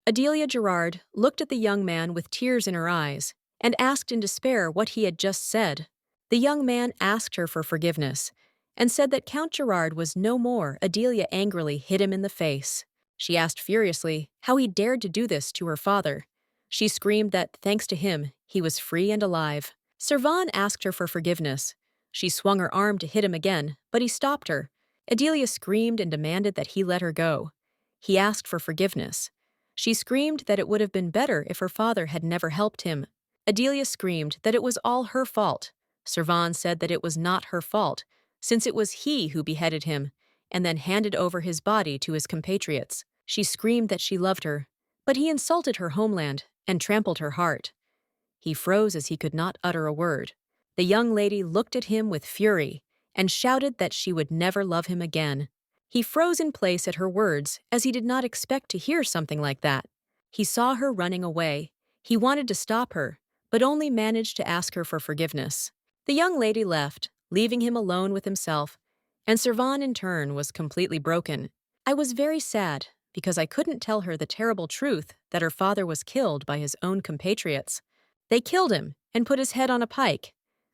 Adelia Gerard looked at the young man with tears in her eyes and asked in despair what he had just said. The young man asked her for forgiveness and said that Count Gerard was no more. Adelia angrily hit him in the face. She asked furiously how he dared to do this to her father. She screamed that, thanks to him, he was free and alive. Cvon asked her for forgiveness. She swung her arm to hit him again, but he stopped her. Adelia screamed and demanded that he let her go. He asked for forgiveness. She screamed that it would have been better if her father had never helped him. Adelia screamed that it was all her fault. Cvon said that it was not her fault, since it was he who beheaded him, and then handed over his body to his compatriots. She screamed that she loved her, but he insulted her homeland and trampled her heart. He froze as he could not utter a word. The young lady looked at him with fury and shouted that she would never love him again. He froze in place at her words, as he did not expect to hear something like that. He saw her running away. He wanted to stop her, but only managed to ask her for forgiveness. The young lady left, leaving him alone with himself, and Cvon in turn was completely broken. I was very sad, because I couldn't tell her the terrible truth that her father was killed by his own compatriots. They killed him and put his head on a pike.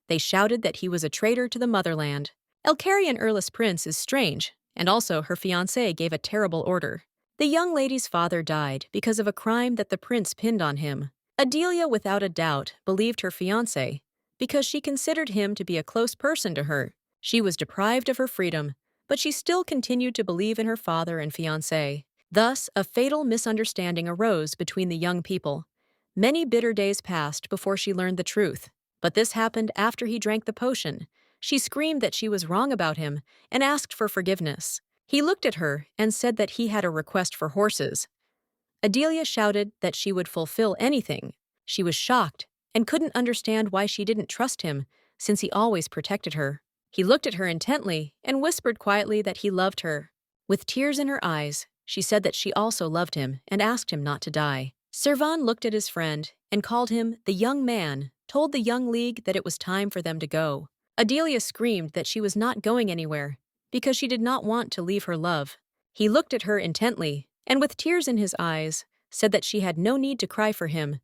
They shouted that he was a traitor to the motherland. Elcarian Earless Prince is strange, and also her fiancé gave a terrible order. The young lady's father died because of a crime that the prince pinned on him. Adelia, without a doubt, believed her fiancé because she considered him to be a close person to her. She was deprived of her freedom, but she still continued to believe in her father and fiancé. Thus, a fatal misunderstanding arose between the young people. Many bitter days passed before she learned the truth, but this happened after he drank the potion. She screamed that she was wrong about him and asked for forgiveness. He looked at her and said that he had a request for horses. Adelia shouted that she would fulfill anything. She was shocked and couldn't understand why she didn't trust him, since he always protected her. He looked at her intently and whispered quietly that he loved her. With tears in her eyes, she said that she also loved him and asked him not to die. Cvon looked at his friend and called him the young man, told the young league that it was time for them to go. Adelia screamed that she was not going anywhere because she did not want to leave her love. He looked at her intently and with tears in his eyes said that she had no need to cry for him.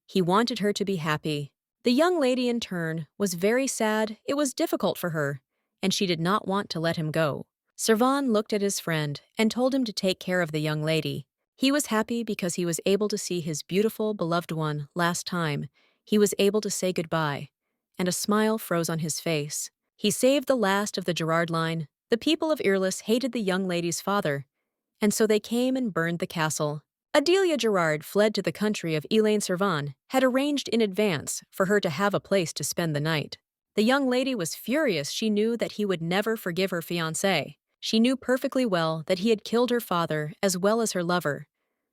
He wanted her to be happy. The young lady in turn was very sad. It was difficult for her, and she did not want to let him go. Cvon looked at his friend and told him to take care of the young lady. He was happy because he was able to see his beautiful, beloved one last time. He was able to say goodbye, and a smile froze on his face. He saved the last of the Gerard line. The people of Earless hated the young lady's father, and so they came and burned the castle. Adelia Gerard fled to the country of Elaine Cvon, had arranged in advance for her to have a place to spend the night. The young lady was furious. She knew that he would never forgive her fiancé. She knew perfectly well that he had killed her father as well as her lover.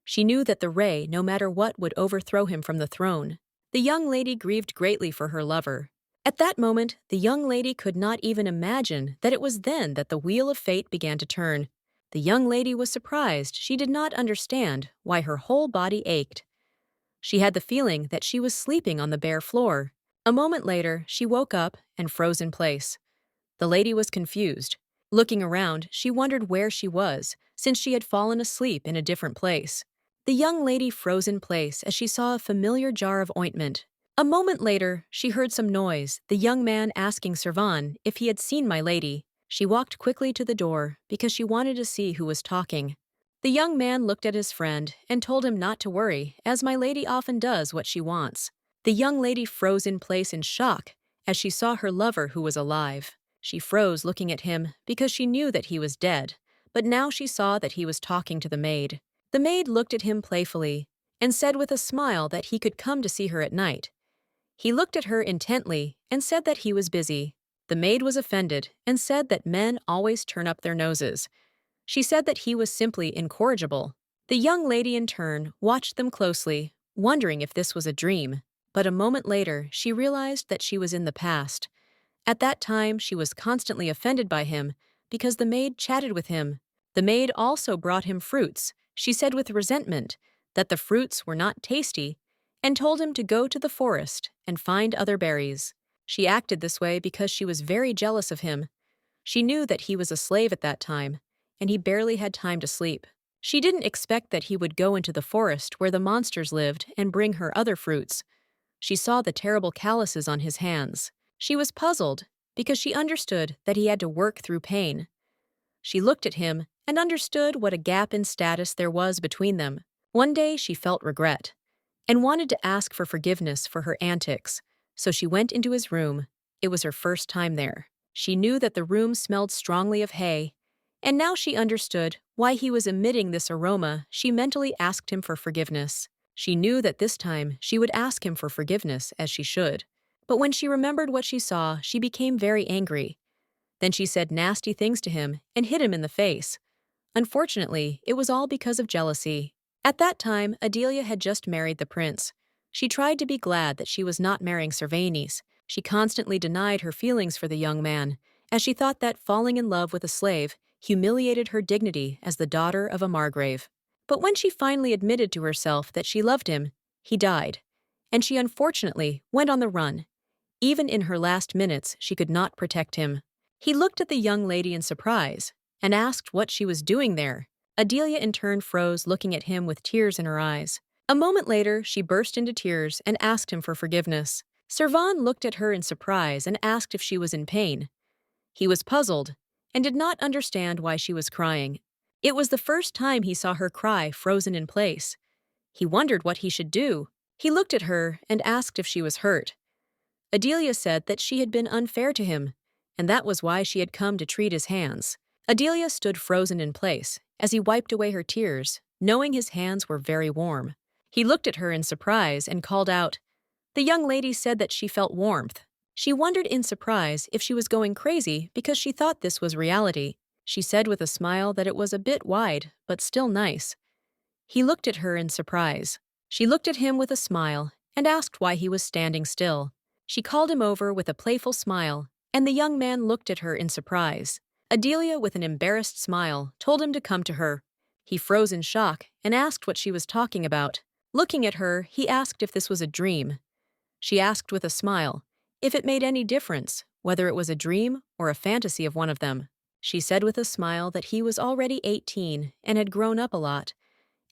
She knew that the Ray, no matter what, would overthrow him from the throne. The young lady grieved greatly for her lover. At that moment, the young lady could not even imagine that it was then that the wheel of fate began to turn. The young lady was surprised. She did not understand why her whole body ached. She had the feeling that she was sleeping on the bare floor. A moment later, she woke up and froze in place. The lady was confused. Looking around, she wondered where she was, since she had fallen asleep in a different place. The young lady froze in place as she saw a familiar jar of ointment. A moment later, she heard some noise, the young man asking Cvon if he had seen my lady. She walked quickly to the door because she wanted to see who was talking. The young man looked at his friend and told him not to worry, as my lady often does what she wants. The young lady froze in place in shock as she saw her lover who was alive. She froze looking at him because she knew that he was dead, but now she saw that he was talking to the maid. The maid looked at him playfully and said with a smile that he could come to see her at night. He looked at her intently and said that he was busy. The maid was offended and said that men always turn up their noses. She said that he was simply incorrigible. The young lady in turn watched them closely, wondering if this was a dream, but a moment later she realized that she was in the past. At that time she was constantly offended by him because the maid chatted with him. The maid also brought him fruits. She said with resentment that the fruits were not tasty and told him to go to the forest and find other berries. She acted this way because she was very jealous of him. She knew that he was a slave at that time, and he barely had time to sleep. She didn't expect that he would go into the forest where the monsters lived and bring her other fruits. She saw the terrible calluses on his hands. She was puzzled because she understood that he had to work through pain. She looked at him and understood what a gap in status there was between them. One day she felt regret and wanted to ask for forgiveness for her antics, so she went into his room. It was her first time there. She knew that the room smelled strongly of hay, and now she understood why he was emitting this aroma. She mentally asked him for forgiveness. She knew that this time she would ask him for forgiveness as she should. But when she remembered what she saw, she became very angry. Then she said nasty things to him and hit him in the face. Unfortunately, it was all because of jealousy. At that time, Adelia had just married the prince. She tried to be glad that she was not marrying Cervantes. She constantly denied her feelings for the young man, as she thought that falling in love with a slave humiliated her dignity as the daughter of a margrave. But when she finally admitted to herself that she loved him, he died, and she unfortunately went on the run. Even in her last minutes, she could not protect him. He looked at the young lady in surprise and asked what she was doing there. Adelia in turn froze, looking at him with tears in her eyes. A moment later, she burst into tears and asked him for forgiveness. Cvon looked at her in surprise and asked if she was in pain. He was puzzled and did not understand why she was crying. It was the first time he saw her cry, frozen in place. He wondered what he should do. He looked at her and asked if she was hurt. Adelia said that she had been unfair to him, and that was why she had come to treat his hands. Adelia stood frozen in place as he wiped away her tears, knowing his hands were very warm. He looked at her in surprise and called out. The young lady said that she felt warmth. She wondered in surprise if she was going crazy because she thought this was reality. She said with a smile that it was a bit wide, but still nice. He looked at her in surprise. She looked at him with a smile and asked why he was standing still. She called him over with a playful smile, and the young man looked at her in surprise. Adelia, with an embarrassed smile, told him to come to her. He froze in shock and asked what she was talking about. Looking at her, he asked if this was a dream. She asked with a smile if it made any difference, whether it was a dream or a fantasy of one of them. She said with a smile that he was already 18 and had grown up a lot,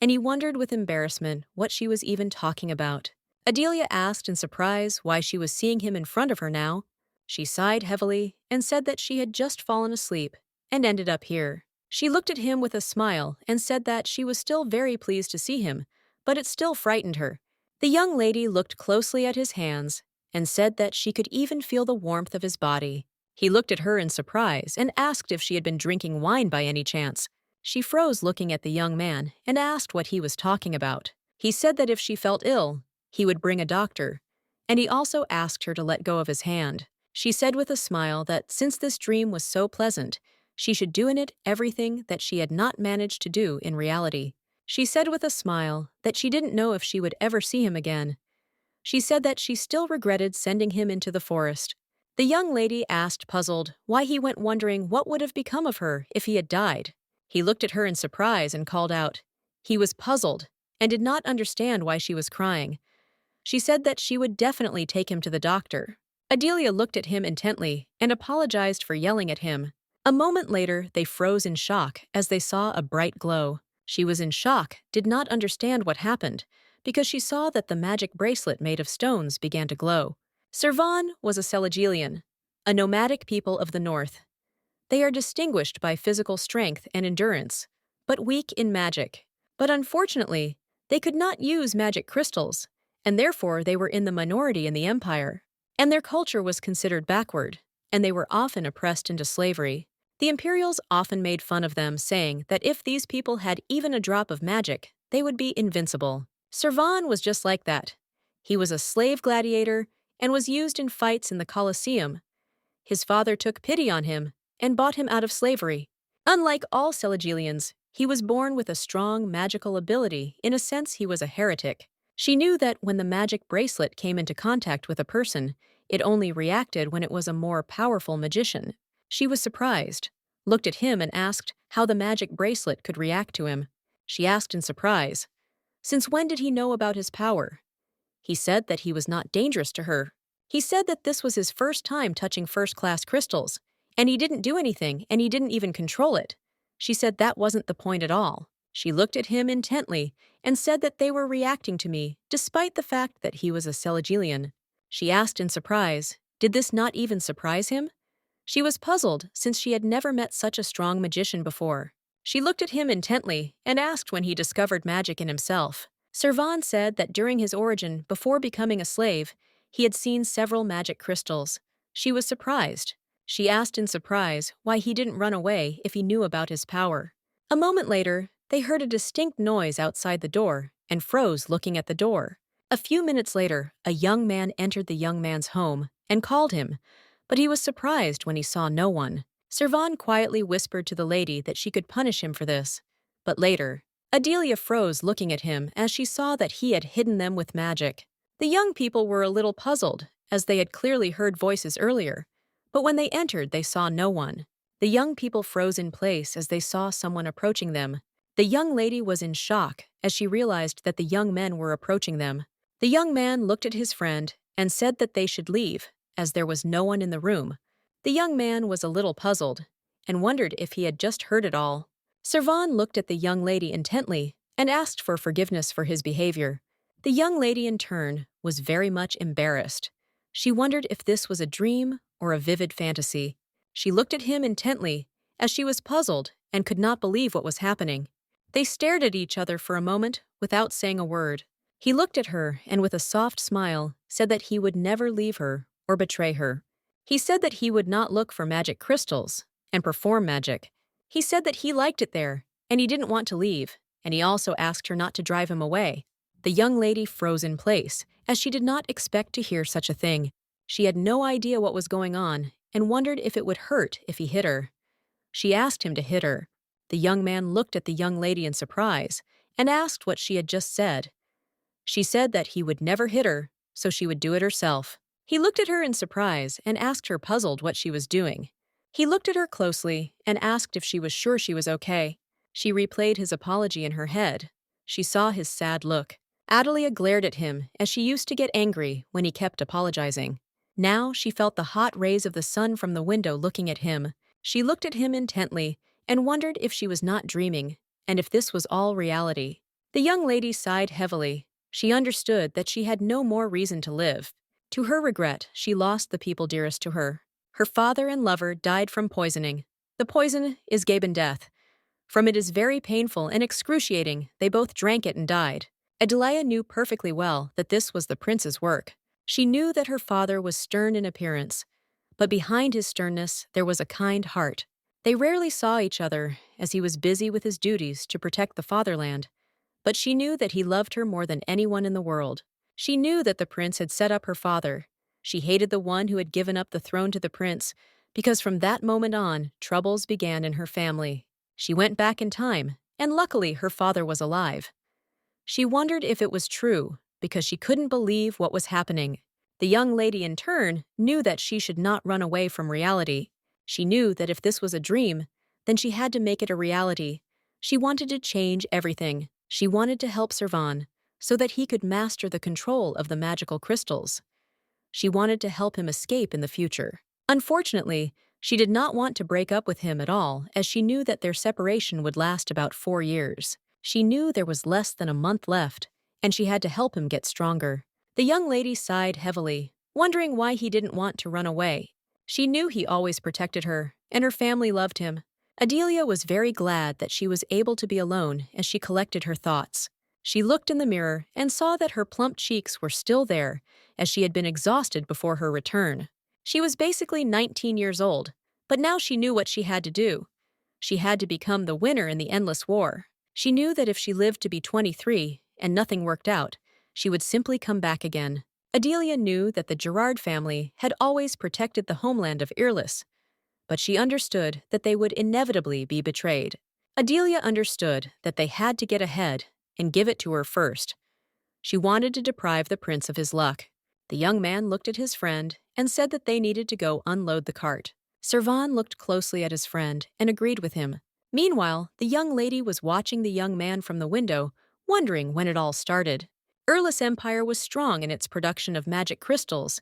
and he wondered with embarrassment what she was even talking about. Adelia asked in surprise why she was seeing him in front of her now. She sighed heavily and said that she had just fallen asleep and ended up here. She looked at him with a smile and said that she was still very pleased to see him, but it still frightened her. The young lady looked closely at his hands and said that she could even feel the warmth of his body. He looked at her in surprise and asked if she had been drinking wine by any chance. She froze looking at the young man and asked what he was talking about. He said that if she felt ill, he would bring a doctor, and he also asked her to let go of his hand. She said with a smile that since this dream was so pleasant, she should do in it everything that she had not managed to do in reality. She said with a smile that she didn't know if she would ever see him again. She said that she still regretted sending him into the forest. The young lady asked, puzzled, why he went, wondering what would have become of her if he had died. He looked at her in surprise and called out. He was puzzled and did not understand why she was crying. She said that she would definitely take him to the doctor. Adelia looked at him intently and apologized for yelling at him. A moment later, they froze in shock as they saw a bright glow. She was in shock, did not understand what happened, because she saw that the magic bracelet made of stones began to glow. Cvon was a Seligelian, a nomadic people of the north. They are distinguished by physical strength and endurance, but weak in magic. But unfortunately, they could not use magic crystals, and therefore they were in the minority in the empire. And their culture was considered backward, and they were often oppressed into slavery. The Imperials often made fun of them, saying that if these people had even a drop of magic, they would be invincible. Cvon was just like that. He was a slave gladiator and was used in fights in the Colosseum. His father took pity on him and bought him out of slavery. Unlike all Seligelians, he was born with a strong magical ability. In a sense, he was a heretic. She knew that when the magic bracelet came into contact with a person, it only reacted when it was a more powerful magician. She was surprised, looked at him and asked how the magic bracelet could react to him. She asked in surprise, since when did he know about his power? He said that he was not dangerous to her. He said that this was his first time touching first-class crystals, and he didn't do anything, and he didn't even control it. She said that wasn't the point at all. She looked at him intently and said that they were reacting to me, despite the fact that he was a Celagelian. She asked in surprise, did this not even surprise him? She was puzzled since she had never met such a strong magician before. She looked at him intently and asked when he discovered magic in himself. Cvon said that during his origin, before becoming a slave, he had seen several magic crystals. She was surprised. She asked in surprise why he didn't run away if he knew about his power. A moment later, they heard a distinct noise outside the door and froze looking at the door. A few minutes later, a young man entered the young man's home and called him, but he was surprised when he saw no one. Cvon quietly whispered to the lady that she could punish him for this. But later, Adelia froze looking at him as she saw that he had hidden them with magic. The young people were a little puzzled, as they had clearly heard voices earlier, but when they entered they saw no one. The young people froze in place as they saw someone approaching them. The young lady was in shock as she realized that the young men were approaching them. The young man looked at his friend and said that they should leave, as there was no one in the room. The young man was a little puzzled and wondered if he had just heard it all. Cvon looked at the young lady intently and asked for forgiveness for his behavior. The young lady, in turn, was very much embarrassed. She wondered if this was a dream or a vivid fantasy. She looked at him intently, as she was puzzled and could not believe what was happening. They stared at each other for a moment without saying a word. He looked at her and with a soft smile said that he would never leave her or betray her. He said that he would not look for magic crystals and perform magic. He said that he liked it there and he didn't want to leave, and he also asked her not to drive him away. The young lady froze in place, as she did not expect to hear such a thing. She had no idea what was going on and wondered if it would hurt if he hit her. She asked him to hit her. The young man looked at the young lady in surprise and asked what she had just said. She said that he would never hit her, so she would do it herself. He looked at her in surprise and asked her, puzzled, what she was doing. He looked at her closely and asked if she was sure she was okay. She replayed his apology in her head. She saw his sad look. Adelia glared at him as she used to get angry when he kept apologizing. Now she felt the hot rays of the sun from the window looking at him. She looked at him intently and wondered if she was not dreaming, and if this was all reality. The young lady sighed heavily. She understood that she had no more reason to live. To her regret, she lost the people dearest to her. Her father and lover died from poisoning. The poison is Gaben death. From it is very painful and excruciating. They both drank it and died. Adelia knew perfectly well that this was the prince's work. She knew that her father was stern in appearance, but behind his sternness there was a kind heart. They rarely saw each other, as he was busy with his duties to protect the fatherland, but she knew that he loved her more than anyone in the world. She knew that the prince had set up her father. She hated the one who had given up the throne to the prince, because from that moment on, troubles began in her family. She went back in time, and luckily her father was alive. She wondered if it was true, because she couldn't believe what was happening. The young lady, in turn, knew that she should not run away from reality. She knew that if this was a dream, then she had to make it a reality. She wanted to change everything. She wanted to help Cvon, so that he could master the control of the magical crystals. She wanted to help him escape in the future. Unfortunately, she did not want to break up with him at all, as she knew that their separation would last about 4 years. She knew there was less than a month left, and she had to help him get stronger. The young lady sighed heavily, wondering why he didn't want to run away. She knew he always protected her, and her family loved him. Adelia was very glad that she was able to be alone as she collected her thoughts. She looked in the mirror and saw that her plump cheeks were still there, as she had been exhausted before her return. She was basically 19 years old, but now she knew what she had to do. She had to become the winner in the endless war. She knew that if she lived to be 23 and nothing worked out, she would simply come back again. Adelia knew that the Gerard family had always protected the homeland of Irlis, but she understood that they would inevitably be betrayed. Adelia understood that they had to get ahead and give it to her first. She wanted to deprive the prince of his luck. The young man looked at his friend and said that they needed to go unload the cart. Cvon looked closely at his friend and agreed with him. Meanwhile, the young lady was watching the young man from the window, wondering when it all started. Irlis Empire was strong in its production of magic crystals,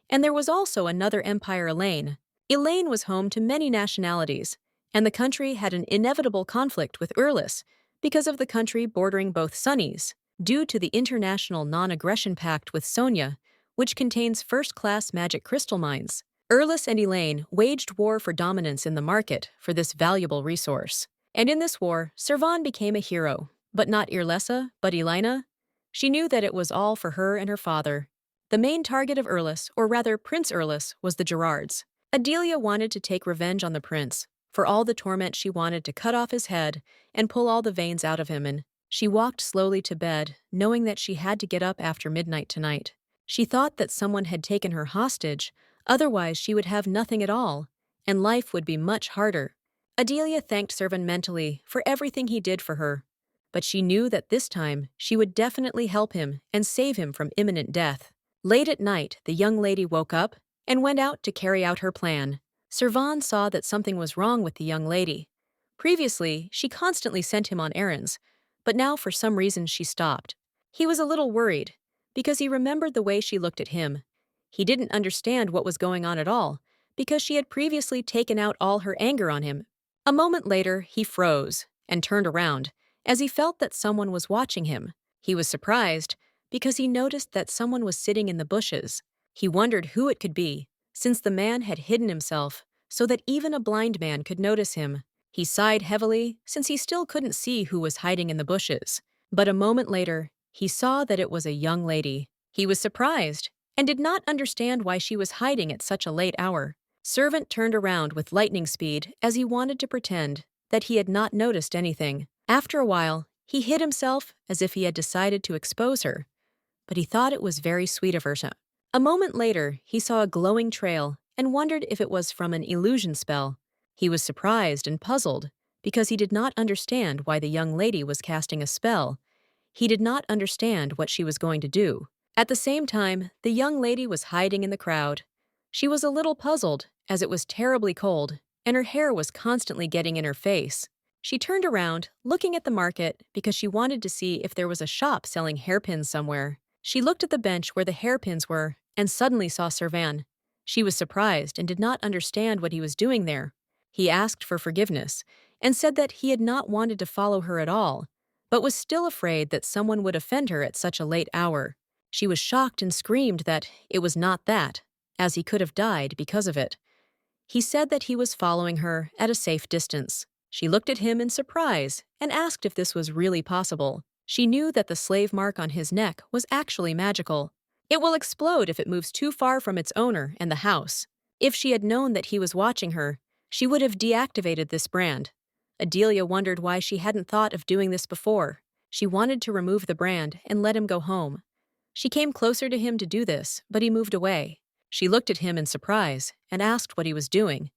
and there was also another empire, Elaine. Elaine was home to many nationalities, and the country had an inevitable conflict with Irlis because of the country bordering both sunnies, due to the International Non-Aggression Pact with Sonia, which contains first-class magic crystal mines. Erlis and Elaine waged war for dominance in the market for this valuable resource. And in this war, Cvon became a hero, but not Irlessa, but Elina. She knew that it was all for her and her father. The main target of Erlis, or rather Prince Erlis, was the Gerards. Adelia wanted to take revenge on the prince. For all the torment, she wanted to cut off his head and pull all the veins out of him, and she walked slowly to bed, knowing that she had to get up after midnight tonight. She thought that someone had taken her hostage, otherwise she would have nothing at all, and life would be much harder. Adelia thanked Cvon mentally for everything he did for her, but she knew that this time she would definitely help him and save him from imminent death. Late at night, the young lady woke up and went out to carry out her plan. Cvon saw that something was wrong with the young lady. Previously, she constantly sent him on errands, but now for some reason she stopped. He was a little worried, because he remembered the way she looked at him. He didn't understand what was going on at all, because she had previously taken out all her anger on him. A moment later, he froze and turned around, as he felt that someone was watching him. He was surprised, because he noticed that someone was sitting in the bushes. He wondered who it could be, since the man had hidden himself so that even a blind man could notice him. He sighed heavily, since he still couldn't see who was hiding in the bushes. But a moment later, he saw that it was a young lady. He was surprised and did not understand why she was hiding at such a late hour. Servant turned around with lightning speed as he wanted to pretend that he had not noticed anything. After a while, he hid himself as if he had decided to expose her, but he thought it was very sweet of her. A moment later, he saw a glowing trail and wondered if it was from an illusion spell. He was surprised and puzzled because he did not understand why the young lady was casting a spell. He did not understand what she was going to do. At the same time, the young lady was hiding in the crowd. She was a little puzzled, as it was terribly cold, and her hair was constantly getting in her face. She turned around, looking at the market, because she wanted to see if there was a shop selling hairpins somewhere. She looked at the bench where the hairpins were and suddenly saw Cvon. She was surprised and did not understand what he was doing there. He asked for forgiveness and said that he had not wanted to follow her at all, but was still afraid that someone would offend her at such a late hour. She was shocked and screamed that it was not that, as he could have died because of it. He said that he was following her at a safe distance. She looked at him in surprise and asked if this was really possible. She knew that the slave mark on his neck was actually magical. It will explode if it moves too far from its owner and the house. If she had known that he was watching her, she would have deactivated this brand. Adelia wondered why she hadn't thought of doing this before. She wanted to remove the brand and let him go home. She came closer to him to do this, but he moved away. She looked at him in surprise and asked what he was doing.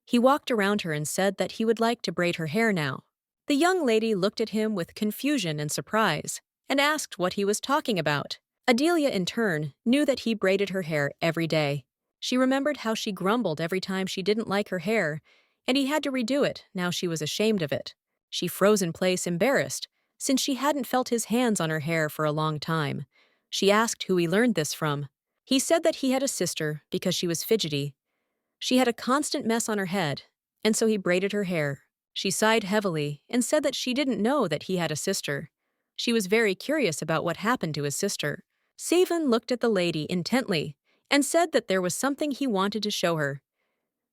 He walked around her and said that he would like to braid her hair now. The young lady looked at him with confusion and surprise and asked what he was talking about. Adelia, in turn, knew that he braided her hair every day. She remembered how she grumbled every time she didn't like her hair, and he had to redo it. Now she was ashamed of it. She froze in place, embarrassed, since she hadn't felt his hands on her hair for a long time. She asked who he learned this from. He said that he had a sister because she was fidgety. She had a constant mess on her head, and so he braided her hair. She sighed heavily and said that she didn't know that he had a sister. She was very curious about what happened to his sister. Cvon looked at the lady intently and said that there was something he wanted to show her.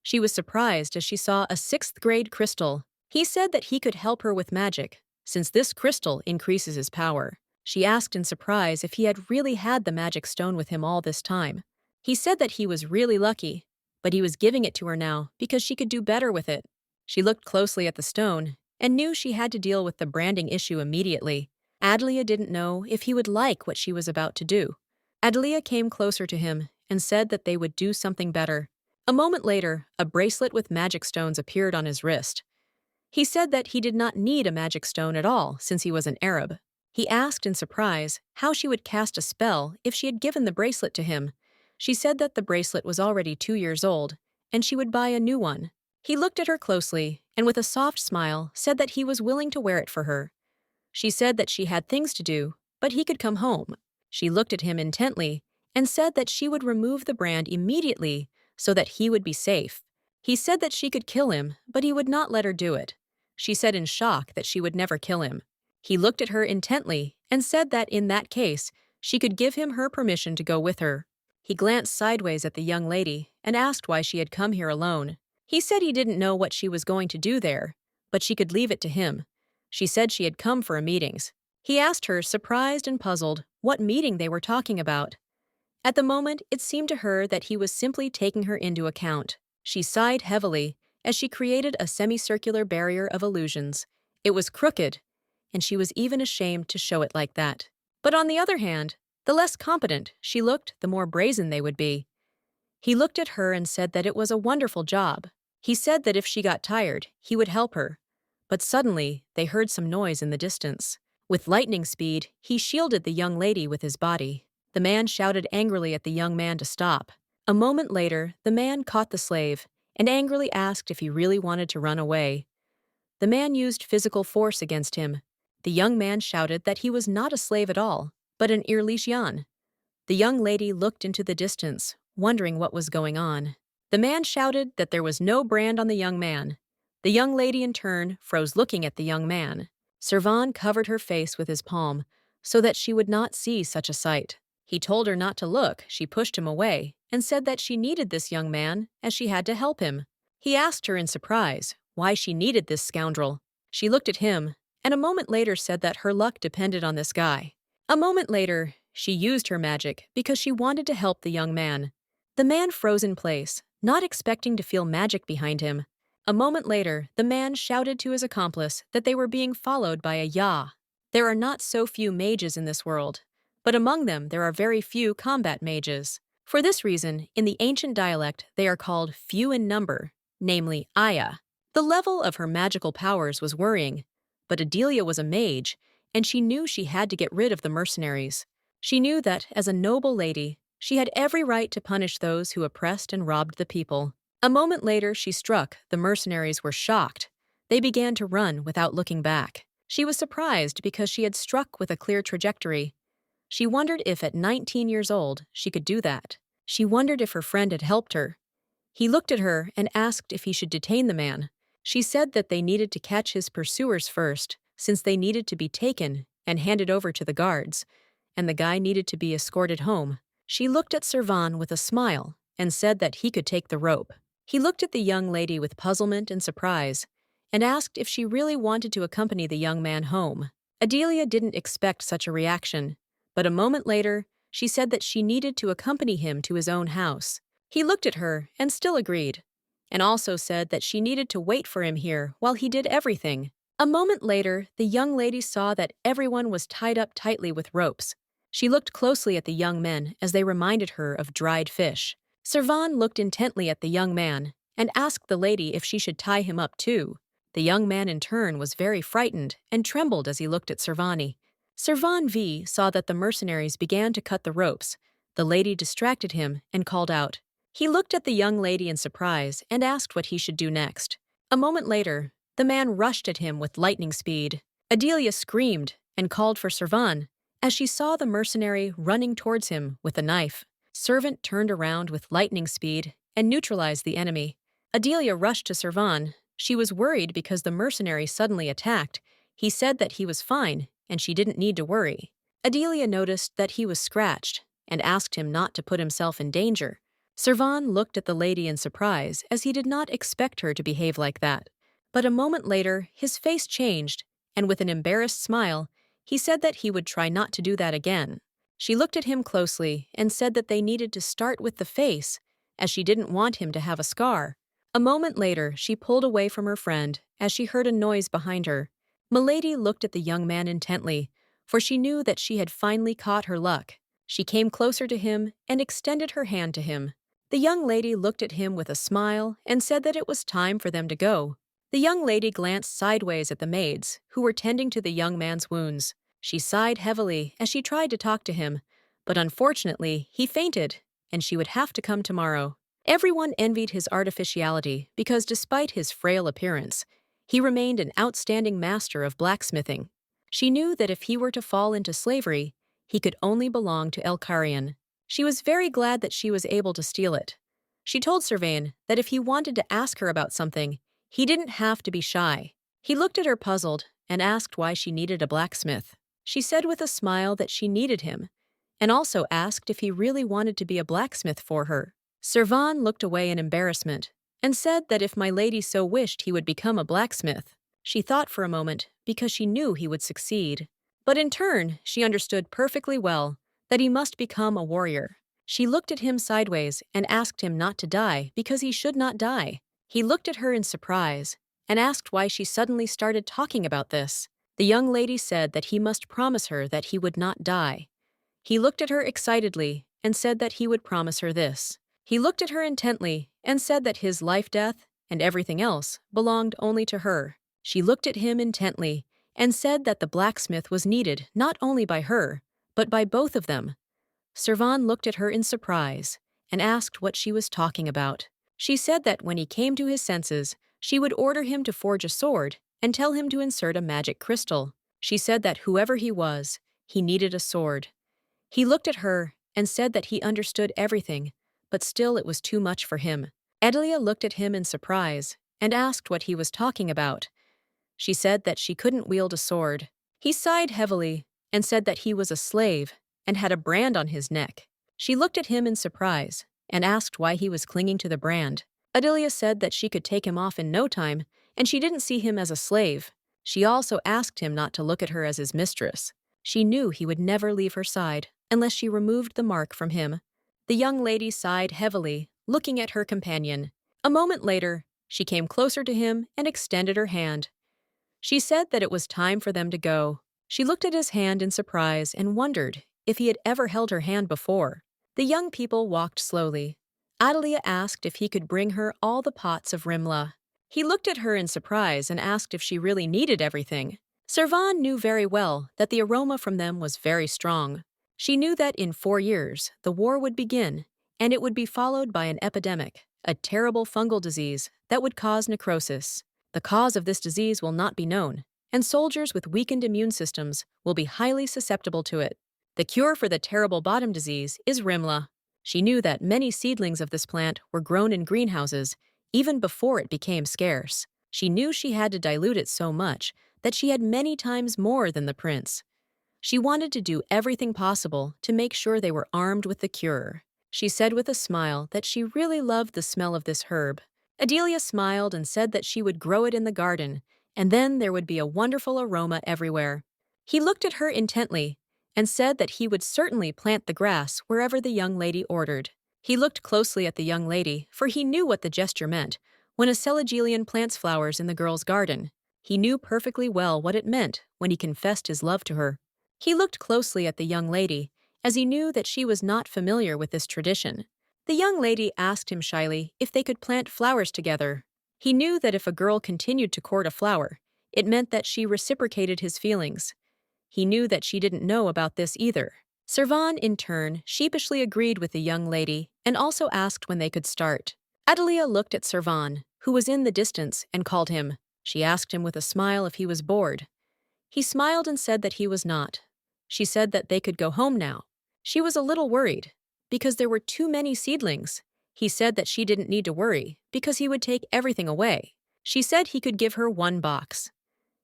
She was surprised as she saw a 6th-grade crystal. He said that he could help her with magic, since this crystal increases his power. She asked in surprise if he had really had the magic stone with him all this time. He said that he was really lucky, but he was giving it to her now because she could do better with it. She looked closely at the stone and knew she had to deal with the branding issue immediately. Adelia didn't know if he would like what she was about to do. Adelia came closer to him and said that they would do something better. A moment later, a bracelet with magic stones appeared on his wrist. He said that he did not need a magic stone at all since he was an Arab. He asked in surprise how she would cast a spell if she had given the bracelet to him. She said that the bracelet was already 2 years old, and she would buy a new one. He looked at her closely and with a soft smile said that he was willing to wear it for her. She said that she had things to do, but he could come home. She looked at him intently and said that she would remove the brand immediately so that he would be safe. He said that she could kill him, but he would not let her do it. She said in shock that she would never kill him. He looked at her intently and said that in that case, she could give him her permission to go with her. He glanced sideways at the young lady and asked why she had come here alone. He said he didn't know what she was going to do there, but she could leave it to him. She said she had come for a meetings. He asked her, surprised and puzzled, what meeting they were talking about. At the moment, it seemed to her that he was simply taking her into account. She sighed heavily as she created a semicircular barrier of illusions. It was crooked, and she was even ashamed to show it like that. But on the other hand, the less competent she looked, the more brazen they would be. He looked at her and said that it was a wonderful job. He said that if she got tired, he would help her. But suddenly, they heard some noise in the distance. With lightning speed, he shielded the young lady with his body. The man shouted angrily at the young man to stop. A moment later, the man caught the slave and angrily asked if he really wanted to run away. The man used physical force against him. The young man shouted that he was not a slave at all, but an irlishan. The young lady looked into the distance, wondering what was going on. The man shouted that there was no brand on the young man. The young lady in turn froze looking at the young man. Cvon covered her face with his palm so that she would not see such a sight. He told her not to look. She pushed him away and said that she needed this young man as she had to help him. He asked her in surprise why she needed this scoundrel. She looked at him and a moment later said that her luck depended on this guy. A moment later, she used her magic because she wanted to help the young man. The man froze in place, not expecting to feel magic behind him. A moment later, the man shouted to his accomplice that they were being followed by a Ya. There are not so few mages in this world, but among them there are very few combat mages. For this reason, in the ancient dialect, they are called few in number, namely Aya. The level of her magical powers was worrying, but Adelia was a mage, and she knew she had to get rid of the mercenaries. She knew that, as a noble lady, she had every right to punish those who oppressed and robbed the people. A moment later, she struck. The mercenaries were shocked. They began to run without looking back. She was surprised because she had struck with a clear trajectory. She wondered if at 19 years old she could do that. She wondered if her friend had helped her. He looked at her and asked if he should detain the man. She said that they needed to catch his pursuers first, since they needed to be taken and handed over to the guards, and the guy needed to be escorted home. She looked at Cvon with a smile and said that he could take the rope. He looked at the young lady with puzzlement and surprise and asked if she really wanted to accompany the young man home. Adelia didn't expect such a reaction, but a moment later, she said that she needed to accompany him to his own house. He looked at her and still agreed, and also said that she needed to wait for him here while he did everything. A moment later, the young lady saw that everyone was tied up tightly with ropes. She looked closely at the young men as they reminded her of dried fish. Cvon looked intently at the young man and asked the lady if she should tie him up too. The young man in turn was very frightened and trembled as he looked at Cvon. Cvon V saw that the mercenaries began to cut the ropes. The lady distracted him and called out. He looked at the young lady in surprise and asked what he should do next. A moment later, the man rushed at him with lightning speed. Adelia screamed and called for Cvon as she saw the mercenary running towards him with a knife. Servant turned around with lightning speed and neutralized the enemy. Adelia rushed to Cvon. She was worried because the mercenary suddenly attacked. He said that he was fine and she didn't need to worry. Adelia noticed that he was scratched and asked him not to put himself in danger. Cvon looked at the lady in surprise as he did not expect her to behave like that. But a moment later, his face changed, and with an embarrassed smile, he said that he would try not to do that again. She looked at him closely and said that they needed to start with the face, as she didn't want him to have a scar. A moment later, she pulled away from her friend as she heard a noise behind her. Milady looked at the young man intently, for she knew that she had finally caught her luck. She came closer to him and extended her hand to him. The young lady looked at him with a smile and said that it was time for them to go. The young lady glanced sideways at the maids, who were tending to the young man's wounds. She sighed heavily as she tried to talk to him, but unfortunately, he fainted, and she would have to come tomorrow. Everyone envied his artificiality because despite his frail appearance, he remained an outstanding master of blacksmithing. She knew that if he were to fall into slavery, he could only belong to Elkarian. She was very glad that she was able to steal it. She told Cvon that if he wanted to ask her about something, he didn't have to be shy. He looked at her puzzled and asked why she needed a blacksmith. She said with a smile that she needed him, and also asked if he really wanted to be a blacksmith for her. Cvon looked away in embarrassment and said that if my lady so wished he would become a blacksmith. She thought for a moment because she knew he would succeed. But in turn, she understood perfectly well that he must become a warrior. She looked at him sideways and asked him not to die because he should not die. He looked at her in surprise and asked why she suddenly started talking about this. The young lady said that he must promise her that he would not die. He looked at her excitedly and said that he would promise her this. He looked at her intently and said that his life, death, and everything else belonged only to her. She looked at him intently and said that the blacksmith was needed not only by her, but by both of them. Cvon looked at her in surprise and asked what she was talking about. She said that when he came to his senses, she would order him to forge a sword and tell him to insert a magic crystal. She said that whoever he was, he needed a sword. He looked at her and said that he understood everything, but still it was too much for him. Adelia looked at him in surprise and asked what he was talking about. She said that she couldn't wield a sword. He sighed heavily and said that he was a slave and had a brand on his neck. She looked at him in surprise and asked why he was clinging to the brand. Adelia said that she could take him off in no time, and she didn't see him as a slave. She also asked him not to look at her as his mistress. She knew he would never leave her side unless she removed the mark from him. The young lady sighed heavily, looking at her companion. A moment later, she came closer to him and extended her hand. She said that it was time for them to go. She looked at his hand in surprise and wondered if he had ever held her hand before. The young people walked slowly. Adelia asked if he could bring her all the pots of rimla. He looked at her in surprise and asked if she really needed everything. Cvon knew very well that the aroma from them was very strong. She knew that in 4 years, the war would begin, and it would be followed by an epidemic, a terrible fungal disease that would cause necrosis. The cause of this disease will not be known, and soldiers with weakened immune systems will be highly susceptible to it. The cure for the terrible bottom disease is rimla. She knew that many seedlings of this plant were grown in greenhouses even before it became scarce. She knew she had to dilute it so much that she had many times more than the prince. She wanted to do everything possible to make sure they were armed with the cure. She said with a smile that she really loved the smell of this herb. Adelia smiled and said that she would grow it in the garden, and then there would be a wonderful aroma everywhere. He looked at her intently and said that he would certainly plant the grass wherever the young lady ordered. He looked closely at the young lady, for he knew what the gesture meant. When a Celagelian plants flowers in the girl's garden, he knew perfectly well what it meant when he confessed his love to her. He looked closely at the young lady, as he knew that she was not familiar with this tradition. The young lady asked him shyly if they could plant flowers together. He knew that if a girl continued to court a flower, it meant that she reciprocated his feelings. He knew that she didn't know about this either. Cvon, in turn, sheepishly agreed with the young lady and also asked when they could start. Adelia looked at Cvon, who was in the distance, and called him. She asked him with a smile if he was bored. He smiled and said that he was not. She said that they could go home now. She was a little worried, because there were too many seedlings. He said that she didn't need to worry, because he would take everything away. She said he could give her 1 box.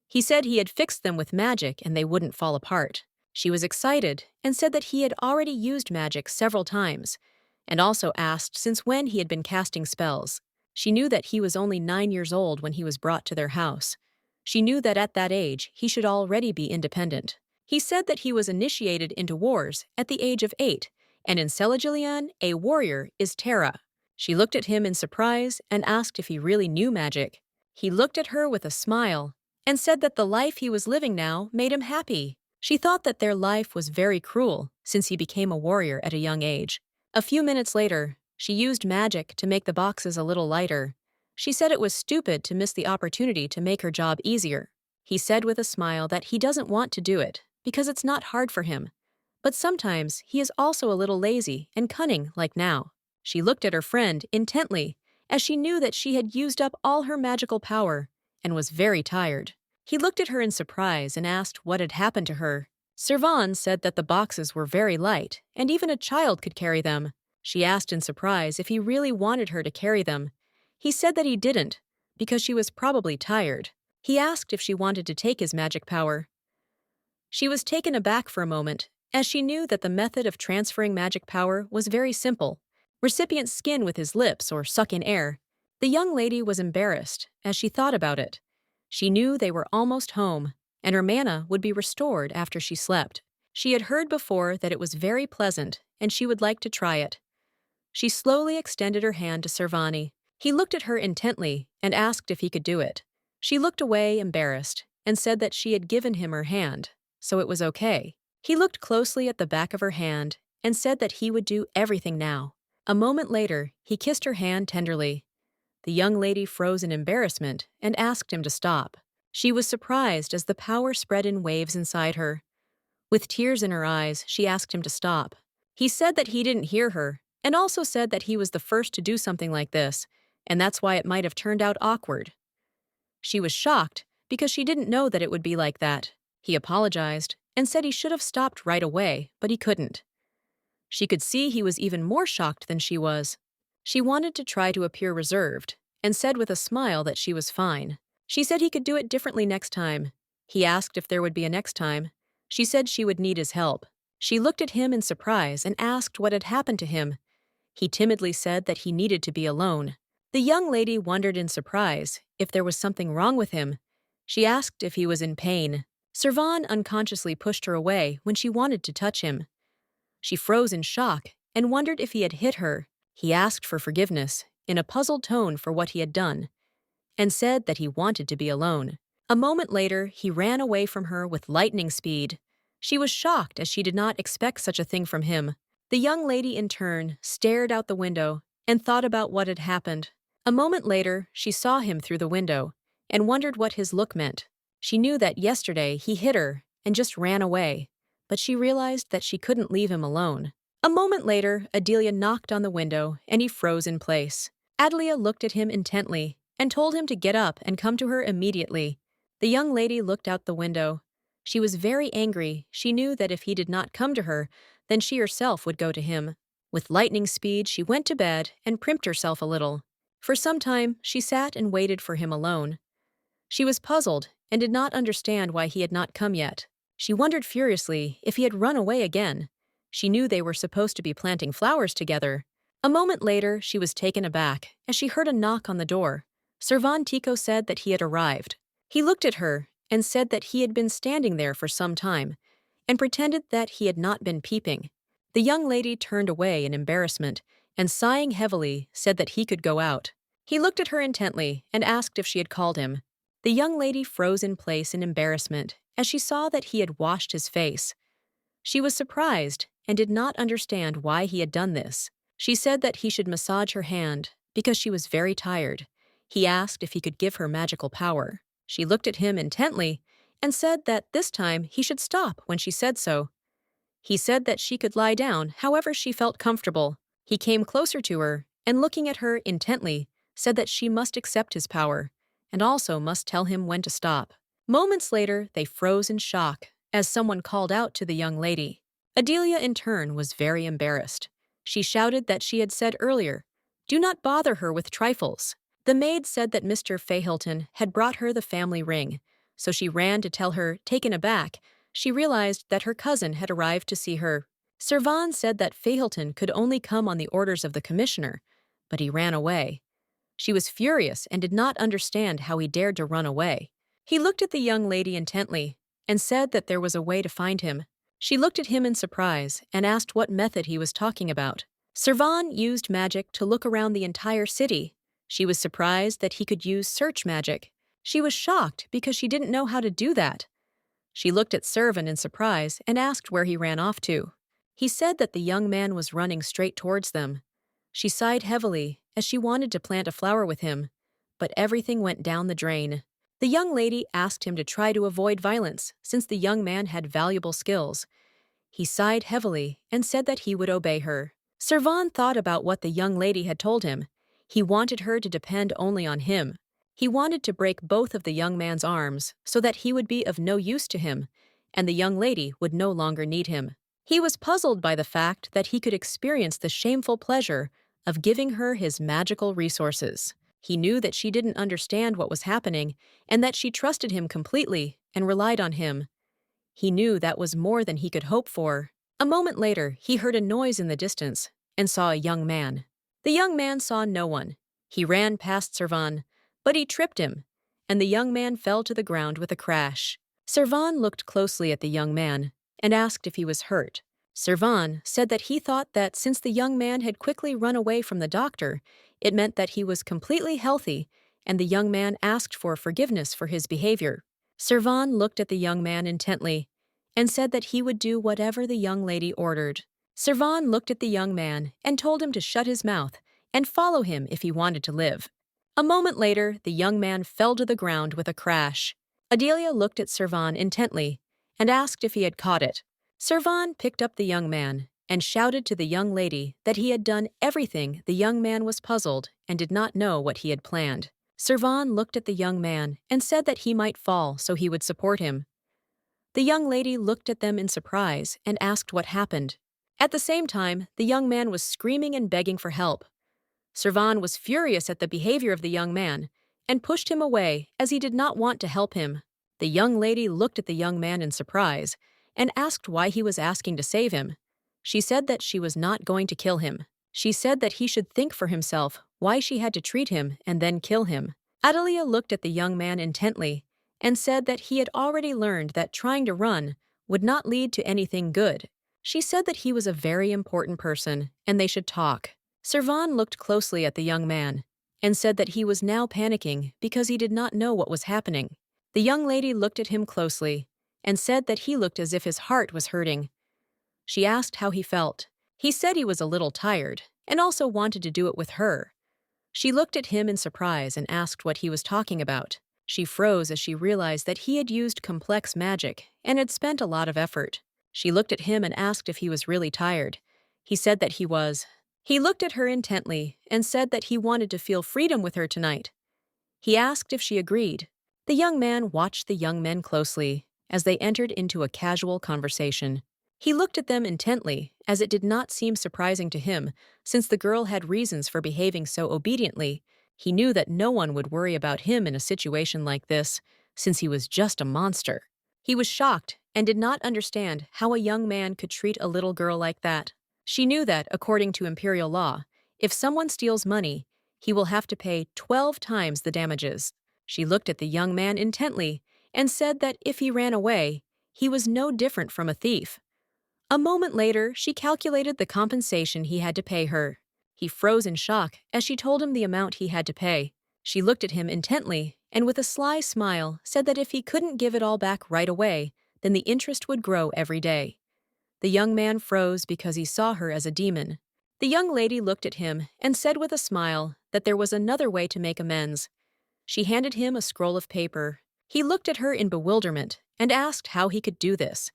He said he had fixed them with magic and they wouldn't fall apart. She was excited and said that he had already used magic several times, and also asked since when he had been casting spells. She knew that he was only 9 years old when he was brought to their house. She knew that at that age he should already be independent. He said that he was initiated into wars at the age of 8, and in Celagelian, a warrior is Terra. She looked at him in surprise and asked if he really knew magic. He looked at her with a smile and said that the life he was living now made him happy. She thought that their life was very cruel since he became a warrior at a young age. A few minutes later, she used magic to make the boxes a little lighter. She said it was stupid to miss the opportunity to make her job easier. He said with a smile that he doesn't want to do it because it's not hard for him. But sometimes he is also a little lazy and cunning like now. She looked at her friend intently as she knew that she had used up all her magical power and was very tired. He looked at her in surprise and asked what had happened to her. Cvon said that the boxes were very light and even a child could carry them. She asked in surprise if he really wanted her to carry them. He said that he didn't, because she was probably tired. He asked if she wanted to take his magic power. She was taken aback for a moment, as she knew that the method of transferring magic power was very simple. Recipient's skin with his lips or suck in air. The young lady was embarrassed as she thought about it. She knew they were almost home, and her mana would be restored after she slept. She had heard before that it was very pleasant, and she would like to try it. She slowly extended her hand to Cvon. He looked at her intently and asked if he could do it. She looked away, embarrassed, and said that she had given him her hand, so it was okay. He looked closely at the back of her hand and said that he would do everything now. A moment later, he kissed her hand tenderly. The young lady froze in embarrassment and asked him to stop. She was surprised as the power spread in waves inside her. With tears in her eyes, she asked him to stop. He said that he didn't hear her, and also said that he was the first to do something like this, and that's why it might have turned out awkward. She was shocked because she didn't know that it would be like that. He apologized and said he should have stopped right away, but he couldn't. She could see he was even more shocked than she was. She wanted to try to appear reserved and said with a smile that she was fine. She said he could do it differently next time. He asked if there would be a next time. She said she would need his help. She looked at him in surprise and asked what had happened to him. He timidly said that he needed to be alone. The young lady wondered in surprise if there was something wrong with him. She asked if he was in pain. Cvon unconsciously pushed her away when she wanted to touch him. She froze in shock and wondered if he had hit her. He asked for forgiveness, in a puzzled tone for what he had done, and said that he wanted to be alone. A moment later, he ran away from her with lightning speed. She was shocked as she did not expect such a thing from him. The young lady, in turn, stared out the window and thought about what had happened. A moment later, she saw him through the window and wondered what his look meant. She knew that yesterday he hit her and just ran away, but she realized that she couldn't leave him alone. A moment later, Adelia knocked on the window and he froze in place. Adelia looked at him intently and told him to get up and come to her immediately. The young lady looked out the window. She was very angry. She knew that if he did not come to her, then she herself would go to him. With lightning speed, she went to bed and primped herself a little. For some time, she sat and waited for him alone. She was puzzled and did not understand why he had not come yet. She wondered furiously if he had run away again. She knew they were supposed to be planting flowers together. A moment later, she was taken aback as she heard a knock on the door. Cvon said that he had arrived. He looked at her and said that he had been standing there for some time and pretended that he had not been peeping. The young lady turned away in embarrassment and, sighing heavily, said that he could go out. He looked at her intently and asked if she had called him. The young lady froze in place in embarrassment as she saw that he had washed his face. She was surprised and did not understand why he had done this. She said that he should massage her hand because she was very tired. He asked if he could give her magical power. She looked at him intently and said that this time he should stop when she said so. He said that she could lie down however she felt comfortable. He came closer to her and, looking at her intently, said that she must accept his power and also must tell him when to stop. Moments later, they froze in shock as someone called out to the young lady. Adelia, in turn, was very embarrassed. She shouted that she had said earlier, "Do not bother her with trifles." The maid said that Mr. Fayhilton had brought her the family ring, so she ran to tell her, taken aback. She realized that her cousin had arrived to see her. Cvon said that Fayhilton could only come on the orders of the commissioner, but he ran away. She was furious and did not understand how he dared to run away. He looked at the young lady intently and said that there was a way to find him. She looked at him in surprise and asked what method he was talking about. Cvon used magic to look around the entire city. She was surprised that he could use search magic. She was shocked because she didn't know how to do that. She looked at Cvon in surprise and asked where he ran off to. He said that the young man was running straight towards them. She sighed heavily as she wanted to plant a flower with him, but everything went down the drain. The young lady asked him to try to avoid violence since the young man had valuable skills. He sighed heavily and said that he would obey her. Cvon thought about what the young lady had told him. He wanted her to depend only on him. He wanted to break both of the young man's arms so that he would be of no use to him, and the young lady would no longer need him. He was puzzled by the fact that he could experience the shameful pleasure of giving her his magical resources. He knew that she didn't understand what was happening and that she trusted him completely and relied on him. He knew that was more than he could hope for. A moment later, he heard a noise in the distance and saw a young man. The young man saw no one. He ran past Cvon, but he tripped him, and the young man fell to the ground with a crash. Cvon looked closely at the young man and asked if he was hurt. Cvon said that he thought that since the young man had quickly run away from the doctor, it meant that he was completely healthy, and the young man asked for forgiveness for his behavior. Cvon looked at the young man intently and said that he would do whatever the young lady ordered. Cvon looked at the young man and told him to shut his mouth and follow him if he wanted to live. A moment later, the young man fell to the ground with a crash. Adelia looked at Cvon intently and asked if he had caught it. Cvon picked up the young man and shouted to the young lady that he had done everything. The young man was puzzled and did not know what he had planned. Cvon looked at the young man and said that he might fall so he would support him. The young lady looked at them in surprise and asked what happened. At the same time, the young man was screaming and begging for help. Cvon was furious at the behavior of the young man and pushed him away as he did not want to help him. The young lady looked at the young man in surprise and asked why he was asking to save him. She said that she was not going to kill him. She said that he should think for himself why she had to treat him and then kill him. Adelia looked at the young man intently and said that he had already learned that trying to run would not lead to anything good. She said that he was a very important person and they should talk. Cvon looked closely at the young man and said that he was now panicking because he did not know what was happening. The young lady looked at him closely and said that he looked as if his heart was hurting. She asked how he felt. He said he was a little tired and also wanted to do it with her. She looked at him in surprise and asked what he was talking about. She froze as she realized that he had used complex magic and had spent a lot of effort. She looked at him and asked if he was really tired. He said that he was. He looked at her intently and said that he wanted to feel freedom with her tonight. He asked if she agreed. The young man watched the young men closely as they entered into a casual conversation. He looked at them intently, as it did not seem surprising to him, since the girl had reasons for behaving so obediently. He knew that no one would worry about him in a situation like this, since he was just a monster. He was shocked and did not understand how a young man could treat a little girl like that. She knew that, according to imperial law, if someone steals money, he will have to pay 12 times the damages. She looked at the young man intently and said that if he ran away, he was no different from a thief. A moment later, she calculated the compensation he had to pay her. He froze in shock as she told him the amount he had to pay. She looked at him intently and with a sly smile said that if he couldn't give it all back right away, then the interest would grow every day. The young man froze because he saw her as a demon. The young lady looked at him and said with a smile that there was another way to make amends. She handed him a scroll of paper. He looked at her in bewilderment and asked how he could do this,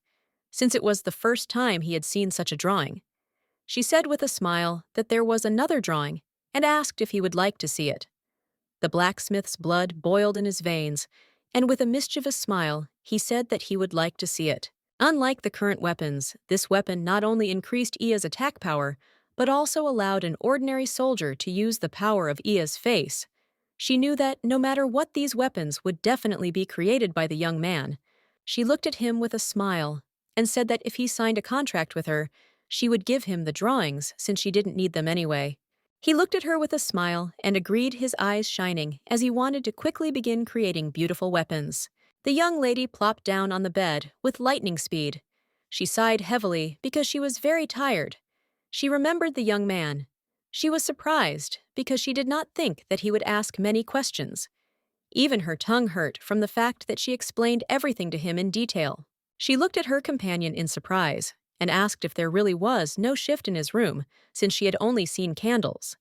since it was the first time he had seen such a drawing. She said with a smile that there was another drawing and asked if he would like to see it. The blacksmith's blood boiled in his veins, and with a mischievous smile, he said that he would like to see it. Unlike the current weapons, this weapon not only increased Ia's attack power, but also allowed an ordinary soldier to use the power of Ia's face. She knew that no matter what, these weapons would definitely be created by the young man. She looked at him with a smile and said that if he signed a contract with her, she would give him the drawings since she didn't need them anyway. He looked at her with a smile and agreed, his eyes shining as he wanted to quickly begin creating beautiful weapons. The young lady plopped down on the bed with lightning speed. She sighed heavily because she was very tired. She remembered the young man. She was surprised because she did not think that he would ask many questions. Even her tongue hurt from the fact that she explained everything to him in detail. She looked at her companion in surprise and asked if there really was no shift in his room, since she had only seen candles.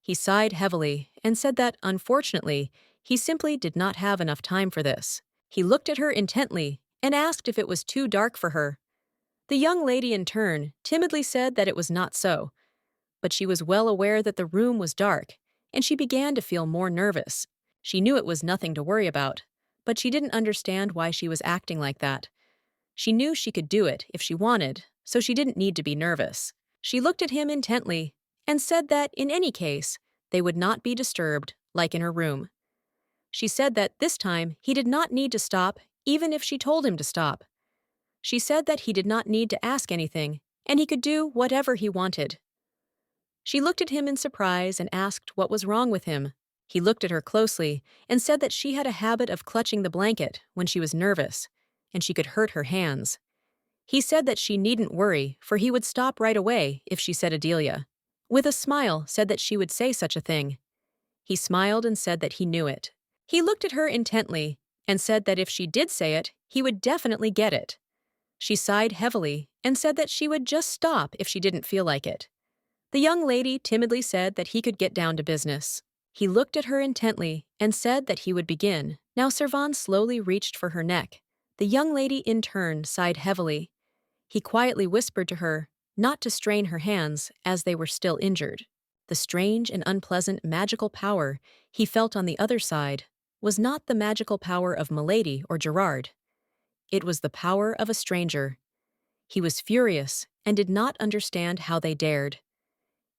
He sighed heavily and said that, unfortunately, he simply did not have enough time for this. He looked at her intently and asked if it was too dark for her. The young lady, in turn, timidly said that it was not so, but she was well aware that the room was dark, and she began to feel more nervous. She knew it was nothing to worry about, but she didn't understand why she was acting like that. She knew she could do it if she wanted, so she didn't need to be nervous. She looked at him intently and said that, in any case, they would not be disturbed like in her room. She said that this time he did not need to stop, even if she told him to stop. She said that he did not need to ask anything, and he could do whatever he wanted. She looked at him in surprise and asked what was wrong with him. He looked at her closely and said that she had a habit of clutching the blanket when she was nervous, and she could hurt her hands. He said that she needn't worry, for he would stop right away if she said Adelia. With a smile, said that she would say such a thing. He smiled and said that he knew it. He looked at her intently and said that if she did say it, he would definitely get it. She sighed heavily and said that she would just stop if she didn't feel like it. The young lady timidly said that he could get down to business. He looked at her intently and said that he would begin. Now Cvon slowly reached for her neck. The young lady in turn sighed heavily. He quietly whispered to her not to strain her hands as they were still injured. The strange and unpleasant magical power he felt on the other side was not the magical power of Milady or Gerard. It was the power of a stranger. He was furious and did not understand how they dared.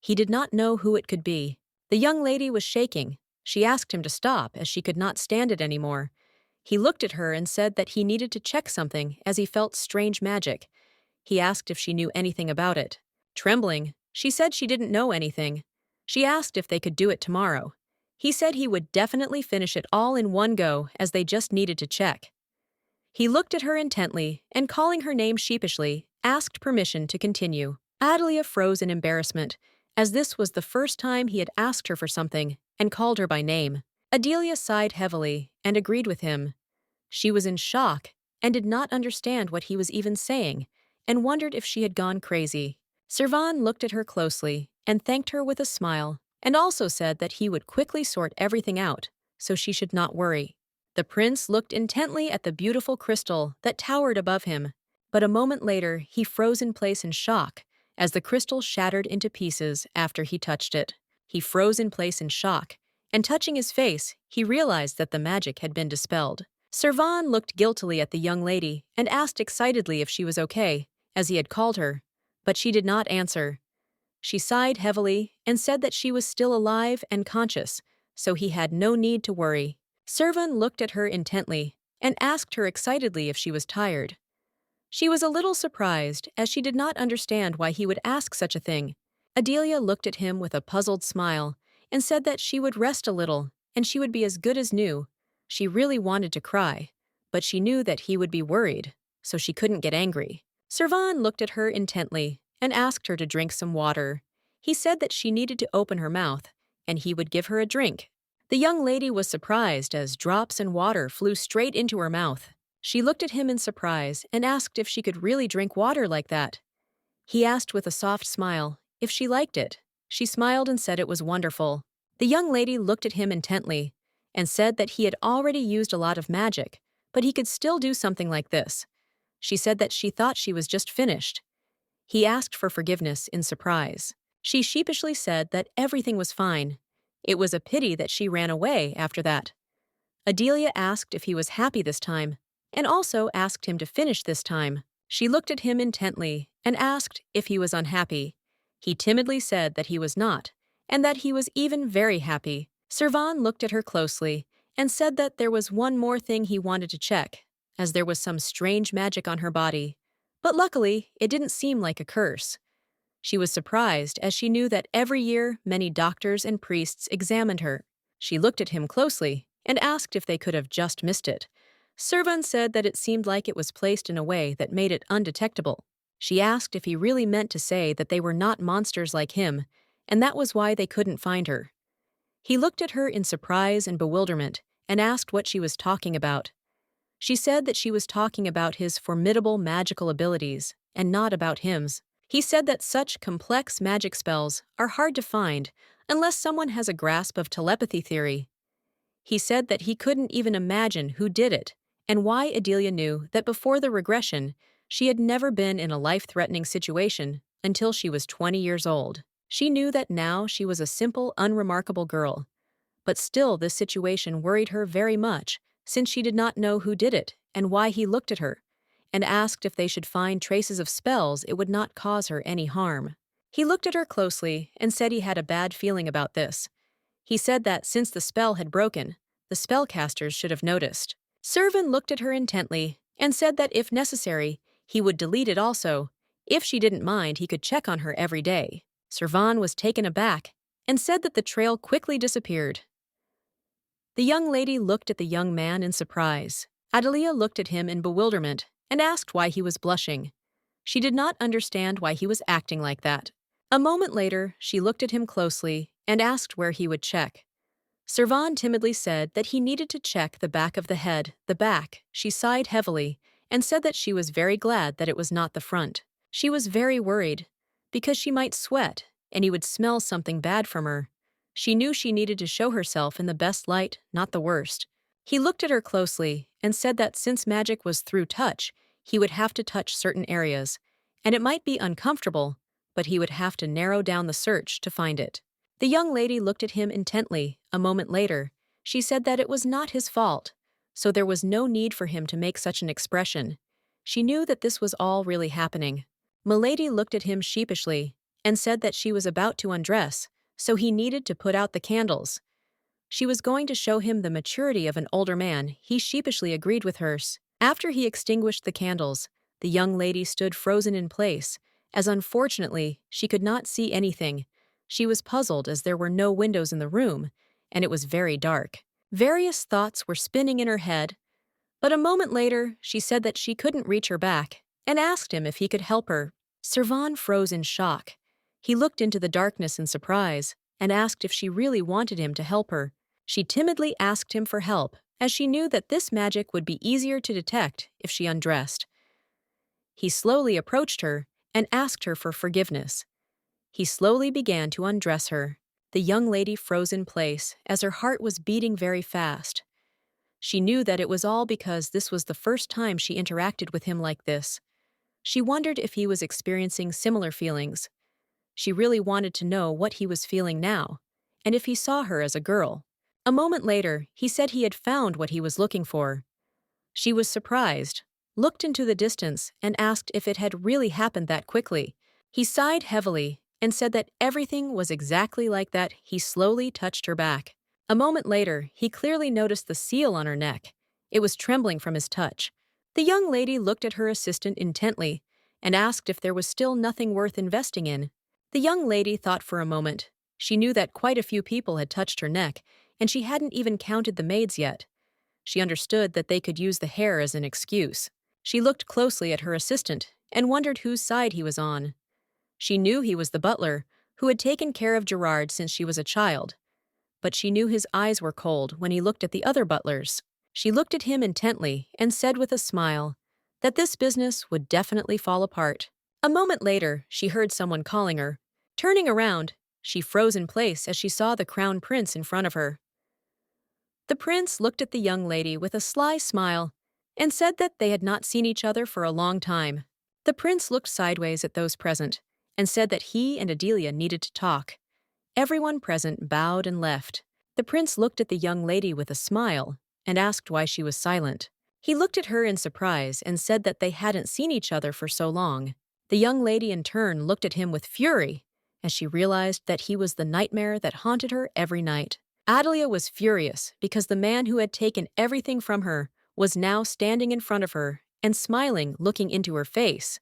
He did not know who it could be. The young lady was shaking. She asked him to stop as she could not stand it anymore. He looked at her and said that he needed to check something as he felt strange magic. He asked if she knew anything about it. Trembling, she said she didn't know anything. She asked if they could do it tomorrow. He said he would definitely finish it all in one go as they just needed to check. He looked at her intently and, calling her name sheepishly, asked permission to continue. Adelia froze in embarrassment, as this was the first time he had asked her for something and called her by name. Adelia sighed heavily and agreed with him. She was in shock and did not understand what he was even saying and wondered if she had gone crazy. Cvon looked at her closely and thanked her with a smile and also said that he would quickly sort everything out so she should not worry. The prince looked intently at the beautiful crystal that towered above him, but a moment later he froze in place in shock as the crystal shattered into pieces after he touched it. He froze in place in shock, and touching his face, he realized that the magic had been dispelled. Cvon looked guiltily at the young lady and asked excitedly if she was okay, as he had called her, but she did not answer. She sighed heavily and said that she was still alive and conscious, so he had no need to worry. Cvon looked at her intently and asked her excitedly if she was tired. She was a little surprised, as she did not understand why he would ask such a thing. Adelia looked at him with a puzzled smile and said that she would rest a little and she would be as good as new. She really wanted to cry, but she knew that he would be worried, so she couldn't get angry. Cvon looked at her intently and asked her to drink some water. He said that she needed to open her mouth, and he would give her a drink. The young lady was surprised as drops and water flew straight into her mouth. She looked at him in surprise and asked if she could really drink water like that. He asked with a soft smile if she liked it. She smiled and said it was wonderful. The young lady looked at him intently and said that he had already used a lot of magic, but he could still do something like this. She said that she thought she was just finished. He asked for forgiveness in surprise. She sheepishly said that everything was fine. It was a pity that she ran away after that. Adelia asked if he was happy this time, and also asked him to finish this time. She looked at him intently and asked if he was unhappy. He timidly said that he was not, and that he was even very happy. Cvon looked at her closely and said that there was one more thing he wanted to check, as there was some strange magic on her body. But luckily, it didn't seem like a curse. She was surprised, as she knew that every year many doctors and priests examined her. She looked at him closely and asked if they could have just missed it. Cvon said that it seemed like it was placed in a way that made it undetectable. She asked if he really meant to say that they were not monsters like him, and that was why they couldn't find her. He looked at her in surprise and bewilderment and asked what she was talking about. She said that she was talking about his formidable magical abilities and not about him's. He said that such complex magic spells are hard to find unless someone has a grasp of telepathy theory. He said that he couldn't even imagine who did it and why Adelia knew that before the regression, she had never been in a life-threatening situation until she was 20 years old. She knew that now she was a simple, unremarkable girl. But still this situation worried her very much, since she did not know who did it and why he looked at her, and asked if they should find traces of spells it would not cause her any harm. He looked at her closely and said he had a bad feeling about this. He said that since the spell had broken, the spellcasters should have noticed. Cvon looked at her intently and said that if necessary, he would delete it also. If she didn't mind, he could check on her every day. Cvon was taken aback and said that the trail quickly disappeared. The young lady looked at the young man in surprise. Adelia looked at him in bewilderment and asked why he was blushing. She did not understand why he was acting like that. A moment later, she looked at him closely and asked where he would check. Cvon timidly said that he needed to check the back of the head, the back. She sighed heavily and said that she was very glad that it was not the front. She was very worried because she might sweat and he would smell something bad from her. She knew she needed to show herself in the best light, not the worst. He looked at her closely and said that since magic was through touch, he would have to touch certain areas, and it might be uncomfortable, but he would have to narrow down the search to find it. The young lady looked at him intently. A moment later, she said that it was not his fault, so there was no need for him to make such an expression. She knew that this was all really happening. Milady looked at him sheepishly and said that she was about to undress, so he needed to put out the candles. She was going to show him the maturity of an older man. He sheepishly agreed with hers. After he extinguished the candles, the young lady stood frozen in place, as unfortunately she could not see anything. She was puzzled as there were no windows in the room, and it was very dark. Various thoughts were spinning in her head, but a moment later she said that she couldn't reach her back, and asked him if he could help her. Cvon froze in shock. He looked into the darkness in surprise, and asked if she really wanted him to help her. She timidly asked him for help, as she knew that this magic would be easier to detect if she undressed. He slowly approached her and asked her for forgiveness. He slowly began to undress her. The young lady froze in place as her heart was beating very fast. She knew that it was all because this was the first time she interacted with him like this. She wondered if he was experiencing similar feelings. She really wanted to know what he was feeling now, and if he saw her as a girl. A moment later, he said he had found what he was looking for. She was surprised, looked into the distance, and asked if it had really happened that quickly. He sighed heavily and said that everything was exactly like that. He slowly touched her back. A moment later, he clearly noticed the seal on her neck. It was trembling from his touch. The young lady looked at her assistant intently and asked if there was still nothing worth investing in. The young lady thought for a moment. She knew that quite a few people had touched her neck, and she hadn't even counted the maids yet. She understood that they could use the hair as an excuse. She looked closely at her assistant and wondered whose side he was on. She knew he was the butler, who had taken care of Gerard since she was a child. But she knew his eyes were cold when he looked at the other butlers. She looked at him intently and said with a smile that this business would definitely fall apart. A moment later, she heard someone calling her. Turning around, she froze in place as she saw the crown prince in front of her. The prince looked at the young lady with a sly smile and said that they had not seen each other for a long time. The prince looked sideways at those present and said that he and Adelia needed to talk. Everyone present bowed and left. The prince looked at the young lady with a smile and asked why she was silent. He looked at her in surprise and said that they hadn't seen each other for so long. The young lady in turn looked at him with fury as she realized that he was the nightmare that haunted her every night. Adelia was furious because the man who had taken everything from her was now standing in front of her and smiling, looking into her face.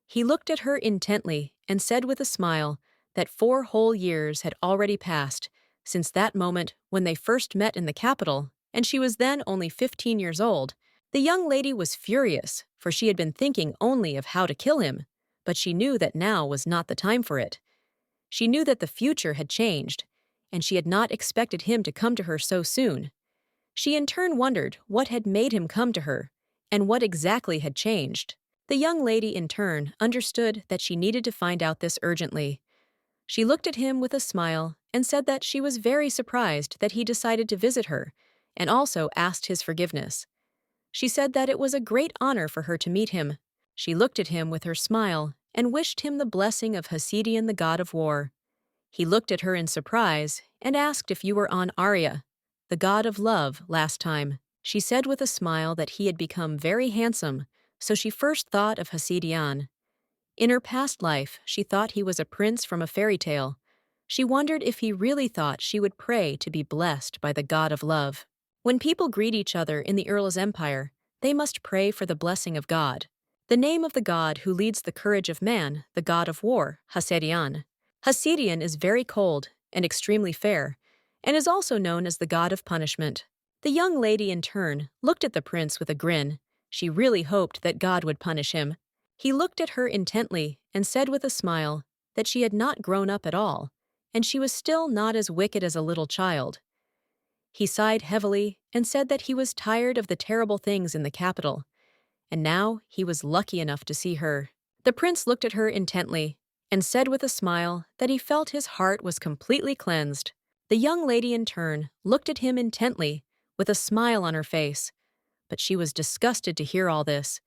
He looked at her intently and said with a smile that 4 whole years had already passed since that moment when they first met in the capital, and she was then only 15 years old. The young lady was furious, for she had been thinking only of how to kill him, but she knew that now was not the time for it. She knew that the future had changed, and she had not expected him to come to her so soon. She in turn wondered what had made him come to her, and what exactly had changed. The young lady in turn understood that she needed to find out this urgently. She looked at him with a smile and said that she was very surprised that he decided to visit her, and also asked his forgiveness. She said that it was a great honor for her to meet him. She looked at him with her smile and wished him the blessing of Cvon, the god of war. He looked at her in surprise and asked if you were on Arya, the god of love, last time. She said with a smile that he had become very handsome, so she first thought of Cvon. In her past life, she thought he was a prince from a fairy tale. She wondered if he really thought she would pray to be blessed by the god of love. When people greet each other in the Earl's empire, they must pray for the blessing of God. The name of the god who leads the courage of man, the god of war, Hasedian. Hasedian is very cold and extremely fair, and is also known as the god of punishment. The young lady in turn looked at the prince with a grin. She really hoped that God would punish him. He looked at her intently and said with a smile that she had not grown up at all, and she was still not as wicked as a little child. He sighed heavily and said that he was tired of the terrible things in the capital, and now he was lucky enough to see her. The prince looked at her intently and said with a smile that he felt his heart was completely cleansed. The young lady in turn looked at him intently with a smile on her face, but she was disgusted to hear all this.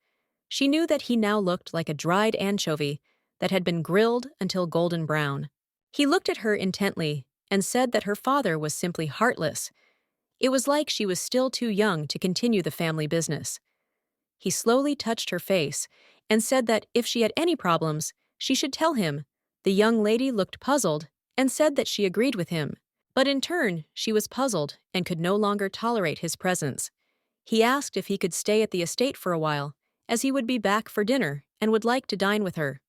She knew that he now looked like a dried anchovy that had been grilled until golden brown. He looked at her intently and said that her father was simply heartless. It was like she was still too young to continue the family business. He slowly touched her face and said that if she had any problems, she should tell him. The young lady looked puzzled and said that she agreed with him. But in turn, she was puzzled and could no longer tolerate his presence. He asked if he could stay at the estate for a while, as he would be back for dinner and would like to dine with her.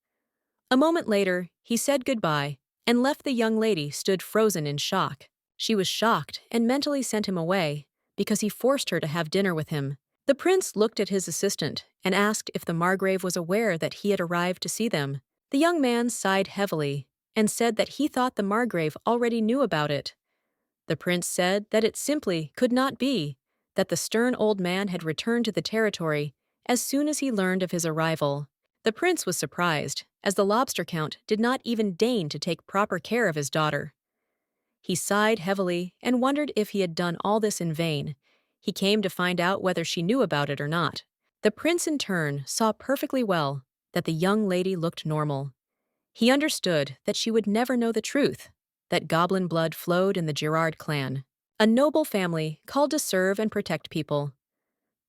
A moment later, he said goodbye and left. The young lady stood frozen in shock. She was shocked and mentally sent him away because he forced her to have dinner with him. The prince looked at his assistant and asked if the Margrave was aware that he had arrived to see them. The young man sighed heavily and said that he thought the Margrave already knew about it. The prince said that it simply could not be, that the stern old man had returned to the territory as soon as he learned of his arrival. The prince was surprised, as the lobster count did not even deign to take proper care of his daughter. He sighed heavily and wondered if he had done all this in vain. He came to find out whether she knew about it or not. The prince in turn saw perfectly well that the young lady looked normal. He understood that she would never know the truth, that goblin blood flowed in the Girard clan, a noble family called to serve and protect people.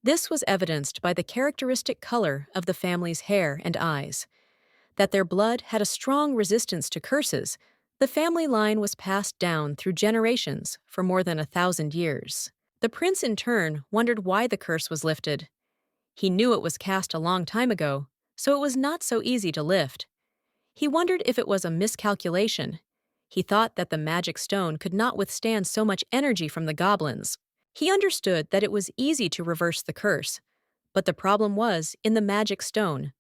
This was evidenced by the characteristic color of the family's hair and eyes. That their blood had a strong resistance to curses. The family line was passed down through generations for more than 1,000 years. The prince in turn wondered why the curse was lifted. He knew it was cast a long time ago, so it was not so easy to lift. He wondered if it was a miscalculation. He thought that the magic stone could not withstand so much energy from the goblins. He understood that it was easy to reverse the curse, but the problem was in the magic stone.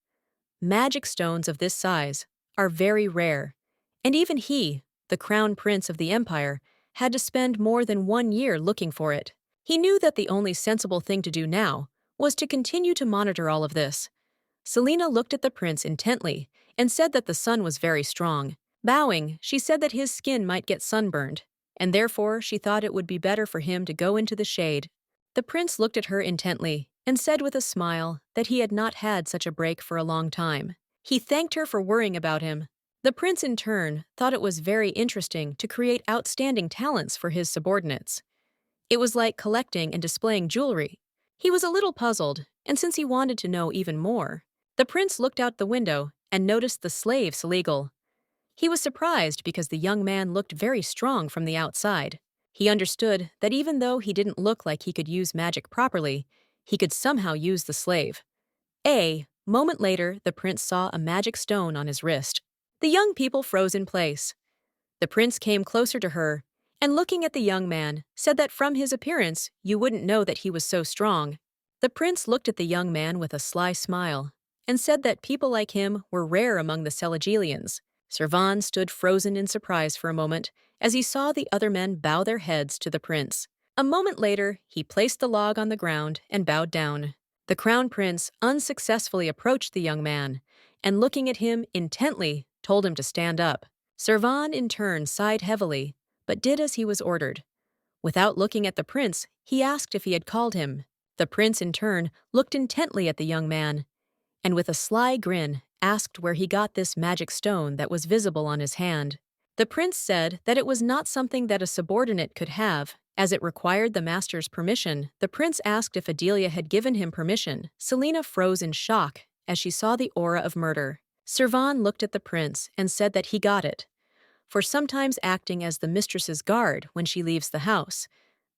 Magic stones of this size are very rare, and even he, the crown prince of the empire, had to spend more than 1 year looking for it. He knew that the only sensible thing to do now was to continue to monitor all of this. Selena looked at the prince intently and said that the sun was very strong. Bowing, she said that his skin might get sunburned, and therefore she thought it would be better for him to go into the shade. The prince looked at her intently and said with a smile that he had not had such a break for a long time. He thanked her for worrying about him. The prince in turn thought it was very interesting to create outstanding talents for his subordinates. It was like collecting and displaying jewelry. He was a little puzzled, and since he wanted to know even more, the prince looked out the window and noticed the slave Selegal. He was surprised because the young man looked very strong from the outside. He understood that even though he didn't look like he could use magic properly, he could somehow use the slave. A moment later, the prince saw a magic stone on his wrist. The young people froze in place. The prince came closer to her, and looking at the young man, said that from his appearance, you wouldn't know that he was so strong. The prince looked at the young man with a sly smile, and said that people like him were rare among the Celagelians. Cvon stood frozen in surprise for a moment as he saw the other men bow their heads to the prince. A moment later, he placed the log on the ground and bowed down. The crown prince unsuccessfully approached the young man, and looking at him intently, told him to stand up. Cvon in turn sighed heavily, but did as he was ordered. Without looking at the prince, he asked if he had called him. The prince in turn looked intently at the young man, and with a sly grin asked where he got this magic stone that was visible on his hand. The prince said that it was not something that a subordinate could have, as it required the master's permission. The prince asked if Adelia had given him permission. Selena froze in shock as she saw the aura of murder. Cvon looked at the prince and said that he got it. for sometimes acting as the mistress's guard when she leaves the house.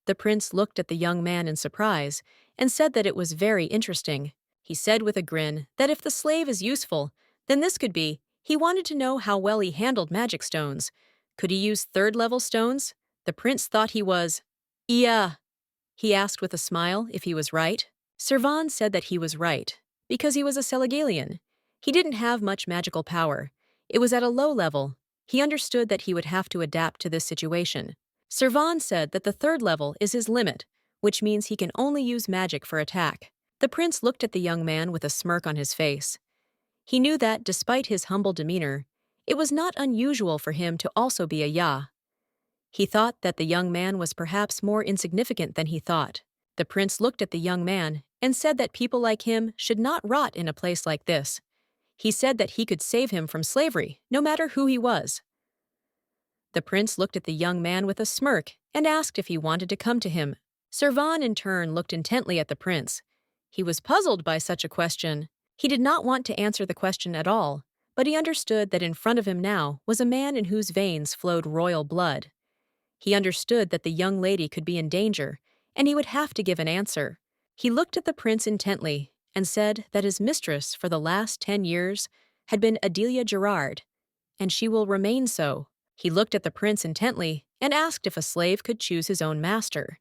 The prince looked at the young man in surprise and said that it was very interesting. He said with a grin that if the slave is useful, then this could be. He wanted to know how well he handled magic stones. Could he use third-level stones? The prince thought he was. Yeah. He asked with a smile if he was right. Cvon said that he was right, because he was a Seligalian. He didn't have much magical power. It was at a low level. He understood that he would have to adapt to this situation. Cvon said that the third level is his limit, which means he can only use magic for attack. The prince looked at the young man with a smirk on his face. He knew that, despite his humble demeanor, it was not unusual for him to also be a Ya. He thought that the young man was perhaps more insignificant than he thought. The prince looked at the young man and said that people like him should not rot in a place like this. He said that he could save him from slavery, no matter who he was. The prince looked at the young man with a smirk and asked if he wanted to come to him. Cvon in turn looked intently at the prince. He was puzzled by such a question. He did not want to answer the question at all, but he understood that in front of him now was a man in whose veins flowed royal blood. He understood that the young lady could be in danger, and he would have to give an answer. He looked at the prince intently and said that his mistress for the last 10 years had been Adelia Gerard, and she will remain so. He looked at the prince intently and asked if a slave could choose his own master.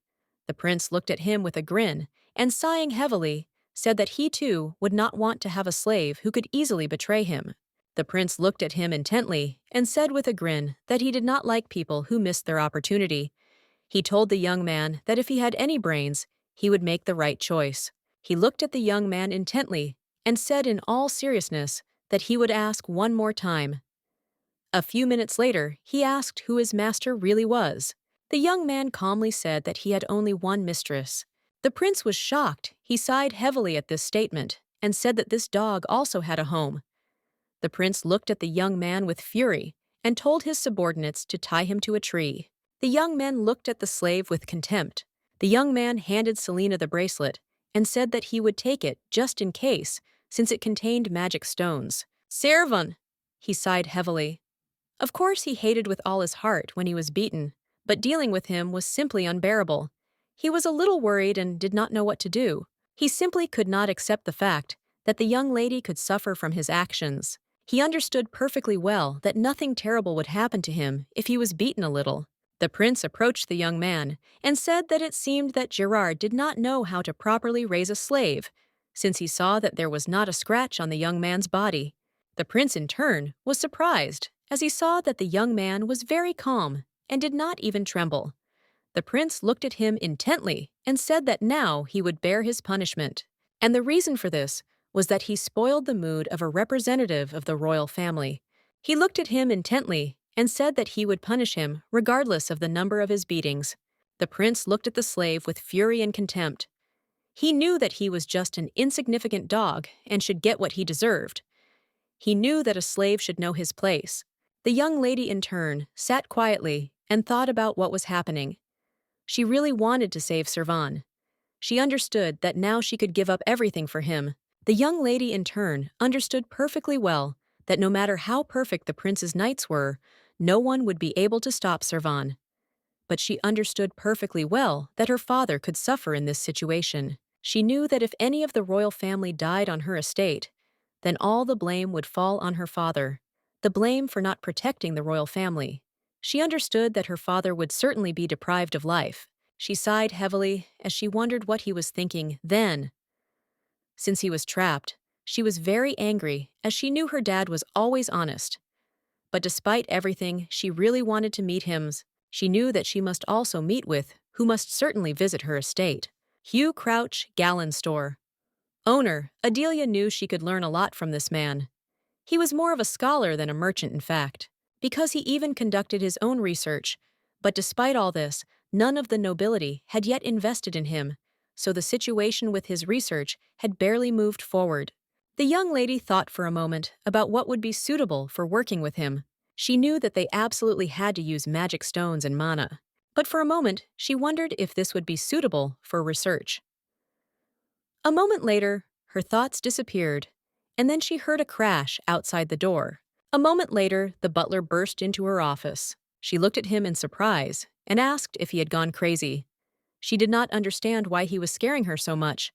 The prince looked at him with a grin and, sighing heavily, said that he too would not want to have a slave who could easily betray him. The prince looked at him intently and said with a grin that he did not like people who missed their opportunity. He told the young man that if he had any brains, he would make the right choice. He looked at the young man intently and said in all seriousness that he would ask one more time. A few minutes later, he asked who his master really was. The young man calmly said that he had only one mistress. The prince was shocked. He sighed heavily at this statement and said that this dog also had a home. The prince looked at the young man with fury and told his subordinates to tie him to a tree. The young men looked at the slave with contempt. The young man handed Selena the bracelet and said that he would take it just in case, since it contained magic stones. Cvon, he sighed heavily. Of course, he hated with all his heart when he was beaten, but dealing with him was simply unbearable. He was a little worried and did not know what to do. He simply could not accept the fact that the young lady could suffer from his actions. He understood perfectly well that nothing terrible would happen to him if he was beaten a little. The prince approached the young man and said that it seemed that Gerard did not know how to properly raise a slave, since he saw that there was not a scratch on the young man's body. The prince, in turn, was surprised as he saw that the young man was very calm and did not even tremble. The prince looked at him intently and said that now he would bear his punishment. And the reason for this was that he spoiled the mood of a representative of the royal family. He looked at him intently and said that he would punish him regardless of the number of his beatings. The prince looked at the slave with fury and contempt. He knew that he was just an insignificant dog and should get what he deserved. He knew that a slave should know his place. The young lady, in turn, sat quietly and thought about what was happening. She really wanted to save Cvon. She understood that now she could give up everything for him. The young lady, in turn, understood perfectly well that no matter how perfect the prince's knights were, no one would be able to stop Cvon. But she understood perfectly well that her father could suffer in this situation. She knew that if any of the royal family died on her estate, then all the blame would fall on her father, the blame for not protecting the royal family. She understood that her father would certainly be deprived of life. She sighed heavily as she wondered what he was thinking then. Since he was trapped, she was very angry as she knew her dad was always honest. But despite everything, she really wanted to meet him. She knew that she must also meet with, who must certainly visit her estate. Hugh Crouch, Gallon Store. Owner, Adelia knew she could learn a lot from this man. He was more of a scholar than a merchant, in fact, because he even conducted his own research. But despite all this, none of the nobility had yet invested in him, so the situation with his research had barely moved forward. The young lady thought for a moment about what would be suitable for working with him. She knew that they absolutely had to use magic stones and mana, but for a moment she wondered if this would be suitable for research. A moment later, her thoughts disappeared, and then she heard a crash outside the door. A moment later, the butler burst into her office. She looked at him in surprise and asked if he had gone crazy. She did not understand why he was scaring her so much.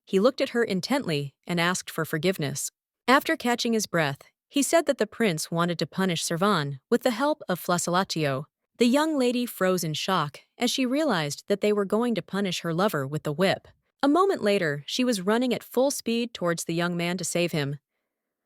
He looked at her intently and asked for forgiveness. After catching his breath, he said that the prince wanted to punish Cvon with the help of flagellatio. The young lady froze in shock as she realized that they were going to punish her lover with the whip. A moment later, she was running at full speed towards the young man to save him.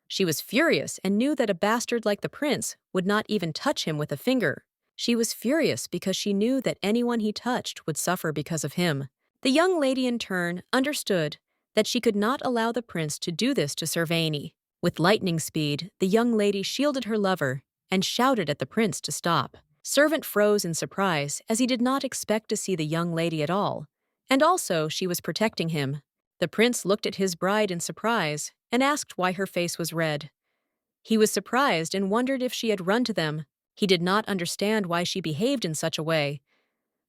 She was furious and knew that a bastard like the prince would not even touch him with a finger. She was furious because she knew that anyone he touched would suffer because of him. The young lady in turn understood that she could not allow the prince to do this to Cvon. With lightning speed, the young lady shielded her lover and shouted at the prince to stop. Servant froze in surprise as he did not expect to see the young lady at all. And also, she was protecting him. The prince looked at his bride in surprise and asked why her face was red. He was surprised and wondered if she had run to them. He did not understand why she behaved in such a way.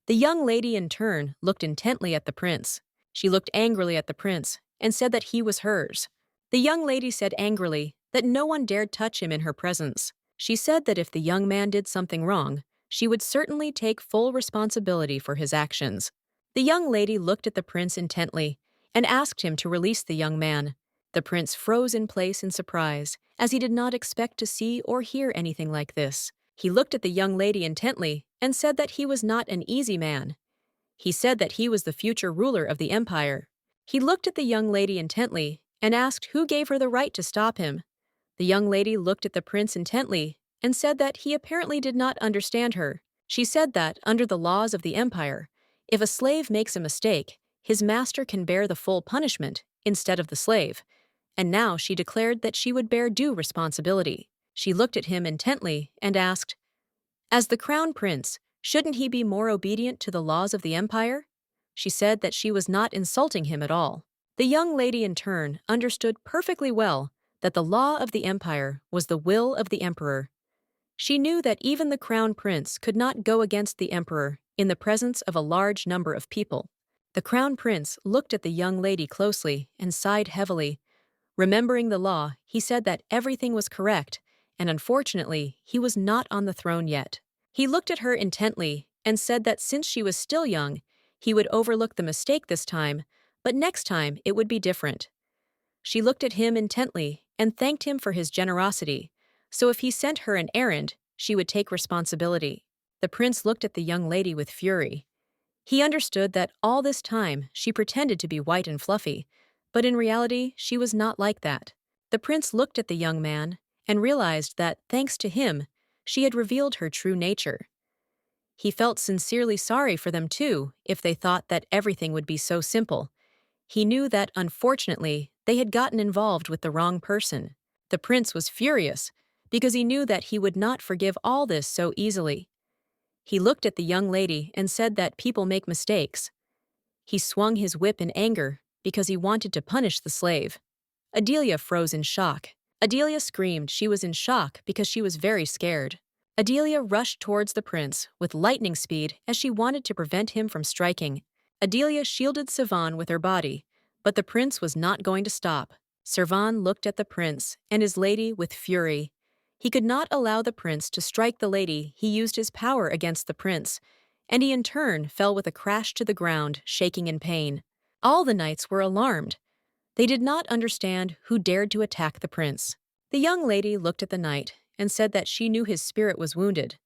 The young lady in turn looked intently at the prince. She looked angrily at the prince and said that he was hers. The young lady said angrily that no one dared touch him in her presence. She said that if the young man did something wrong, she would certainly take full responsibility for his actions. The young lady looked at the prince intently and asked him to release the young man. The prince froze in place in surprise, as he did not expect to see or hear anything like this. He looked at the young lady intently and said that he was not an easy man. He said that he was the future ruler of the empire. He looked at the young lady intently and asked who gave her the right to stop him. The young lady looked at the prince intently and said that he apparently did not understand her. She said that, under the laws of the empire, if a slave makes a mistake, his master can bear the full punishment instead of the slave. And now she declared that she would bear due responsibility. She looked at him intently and asked, "As the crown prince, shouldn't he be more obedient to the laws of the empire?" She said that she was not insulting him at all. The young lady in turn understood perfectly well that the law of the empire was the will of the emperor. She knew that even the crown prince could not go against the emperor in the presence of a large number of people. The crown prince looked at the young lady closely and sighed heavily. Remembering the law, he said that everything was correct, and unfortunately, he was not on the throne yet. He looked at her intently and said that since she was still young, he would overlook the mistake this time, but next time it would be different. She looked at him intently and thanked him for his generosity, so if he sent her an errand, she would take responsibility. The prince looked at the young lady with fury. He understood that all this time she pretended to be white and fluffy, but in reality she was not like that. The prince looked at the young man and realized that, thanks to him, she had revealed her true nature. He felt sincerely sorry for them too if they thought that everything would be so simple. He knew that, unfortunately, they had gotten involved with the wrong person. The prince was furious because he knew that he would not forgive all this so easily. He looked at the young lady and said that people make mistakes. He swung his whip in anger because he wanted to punish the slave. Adelia froze in shock. Adelia screamed she was in shock because she was very scared. Adelia rushed towards the prince with lightning speed as she wanted to prevent him from striking. Adelia shielded Cvon with her body, but the prince was not going to stop. Cvon looked at the prince and his lady with fury. He could not allow the prince to strike the lady. He used his power against the prince, and he in turn fell with a crash to the ground, shaking in pain. All the knights were alarmed. They did not understand who dared to attack the prince. The young lady looked at the knight and said that she knew his spirit was wounded.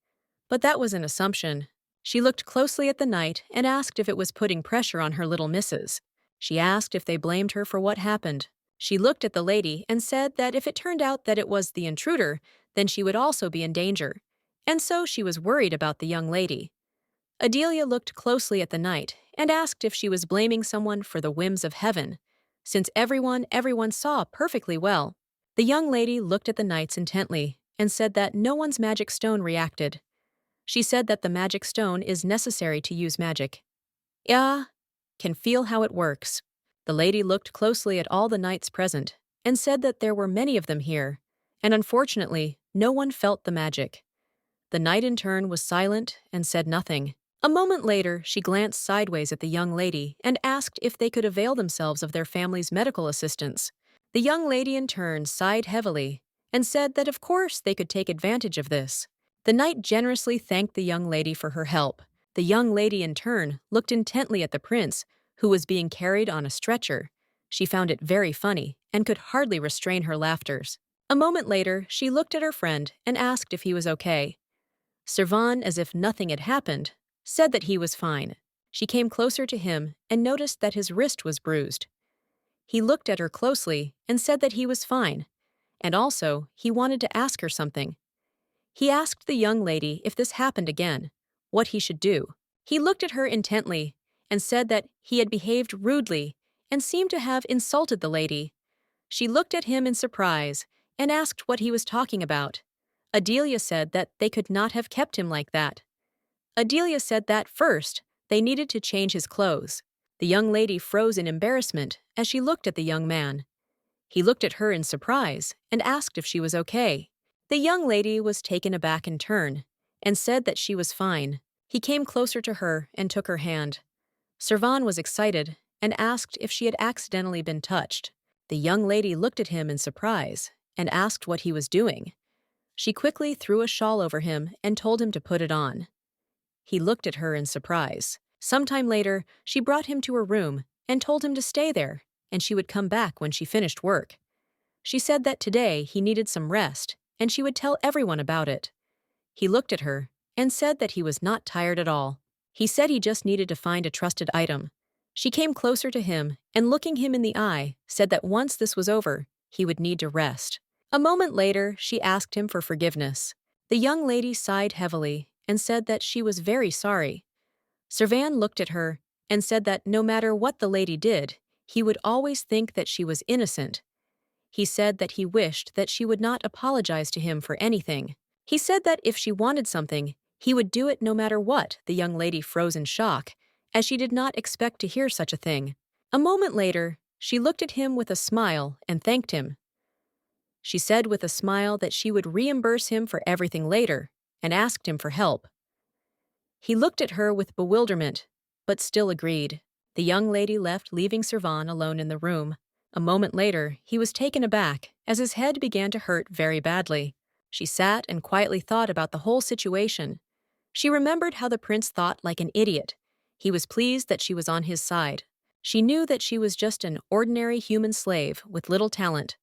But that was an assumption. She looked closely at the knight and asked if it was putting pressure on her little missus. She asked if they blamed her for what happened. She looked at the lady and said that if it turned out that it was the intruder, then she would also be in danger. And so she was worried about the young lady. Adelia looked closely at the knight and asked if she was blaming someone for the whims of heaven, since everyone saw perfectly well. The young lady looked at the knights intently and said that no one's magic stone reacted. She said that the magic stone is necessary to use magic. "Yeah, can feel how it works." The lady looked closely at all the knights present and said that there were many of them here, and unfortunately, no one felt the magic. The knight in turn was silent and said nothing. A moment later, she glanced sideways at the young lady and asked if they could avail themselves of their family's medical assistance. The young lady in turn sighed heavily and said that of course they could take advantage of this. The knight generously thanked the young lady for her help. The young lady in turn looked intently at the prince, who was being carried on a stretcher. She found it very funny and could hardly restrain her laughters. A moment later, she looked at her friend and asked if he was okay. Cvon, as if nothing had happened, said that he was fine. She came closer to him and noticed that his wrist was bruised. He looked at her closely and said that he was fine, and also he wanted to ask her something. He asked the young lady if this happened again, what he should do. He looked at her intently and said that he had behaved rudely and seemed to have insulted the lady. She looked at him in surprise and asked what he was talking about. Adelia said that they could not have kept him like that. Adelia said that first, they needed to change his clothes. The young lady froze in embarrassment as she looked at the young man. He looked at her in surprise and asked if she was okay. The young lady was taken aback in turn and said that she was fine. He came closer to her and took her hand. Cvon was excited and asked if she had accidentally been touched. The young lady looked at him in surprise and asked what he was doing. She quickly threw a shawl over him and told him to put it on. He looked at her in surprise. Sometime later, she brought him to her room and told him to stay there, and she would come back when she finished work. She said that today he needed some rest, and she would tell everyone about it. He looked at her and said that he was not tired at all. He said he just needed to find a trusted item. She came closer to him and, looking him in the eye, said that once this was over, he would need to rest. A moment later, she asked him for forgiveness. The young lady sighed heavily and said that she was very sorry. Cvon looked at her and said that no matter what the lady did, he would always think that she was innocent. He said that he wished that she would not apologize to him for anything. He said that if she wanted something, he would do it no matter what. The young lady froze in shock, as she did not expect to hear such a thing. A moment later, she looked at him with a smile and thanked him. She said with a smile that she would reimburse him for everything later and asked him for help. He looked at her with bewilderment, but still agreed. The young lady left, leaving Cvon alone in the room. A moment later, he was taken aback as his head began to hurt very badly. She sat and quietly thought about the whole situation. She remembered how the prince thought like an idiot. He was pleased that she was on his side. She knew that she was just an ordinary human slave with little talent,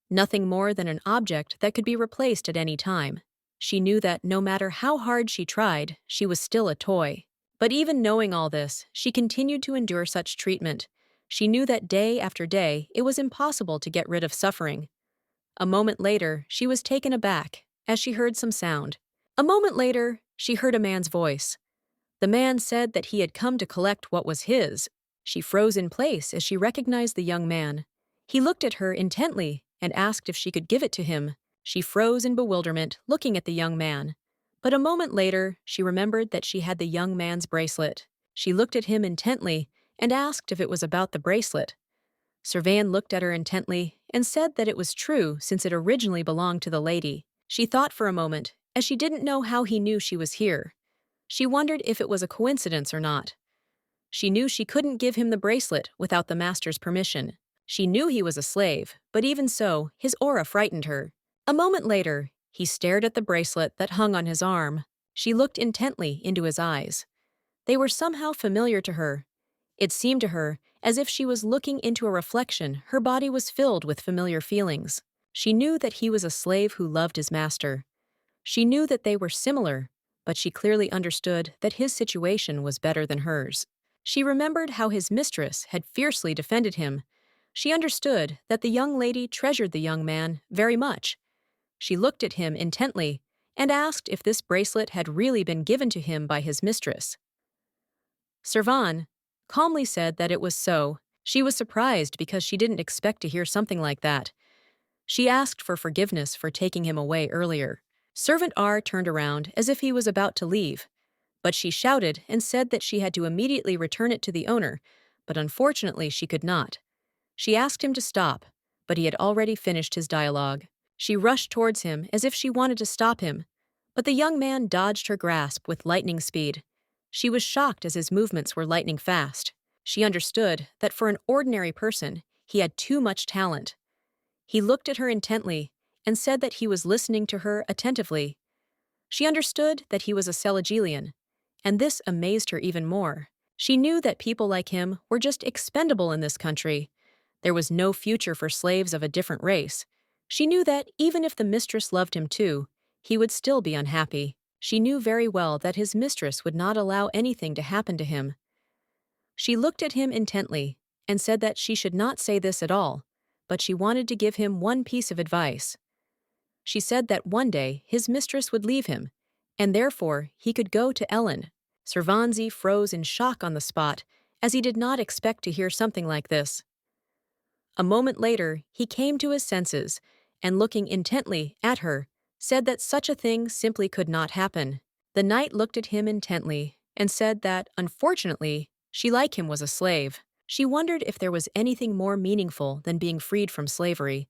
nothing more than an object that could be replaced at any time. She knew that no matter how hard she tried, she was still a toy. But even knowing all this, she continued to endure such treatment. She knew that day after day, it was impossible to get rid of suffering. A moment later, she was taken aback as she heard some sound. A moment later, she heard a man's voice. The man said that he had come to collect what was his. She froze in place as she recognized the young man. He looked at her intently and asked if she could give it to him. She froze in bewilderment, looking at the young man. But a moment later, she remembered that she had the young man's bracelet. She looked at him intently and asked if it was about the bracelet. Cvon looked at her intently and said that it was true since it originally belonged to the lady. She thought for a moment, as she didn't know how he knew she was here. She wondered if it was a coincidence or not. She knew she couldn't give him the bracelet without the master's permission. She knew he was a slave, but even so, his aura frightened her. A moment later, he stared at the bracelet that hung on his arm. She looked intently into his eyes. They were somehow familiar to her. It seemed to her as if she was looking into a reflection. Her body was filled with familiar feelings. She knew that he was a slave who loved his master. She knew that they were similar, but she clearly understood that his situation was better than hers. She remembered how his mistress had fiercely defended him. She understood that the young lady treasured the young man very much. She looked at him intently and asked if this bracelet had really been given to him by his mistress. Cvon calmly said that it was so. She was surprised because she didn't expect to hear something like that. She asked for forgiveness for taking him away earlier. Servant R turned around as if he was about to leave, but she shouted and said that she had to immediately return it to the owner, but unfortunately she could not. She asked him to stop, but he had already finished his dialogue. She rushed towards him as if she wanted to stop him, but the young man dodged her grasp with lightning speed. She was shocked as his movements were lightning fast. She understood that for an ordinary person, he had too much talent. He looked at her intently and said that he was listening to her attentively. She understood that he was a Selagelian, and this amazed her even more. She knew that people like him were just expendable in this country. There was no future for slaves of a different race. She knew that even if the mistress loved him too, he would still be unhappy. She knew very well that his mistress would not allow anything to happen to him. She looked at him intently and said that she should not say this at all, but she wanted to give him one piece of advice. She said that one day his mistress would leave him, and therefore he could go to Ellen. Cvon froze in shock on the spot, as he did not expect to hear something like this. A moment later, he came to his senses, and looking intently at her, said that such a thing simply could not happen. The knight looked at him intently and said that, unfortunately, she like him was a slave. She wondered if there was anything more meaningful than being freed from slavery.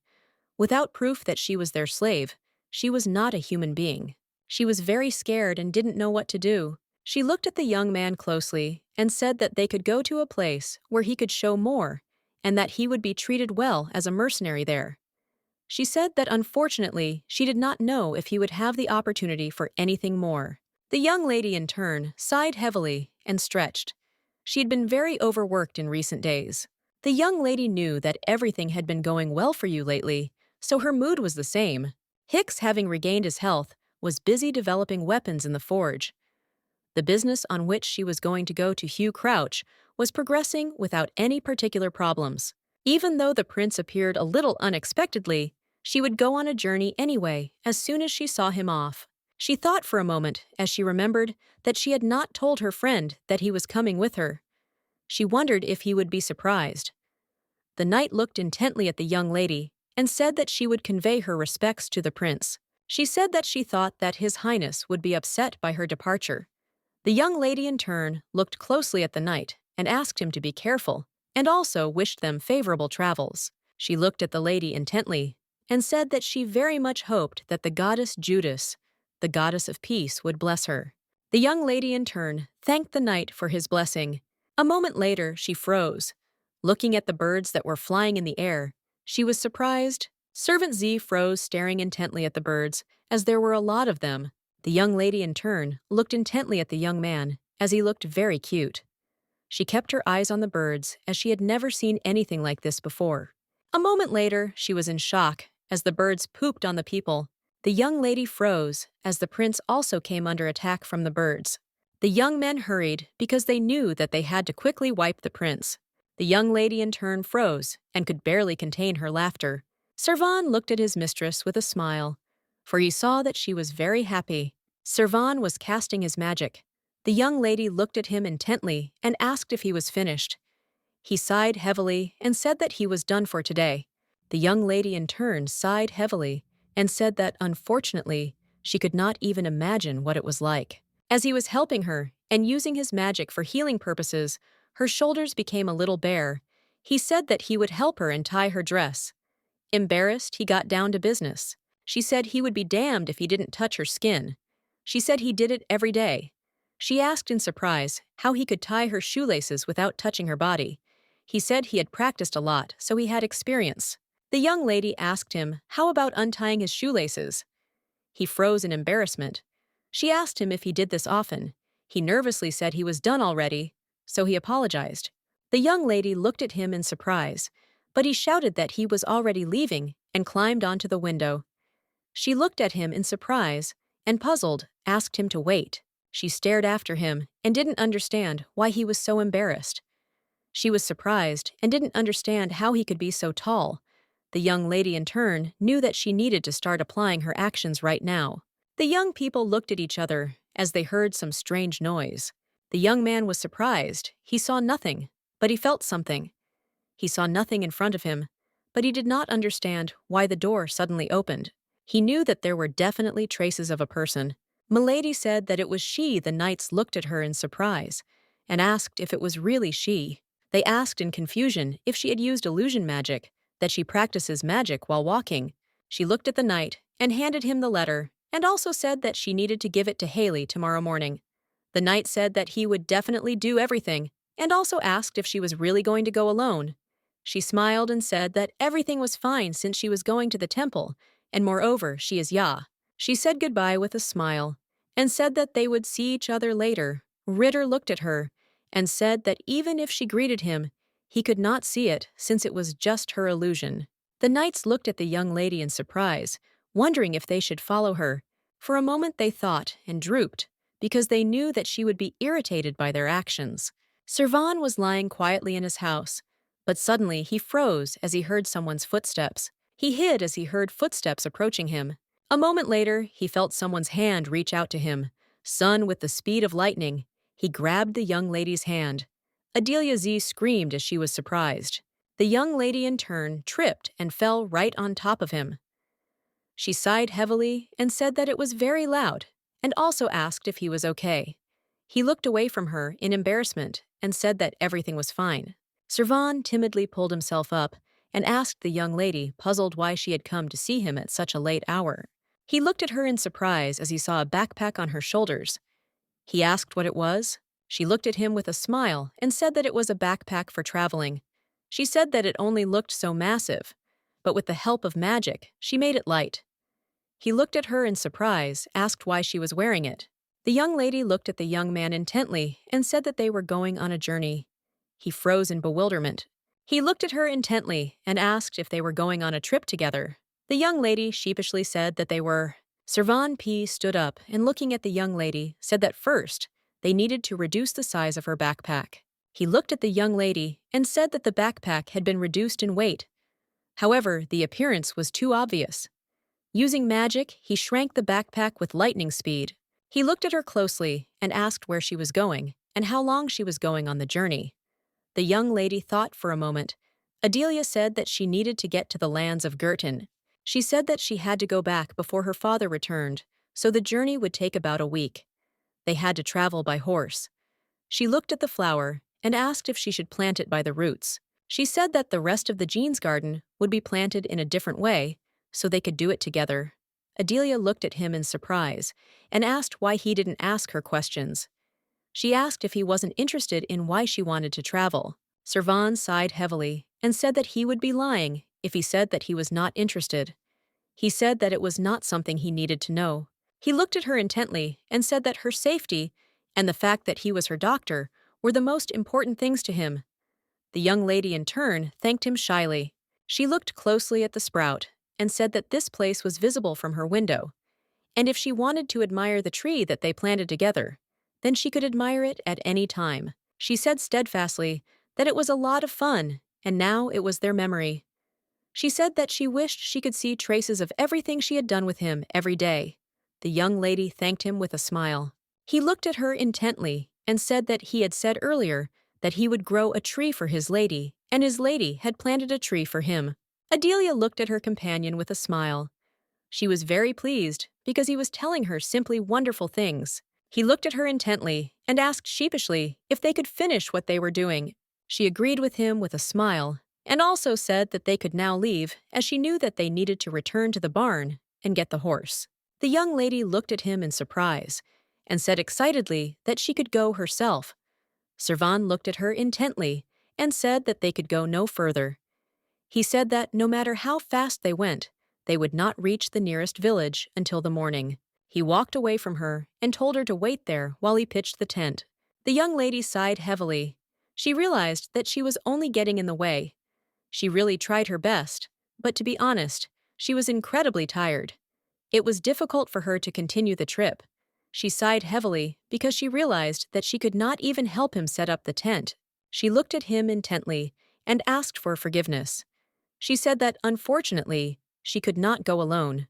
Without proof that she was their slave, she was not a human being. She was very scared and didn't know what to do. She looked at the young man closely and said that they could go to a place where he could show more, and that he would be treated well as a mercenary there. She said that unfortunately she did not know if he would have the opportunity for anything more. The young lady in turn sighed heavily and stretched. She had been very overworked in recent days. The young lady knew that everything had been going well for you lately, so her mood was the same. Hicks, having regained his health, was busy developing weapons in the forge. The business on which she was going to go to Hugh Crouch was progressing without any particular problems. Even though the prince appeared a little unexpectedly, she would go on a journey anyway as soon as she saw him off. She thought for a moment as she remembered that she had not told her friend that he was coming with her. She wondered if he would be surprised. The knight looked intently at the young lady and said that she would convey her respects to the prince. She said that she thought that His Highness would be upset by her departure. The young lady in turn looked closely at the knight and asked him to be careful, and also wished them favorable travels. She looked at the lady intently and said that she very much hoped that the goddess Judas, the goddess of peace, would bless her. The young lady in turn thanked the knight for his blessing. A moment later, she froze. Looking at the birds that were flying in the air, she was surprised. Servant Z froze, staring intently at the birds, as there were a lot of them. The young lady in turn looked intently at the young man, as he looked very cute. She kept her eyes on the birds, as she had never seen anything like this before. A moment later, she was in shock, as the birds pooped on the people. The young lady froze, as the prince also came under attack from the birds. The young men hurried because they knew that they had to quickly wipe the prince. The young lady in turn froze and could barely contain her laughter. Cvon looked at his mistress with a smile, for he saw that she was very happy. Cvon was casting his magic. The young lady looked at him intently and asked if he was finished. He sighed heavily and said that he was done for today. The young lady in turn sighed heavily and said that, unfortunately, she could not even imagine what it was like. As he was helping her and using his magic for healing purposes, her shoulders became a little bare. He said that he would help her and tie her dress. Embarrassed, he got down to business. She said he would be damned if he didn't touch her skin. She said he did it every day. She asked in surprise how he could tie her shoelaces without touching her body. He said he had practiced a lot, so he had experience. The young lady asked him how about untying his shoelaces. He froze in embarrassment. She asked him if he did this often. He nervously said he was done already, so he apologized. The young lady looked at him in surprise, but he shouted that he was already leaving and climbed onto the window. She looked at him in surprise and, puzzled, asked him to wait. She stared after him and didn't understand why he was so embarrassed. She was surprised and didn't understand how he could be so tall. The young lady in turn knew that she needed to start applying her actions right now. The young people looked at each other as they heard some strange noise. The young man was surprised. He saw nothing, but he felt something. He saw nothing in front of him, but he did not understand why the door suddenly opened. He knew that there were definitely traces of a person. Milady said that it was she. The knights looked at her in surprise and asked if it was really she. They asked in confusion if she had used illusion magic, that she practices magic while walking. She looked at the knight and handed him the letter, and also said that she needed to give it to Haley tomorrow morning. The knight said that he would definitely do everything, and also asked if she was really going to go alone. She smiled and said that everything was fine since she was going to the temple, and moreover, she is Ya. She said goodbye with a smile, and said that they would see each other later. Ritter looked at her, and said that even if she greeted him, he could not see it since it was just her illusion. The knights looked at the young lady in surprise, wondering if they should follow her. For a moment they thought and drooped, because they knew that she would be irritated by their actions. Cvon was lying quietly in his house, but suddenly he froze as he heard someone's footsteps. He hid as he heard footsteps approaching him. A moment later, he felt someone's hand reach out to him. With the speed of lightning, he grabbed the young lady's hand. Adelia Z screamed as she was surprised. The young lady in turn tripped and fell right on top of him. She sighed heavily and said that it was very loud, and also asked if he was okay. He looked away from her in embarrassment and said that everything was fine. Cvon timidly pulled himself up and asked the young lady, puzzled why she had come to see him at such a late hour. He looked at her in surprise as he saw a backpack on her shoulders. He asked what it was. She looked at him with a smile and said that it was a backpack for traveling. She said that it only looked so massive, but with the help of magic, she made it light. He looked at her in surprise, asked why she was wearing it. The young lady looked at the young man intently and said that they were going on a journey. He froze in bewilderment. He looked at her intently and asked if they were going on a trip together. The young lady sheepishly said that they were. Cvon P. stood up and looking at the young lady said that first, they needed to reduce the size of her backpack. He looked at the young lady and said that the backpack had been reduced in weight. However, the appearance was too obvious. Using magic, he shrank the backpack with lightning speed. He looked at her closely and asked where she was going and how long she was going on the journey. The young lady thought for a moment. Adelia said that she needed to get to the lands of Gurton. She said that she had to go back before her father returned, so the journey would take about a week. They had to travel by horse. She looked at the flower and asked if she should plant it by the roots. She said that the rest of the Jean's garden would be planted in a different way, so they could do it together. Adelia looked at him in surprise and asked why he didn't ask her questions. She asked if he wasn't interested in why she wanted to travel. Cvon sighed heavily and said that he would be lying if he said that he was not interested. He said that it was not something he needed to know. He looked at her intently and said that her safety and the fact that he was her doctor were the most important things to him. The young lady in turn thanked him shyly. She looked closely at the sprout and said that this place was visible from her window, and if she wanted to admire the tree that they planted together, then she could admire it at any time. She said steadfastly that it was a lot of fun, and now it was their memory. She said that she wished she could see traces of everything she had done with him every day. The young lady thanked him with a smile. He looked at her intently and said that he had said earlier that he would grow a tree for his lady, and his lady had planted a tree for him. Adelia looked at her companion with a smile. She was very pleased because he was telling her simply wonderful things. He looked at her intently and asked sheepishly if they could finish what they were doing. She agreed with him with a smile and also said that they could now leave as she knew that they needed to return to the barn and get the horse. The young lady looked at him in surprise and said excitedly that she could go herself. Cvon looked at her intently and said that they could go no further. He said that no matter how fast they went, they would not reach the nearest village until the morning. He walked away from her and told her to wait there while he pitched the tent. The young lady sighed heavily. She realized that she was only getting in the way. She really tried her best, but to be honest, she was incredibly tired. It was difficult for her to continue the trip. She sighed heavily because she realized that she could not even help him set up the tent. She looked at him intently and asked for forgiveness. She said that, unfortunately, she could not go alone.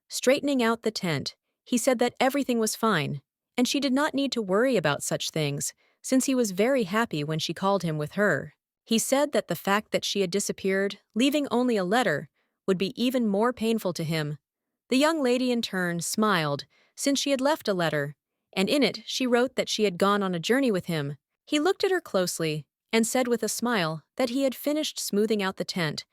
Straightening out the tent, he said that everything was fine, and she did not need to worry about such things, since he was very happy when she called him with her. He said that the fact that she had disappeared, leaving only a letter, would be even more painful to him. The young lady in turn smiled, since she had left a letter, and in it she wrote that she had gone on a journey with him. He looked at her closely and said with a smile that he had finished smoothing out the tent,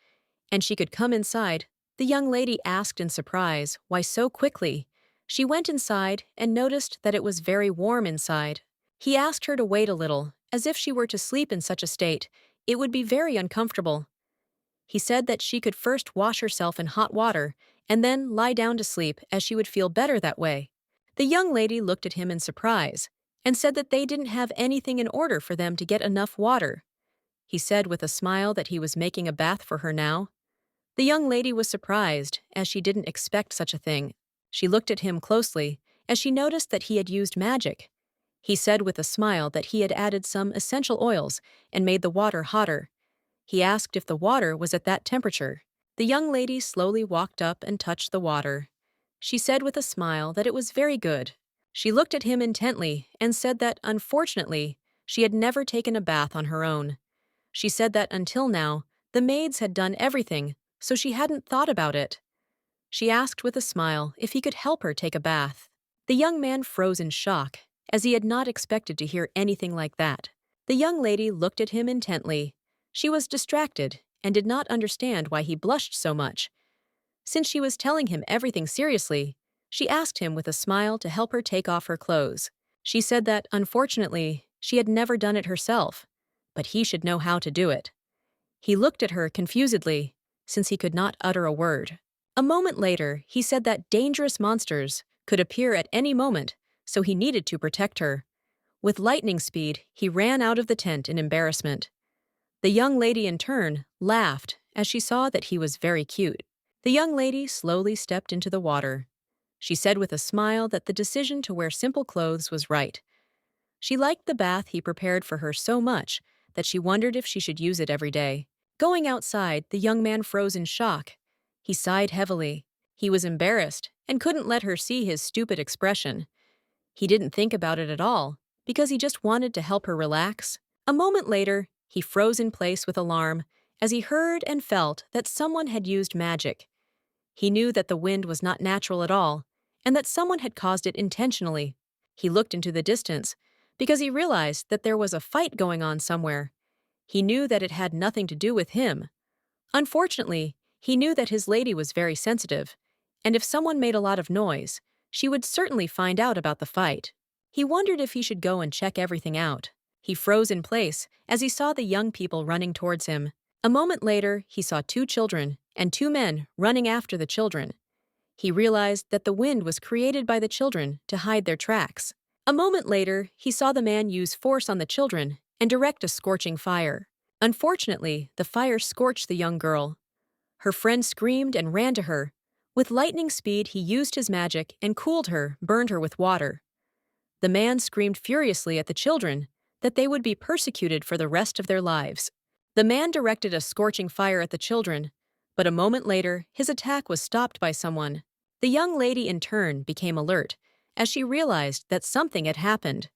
and she could come inside. The young lady asked in surprise why so quickly. She went inside and noticed that it was very warm inside. He asked her to wait a little, as if she were to sleep in such a state, it would be very uncomfortable. He said that she could first wash herself in hot water and then lie down to sleep as she would feel better that way. The young lady looked at him in surprise and said that they didn't have anything in order for them to get enough water. He said with a smile that he was making a bath for her now. The young lady was surprised, as she didn't expect such a thing. She looked at him closely, as she noticed that he had used magic. He said with a smile that he had added some essential oils and made the water hotter. He asked if the water was at that temperature. The young lady slowly walked up and touched the water. She said with a smile that it was very good. She looked at him intently and said that, unfortunately, she had never taken a bath on her own. She said that until now, the maids had done everything, so she hadn't thought about it. She asked with a smile if he could help her take a bath. The young man froze in shock, as he had not expected to hear anything like that. The young lady looked at him intently. She was distracted and did not understand why he blushed so much. Since she was telling him everything seriously, she asked him with a smile to help her take off her clothes. She said that, unfortunately, she had never done it herself, but he should know how to do it. He looked at her confusedly, since he could not utter a word. A moment later, he said that dangerous monsters could appear at any moment, so he needed to protect her. With lightning speed, he ran out of the tent in embarrassment. The young lady, in turn, laughed as she saw that he was very cute. The young lady slowly stepped into the water. She said with a smile that the decision to wear simple clothes was right. She liked the bath he prepared for her so much that she wondered if she should use it every day. Going outside, the young man froze in shock. He sighed heavily. He was embarrassed and couldn't let her see his stupid expression. He didn't think about it at all, because he just wanted to help her relax. A moment later, he froze in place with alarm as he heard and felt that someone had used magic. He knew that the wind was not natural at all, and that someone had caused it intentionally. He looked into the distance, because he realized that there was a fight going on somewhere. He knew that it had nothing to do with him. Unfortunately, he knew that his lady was very sensitive, and if someone made a lot of noise, she would certainly find out about the fight. He wondered if he should go and check everything out. He froze in place as he saw the young people running towards him. A moment later, he saw 2 children and 2 men running after the children. He realized that the wind was created by the children to hide their tracks. A moment later, he saw the man use force on the children and direct a scorching fire. Unfortunately, the fire scorched the young girl. Her friend screamed and ran to her. With lightning speed, he used his magic and cooled her, burned her with water. The man screamed furiously at the children that they would be persecuted for the rest of their lives. The man directed a scorching fire at the children, but a moment later, his attack was stopped by someone. The young lady, in turn, became alert as she realized that something had happened.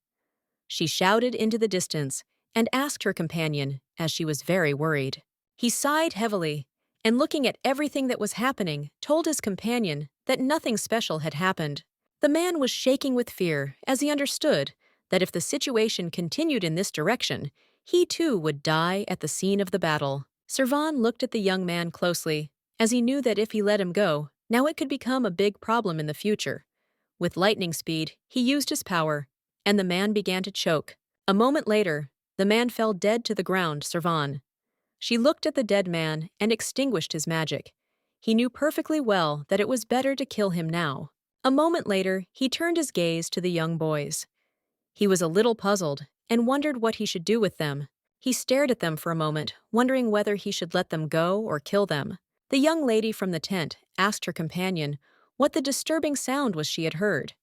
She shouted into the distance and asked her companion, as she was very worried. He sighed heavily, and looking at everything that was happening, told his companion that nothing special had happened. The man was shaking with fear as he understood that if the situation continued in this direction, he too would die at the scene of the battle. Cvon looked at the young man closely, as he knew that if he let him go, now it could become a big problem in the future. With lightning speed, he used his power, and the man began to choke. A moment later, the man fell dead to the ground. Cvon. She looked at the dead man and extinguished his magic. He knew perfectly well that it was better to kill him now. A moment later, he turned his gaze to the young boys. He was a little puzzled and wondered what he should do with them. He stared at them for a moment, wondering whether he should let them go or kill them. The young lady from the tent asked her companion what the disturbing sound was she had heard.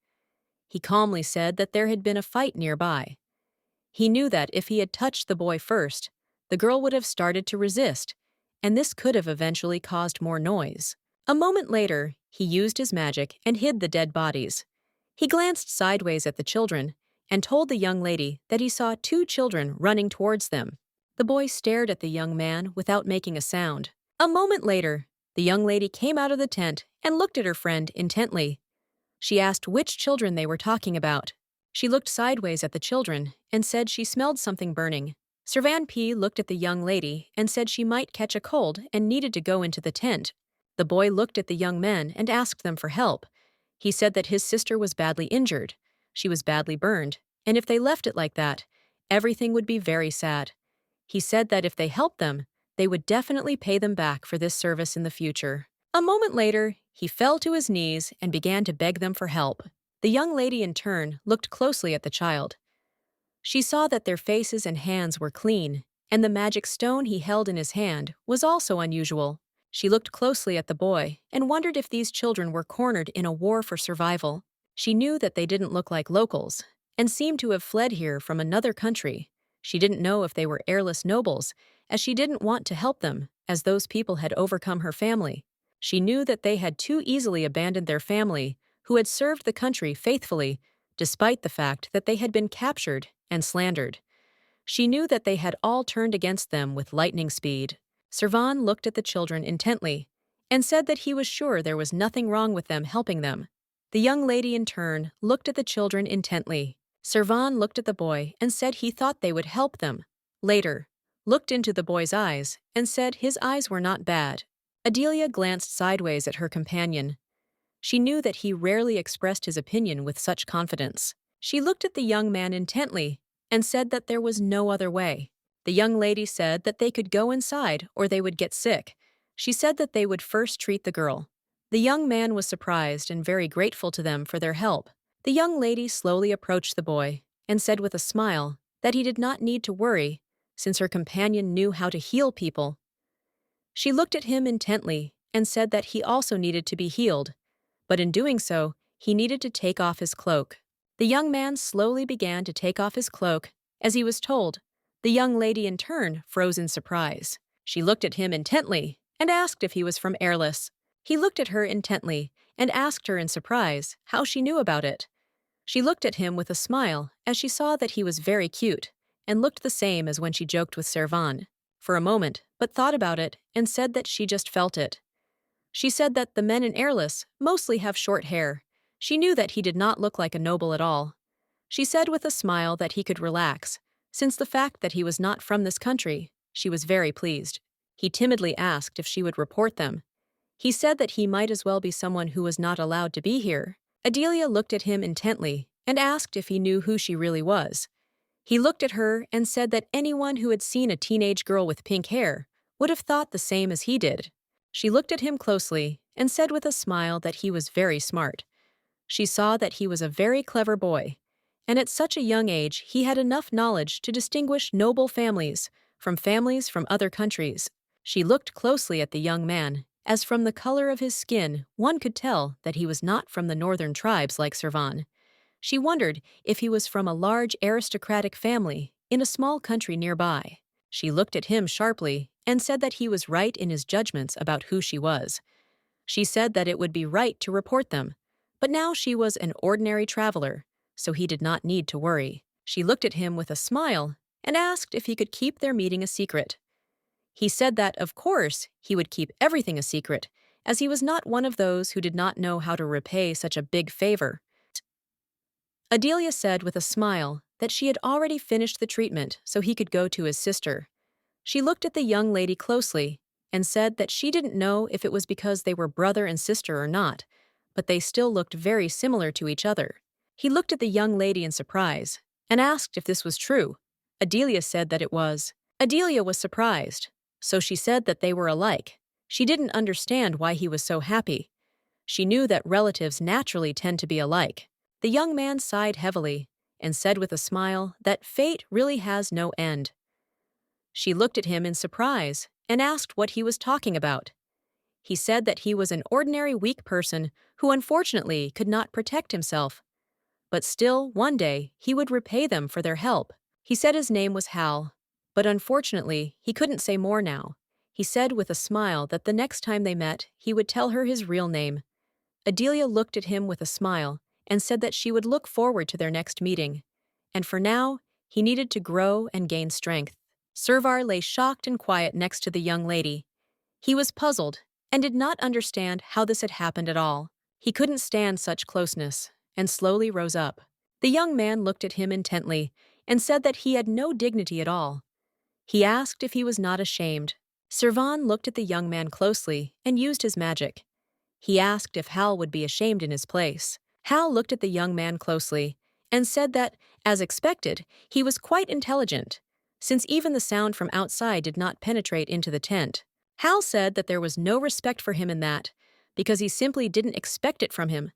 He calmly said that there had been a fight nearby. He knew that if he had touched the boy first, the girl would have started to resist, and this could have eventually caused more noise. A moment later, he used his magic and hid the dead bodies. He glanced sideways at the children and told the young lady that he saw 2 children running towards them. The boy stared at the young man without making a sound. A moment later, the young lady came out of the tent and looked at her friend intently. She asked which children they were talking about. She looked sideways at the children and said she smelled something burning. Cvon looked at the young lady and said she might catch a cold and needed to go into the tent. The boy looked at the young men and asked them for help. He said that his sister was badly injured. She was badly burned, and if they left it like that, everything would be very sad. He said that if they helped them, they would definitely pay them back for this service in the future. A moment later, he fell to his knees and began to beg them for help. The young lady in turn looked closely at the child. She saw that their faces and hands were clean, and the magic stone he held in his hand was also unusual. She looked closely at the boy and wondered if these children were cornered in a war for survival. She knew that they didn't look like locals and seemed to have fled here from another country. She didn't know if they were heirless nobles, as she didn't want to help them, as those people had overcome her family. She knew that they had too easily abandoned their family, who had served the country faithfully, despite the fact that they had been captured and slandered. She knew that they had all turned against them with lightning speed. Cvon looked at the children intently and said that he was sure there was nothing wrong with them helping them. The young lady in turn looked at the children intently. Cvon looked at the boy and said he thought they would help them. Later, looked into the boy's eyes and said his eyes were not bad. Adelia glanced sideways at her companion. She knew that he rarely expressed his opinion with such confidence. She looked at the young man intently and said that there was no other way. The young lady said that they could go inside or they would get sick. She said that they would first treat the girl. The young man was surprised and very grateful to them for their help. The young lady slowly approached the boy and said with a smile that he did not need to worry, since her companion knew how to heal people. She looked at him intently and said that he also needed to be healed, but in doing so, he needed to take off his cloak. The young man slowly began to take off his cloak, as he was told. The young lady in turn froze in surprise. She looked at him intently and asked if he was from Airless. He looked at her intently and asked her in surprise how she knew about it. She looked at him with a smile as she saw that he was very cute and looked the same as when she joked with Cvon. For a moment, but thought about it and said that she just felt it. She said that the men in Airless mostly have short hair. She knew that he did not look like a noble at all. She said with a smile that he could relax, since the fact that he was not from this country. She was very pleased. He timidly asked if she would report them. He said that he might as well be someone who was not allowed to be here. Adelia looked at him intently and asked if he knew who she really was. He looked at her and said that anyone who had seen a teenage girl with pink hair would have thought the same as he did. She looked at him closely and said with a smile that he was very smart. She saw that he was a very clever boy, and at such a young age he had enough knowledge to distinguish noble families from other countries. She looked closely at the young man, as from the color of his skin one could tell that he was not from the northern tribes like Cvon. She wondered if he was from a large aristocratic family in a small country nearby. She looked at him sharply and said that he was right in his judgments about who she was. She said that it would be right to report them, but now she was an ordinary traveler, so he did not need to worry. She looked at him with a smile and asked if he could keep their meeting a secret. He said that, of course, he would keep everything a secret, as he was not one of those who did not know how to repay such a big favor. Adelia said with a smile that she had already finished the treatment so he could go to his sister. She looked at the young lady closely and said that she didn't know if it was because they were brother and sister or not, but they still looked very similar to each other. He looked at the young lady in surprise and asked if this was true. Adelia said that it was. Adelia was surprised, so she said that they were alike. She didn't understand why he was so happy. She knew that relatives naturally tend to be alike. The young man sighed heavily and said with a smile that fate really has no end. She looked at him in surprise and asked what he was talking about. He said that he was an ordinary weak person who unfortunately could not protect himself. But still, one day, he would repay them for their help. He said his name was Hal, but unfortunately, he couldn't say more now. He said with a smile that the next time they met, he would tell her his real name. Adelia looked at him with a smile and said that she would look forward to their next meeting. And for now, he needed to grow and gain strength. Cvon lay shocked and quiet next to the young lady. He was puzzled and did not understand how this had happened at all. He couldn't stand such closeness and slowly rose up. The young man looked at him intently and said that he had no dignity at all. He asked if he was not ashamed. Cvon looked at the young man closely and used his magic. He asked if Hal would be ashamed in his place. Hal looked at the young man closely and said that, as expected, he was quite intelligent, since even the sound from outside did not penetrate into the tent. Hal said that there was no respect for him in that, because he simply didn't expect it from him.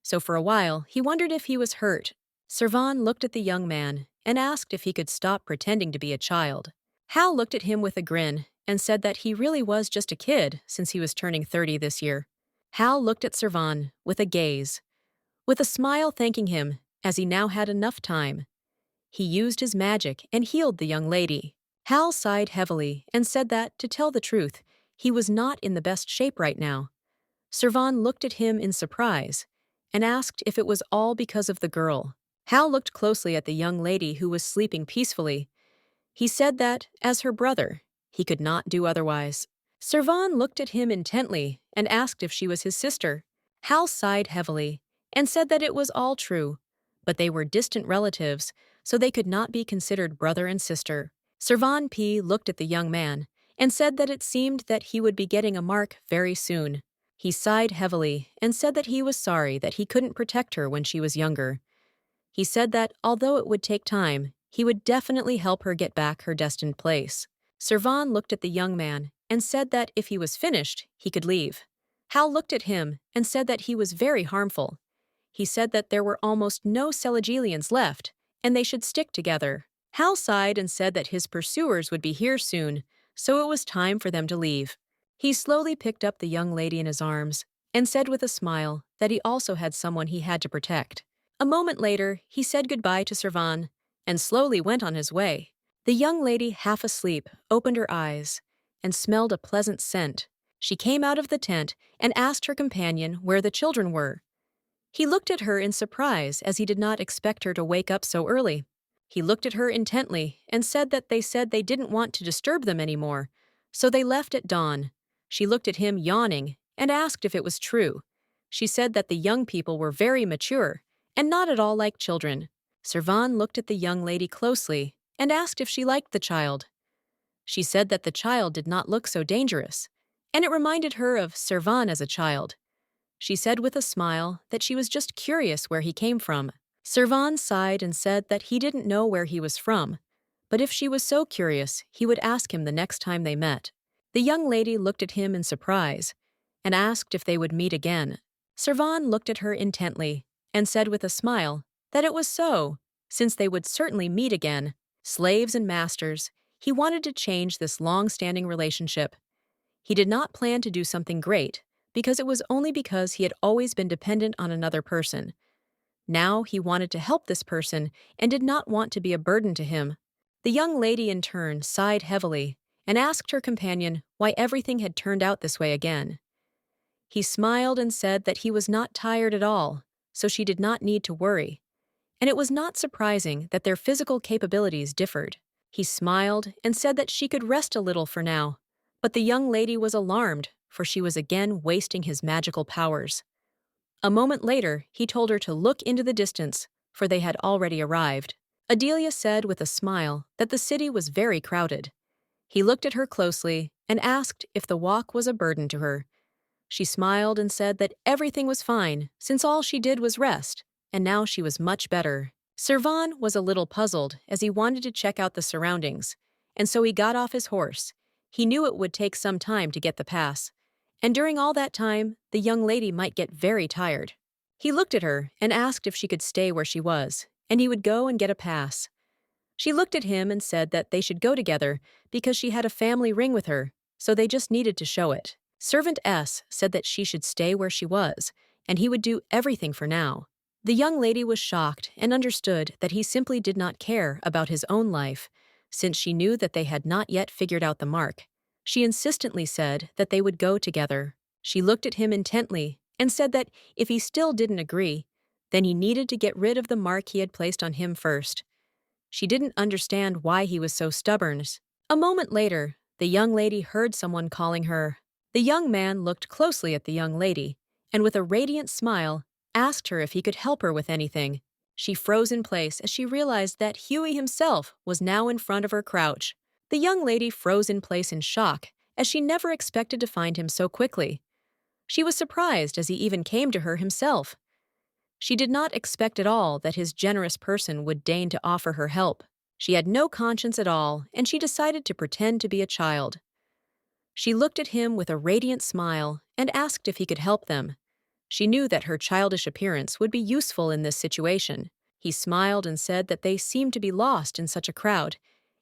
So for a while, he wondered if he was hurt. Cvon looked at the young man and asked if he could stop pretending to be a child. Hal looked at him with a grin and said that he really was just a kid since he was turning 30 this year. Hal looked at Cvon with a gaze, with a smile thanking him as he now had enough time. He used his magic and healed the young lady. Hal sighed heavily and said that, to tell the truth, he was not in the best shape right now. Cvon looked at him in surprise and asked if it was all because of the girl. Hal looked closely at the young lady who was sleeping peacefully. He said that, as her brother, he could not do otherwise. Cvon looked at him intently and asked if she was his sister. Hal sighed heavily and said that it was all true, but they were distant relatives, so they could not be considered brother and sister. Cvon P. looked at the young man and said that it seemed that he would be getting a mark very soon. He sighed heavily and said that he was sorry that he couldn't protect her when she was younger. He said that, although it would take time, he would definitely help her get back her destined place. Cvon looked at the young man and said that if he was finished, he could leave. Hal looked at him and said that he was very harmful. He said that there were almost no Celigelians left, and they should stick together. Hal sighed and said that his pursuers would be here soon, so it was time for them to leave. He slowly picked up the young lady in his arms and said with a smile that he also had someone he had to protect. A moment later, he said goodbye to Cvon and slowly went on his way. The young lady, half asleep, opened her eyes and smelled a pleasant scent. She came out of the tent and asked her companion where the children were. He looked at her in surprise as he did not expect her to wake up so early. He looked at her intently and said that they didn't want to disturb them anymore, so they left at dawn. She looked at him yawning and asked if it was true. She said that the young people were very mature and not at all like children. Cvon looked at the young lady closely and asked if she liked the child. She said that the child did not look so dangerous, and it reminded her of Cvon as a child. She said with a smile that she was just curious where he came from. Cvon sighed and said that he didn't know where he was from, but if she was so curious, he would ask him the next time they met. The young lady looked at him in surprise and asked if they would meet again. Cvon looked at her intently and said with a smile that it was so, since they would certainly meet again. Slaves and masters, he wanted to change this long-standing relationship. He did not plan to do something great, because it was only because he had always been dependent on another person. Now he wanted to help this person and did not want to be a burden to him. The young lady in turn sighed heavily and asked her companion why everything had turned out this way again. He smiled and said that he was not tired at all, so she did not need to worry. And it was not surprising that their physical capabilities differed. He smiled and said that she could rest a little for now, but the young lady was alarmed, for she was again wasting his magical powers. A moment later, he told her to look into the distance, for they had already arrived. Adelia said with a smile that the city was very crowded. He looked at her closely and asked if the walk was a burden to her. She smiled and said that everything was fine, since all she did was rest, and now she was much better. Cvon was a little puzzled as he wanted to check out the surroundings, and so he got off his horse. He knew it would take some time to get the pass, and during all that time, the young lady might get very tired. He looked at her and asked if she could stay where she was, and he would go and get a pass. She looked at him and said that they should go together because she had a family ring with her, so they just needed to show it. Servant S said that she should stay where she was, and he would do everything for now. The young lady was shocked and understood that he simply did not care about his own life, since she knew that they had not yet figured out the mark. She insistently said that they would go together. She looked at him intently and said that if he still didn't agree, then he needed to get rid of the mark he had placed on him first. She didn't understand why he was so stubborn. A moment later, the young lady heard someone calling her. The young man looked closely at the young lady, and with a radiant smile, asked her if he could help her with anything. She froze in place as she realized that Huey himself was now in front of her crouch. The young lady froze in place in shock, as she never expected to find him so quickly. She was surprised as he even came to her himself. She did not expect at all that his generous person would deign to offer her help. She had no conscience at all, and she decided to pretend to be a child. She looked at him with a radiant smile and asked if he could help them. She knew that her childish appearance would be useful in this situation. He smiled and said that they seemed to be lost in such a crowd.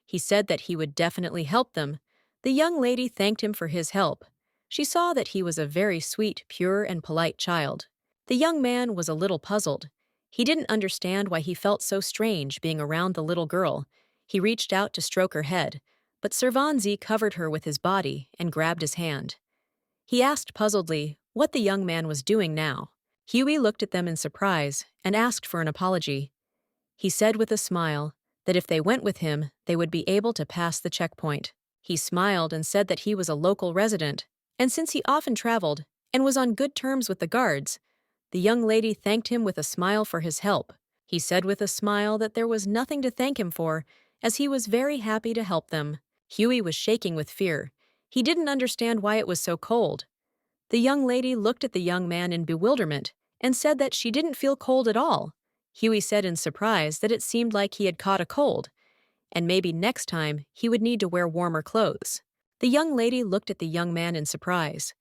He said that he would definitely help them. The young lady thanked him for his help. She saw that he was a very sweet, pure, and polite child. The young man was a little puzzled. He didn't understand why he felt so strange being around the little girl. He reached out to stroke her head, but Cvon covered her with his body and grabbed his hand. He asked puzzledly what the young man was doing now. Huey looked at them in surprise and asked for an apology. He said with a smile that if they went with him, they would be able to pass the checkpoint. He smiled and said that he was a local resident, and since he often traveled and was on good terms with the guards, the young lady thanked him with a smile for his help. He said with a smile that there was nothing to thank him for, as he was very happy to help them. Huey was shaking with fear. He didn't understand why it was so cold. The young lady looked at the young man in bewilderment and said that she didn't feel cold at all. Huey said in surprise that it seemed like he had caught a cold, and maybe next time he would need to wear warmer clothes. The young lady looked at the young man in surprise.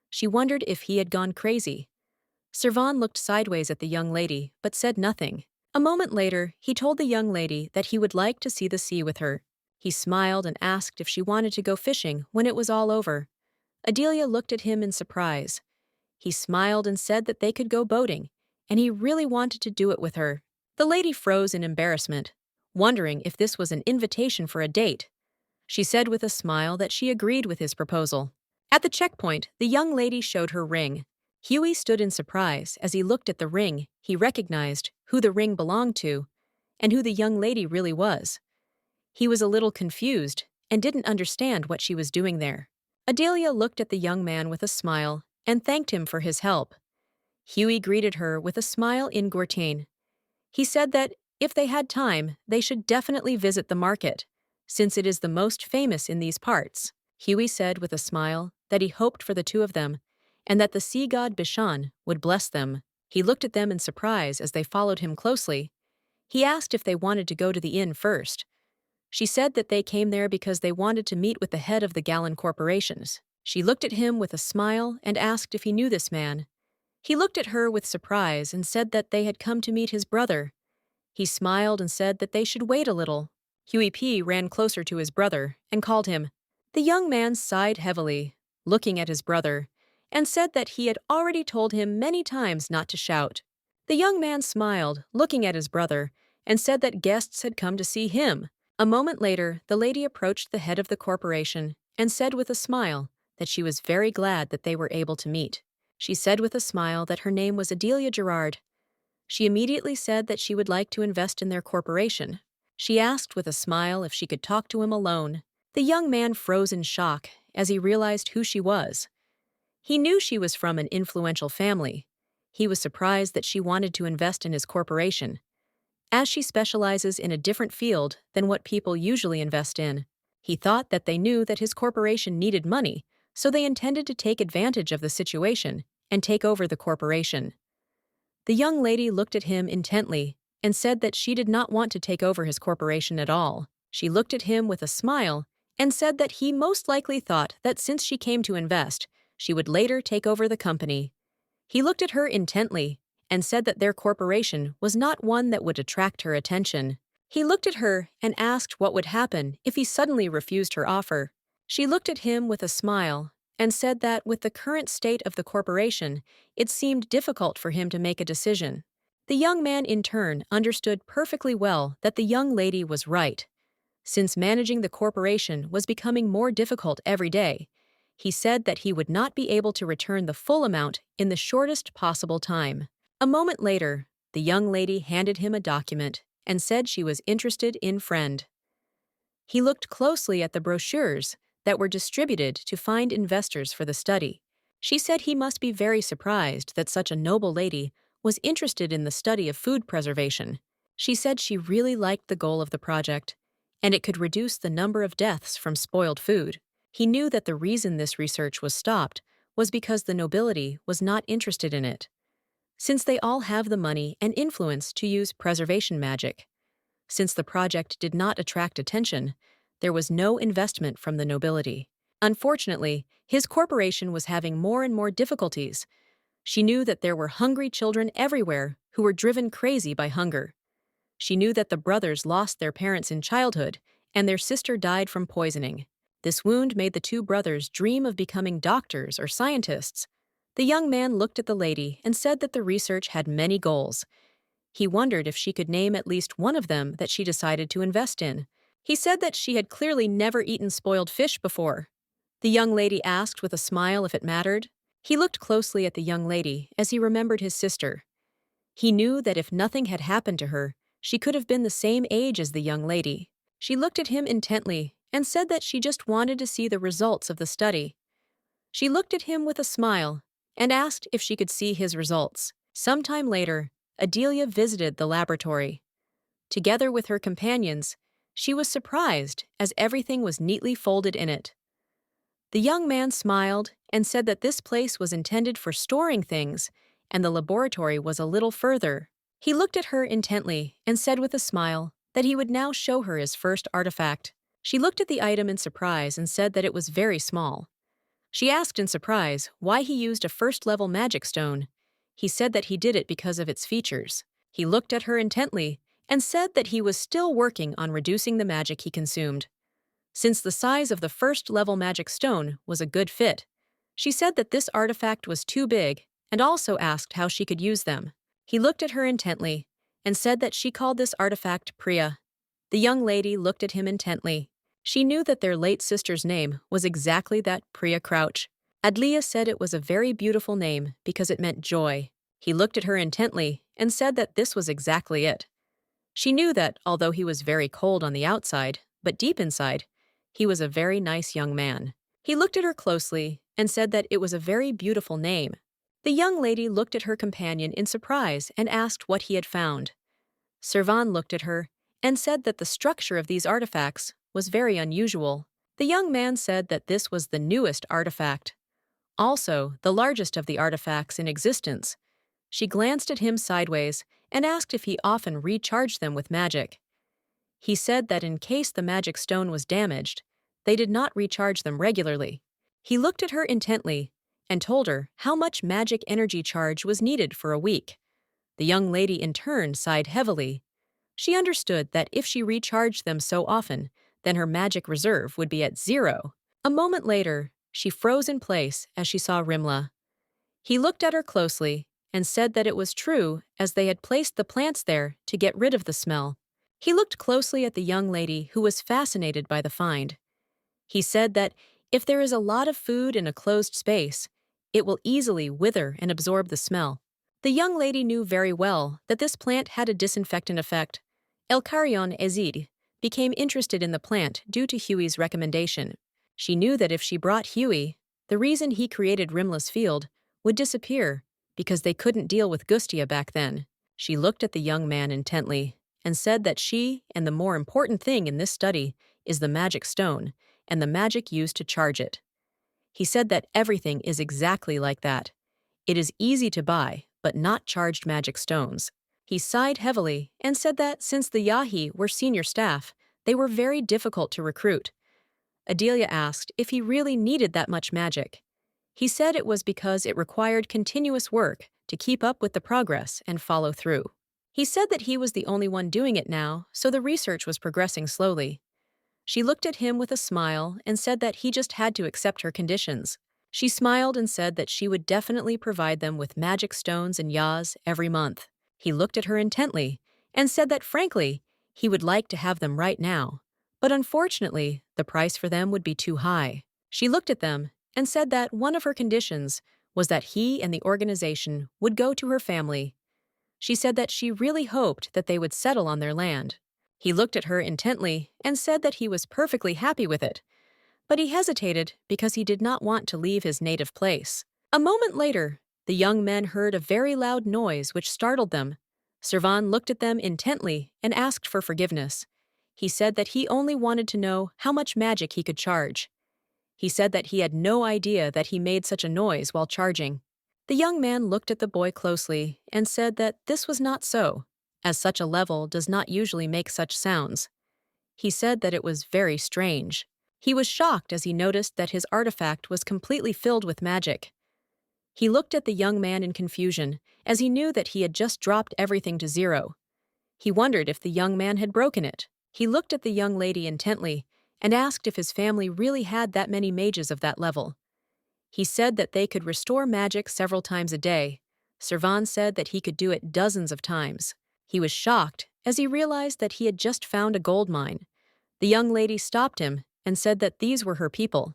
She wondered if he had gone crazy. Cvon looked sideways at the young lady, but said nothing. A moment later, he told the young lady that he would like to see the sea with her. He smiled and asked if she wanted to go fishing when it was all over. Adelia looked at him in surprise. He smiled and said that they could go boating, and he really wanted to do it with her. The lady froze in embarrassment, wondering if this was an invitation for a date. She said with a smile that she agreed with his proposal. At the checkpoint, the young lady showed her ring. Huey stood in surprise as he looked at the ring. He recognized who the ring belonged to and who the young lady really was. He was a little confused and didn't understand what she was doing there. Adelia looked at the young man with a smile and thanked him for his help. Huey greeted her with a smile in Gurtane. He said that if they had time, they should definitely visit the market, since it is the most famous in these parts. Huey said with a smile that he hoped for the two of them, and that the sea god Bishan would bless them. He looked at them in surprise as they followed him closely. He asked if they wanted to go to the inn first. She said that they came there because they wanted to meet with the head of the Gallon corporations. She looked at him with a smile and asked if he knew this man. He looked at her with surprise and said that they had come to meet his brother. He smiled and said that they should wait a little. Huey P. ran closer to his brother and called him. The young man sighed heavily, looking at his brother, and said that he had already told him many times not to shout. The young man smiled, looking at his brother, and said that guests had come to see him. A moment later, the lady approached the head of the corporation and said with a smile that she was very glad that they were able to meet. She said with a smile that her name was Adelia Gerard. She immediately said that she would like to invest in their corporation. She asked with a smile if she could talk to him alone. The young man froze in shock as he realized who she was. He knew she was from an influential family. He was surprised that she wanted to invest in his corporation, as she specializes in a different field than what people usually invest in. He thought that they knew that his corporation needed money, so they intended to take advantage of the situation and take over the corporation. The young lady looked at him intently and said that she did not want to take over his corporation at all. She looked at him with a smile and said that he most likely thought that since she came to invest, she would later take over the company. He looked at her intently and said that their corporation was not one that would attract her attention. He looked at her and asked what would happen if he suddenly refused her offer. She looked at him with a smile and said that with the current state of the corporation, it seemed difficult for him to make a decision. The young man in turn understood perfectly well that the young lady was right. Since managing the corporation was becoming more difficult every day, he said that he would not be able to return the full amount in the shortest possible time. A moment later, the young lady handed him a document and said she was interested in Friend. He looked closely at the brochures that were distributed to find investors for the study. She said he must be very surprised that such a noble lady was interested in the study of food preservation. She said she really liked the goal of the project, and it could reduce the number of deaths from spoiled food. He knew that the reason this research was stopped was because the nobility was not interested in it, since they all have the money and influence to use preservation magic. Since the project did not attract attention, there was no investment from the nobility. Unfortunately, his corporation was having more and more difficulties. She knew that there were hungry children everywhere who were driven crazy by hunger. She knew that the brothers lost their parents in childhood, and their sister died from poisoning. This wound made the two brothers dream of becoming doctors or scientists. The young man looked at the lady and said that the research had many goals. He wondered if she could name at least one of them that she decided to invest in. He said that she had clearly never eaten spoiled fish before. The young lady asked with a smile if it mattered. He looked closely at the young lady as he remembered his sister. He knew that if nothing had happened to her, she could have been the same age as the young lady. She looked at him intently and said that she just wanted to see the results of the study. She looked at him with a smile and asked if she could see his results. Sometime later, Adelia visited the laboratory. Together with her companions, she was surprised as everything was neatly folded in it. The young man smiled and said that this place was intended for storing things, and the laboratory was a little further. He looked at her intently and said with a smile that he would now show her his first artifact. She looked at the item in surprise and said that it was very small. She asked in surprise why he used a first-level magic stone. He said that he did it because of its features. He looked at her intently and said that he was still working on reducing the magic he consumed. Since the size of the first-level magic stone was a good fit, she said that this artifact was too big and also asked how she could use them. He looked at her intently and said that she called this artifact Priya. The young lady looked at him intently. She knew that their late sister's name was exactly that, Priya Crouch. Adelia said it was a very beautiful name because it meant joy. He looked at her intently and said that this was exactly it. She knew that, although he was very cold on the outside, but deep inside, he was a very nice young man. He looked at her closely and said that it was a very beautiful name. The young lady looked at her companion in surprise and asked what he had found. Cvon looked at her and said that the structure of these artifacts was very unusual. The young man said that this was the newest artifact, also the largest of the artifacts in existence. She glanced at him sideways and asked if he often recharged them with magic. He said that in case the magic stone was damaged, they did not recharge them regularly. He looked at her intently and told her how much magic energy charge was needed for a week. The young lady in turn sighed heavily. She understood that if she recharged them so often, then her magic reserve would be at 0. A moment later, she froze in place as she saw Rimla. He looked at her closely and said that it was true as they had placed the plants there to get rid of the smell. He looked closely at the young lady who was fascinated by the find. He said that if there is a lot of food in a closed space, it will easily wither and absorb the smell. The young lady knew very well that this plant had a disinfectant effect. El Carrion Ezid became interested in the plant due to Huey's recommendation. She knew that if she brought Huey, the reason he created Rimla's field would disappear because they couldn't deal with Gustia back then. She looked at the young man intently and said that she and the more important thing in this study is the magic stone and the magic used to charge it. He said that everything is exactly like that. It is easy to buy, but not charged magic stones. He sighed heavily and said that since the Yahi were senior staff, they were very difficult to recruit. Adelia asked if he really needed that much magic. He said it was because it required continuous work to keep up with the progress and follow through. He said that he was the only one doing it now, so the research was progressing slowly. She looked at him with a smile and said that he just had to accept her conditions. She smiled and said that she would definitely provide them with magic stones and yas every month. He looked at her intently and said that frankly, he would like to have them right now, but unfortunately, the price for them would be too high. She looked at them and said that one of her conditions was that he and the organization would go to her family. She said that she really hoped that they would settle on their land. He looked at her intently and said that he was perfectly happy with it, but he hesitated because he did not want to leave his native place. A moment later, the young men heard a very loud noise which startled them. Cvon looked at them intently and asked for forgiveness. He said that he only wanted to know how much magic he could charge. He said that he had no idea that he made such a noise while charging. The young man looked at the boy closely and said that this was not so, as such a level does not usually make such sounds. He said that it was very strange. He was shocked as he noticed that his artifact was completely filled with magic. He looked at the young man in confusion, as he knew that he had just dropped everything to zero. He wondered if the young man had broken it. He looked at the young lady intently and asked if his family really had that many mages of that level. He said that they could restore magic several times a day. Cvon said that he could do it dozens of times. He was shocked as he realized that he had just found a gold mine. The young lady stopped him and said that these were her people.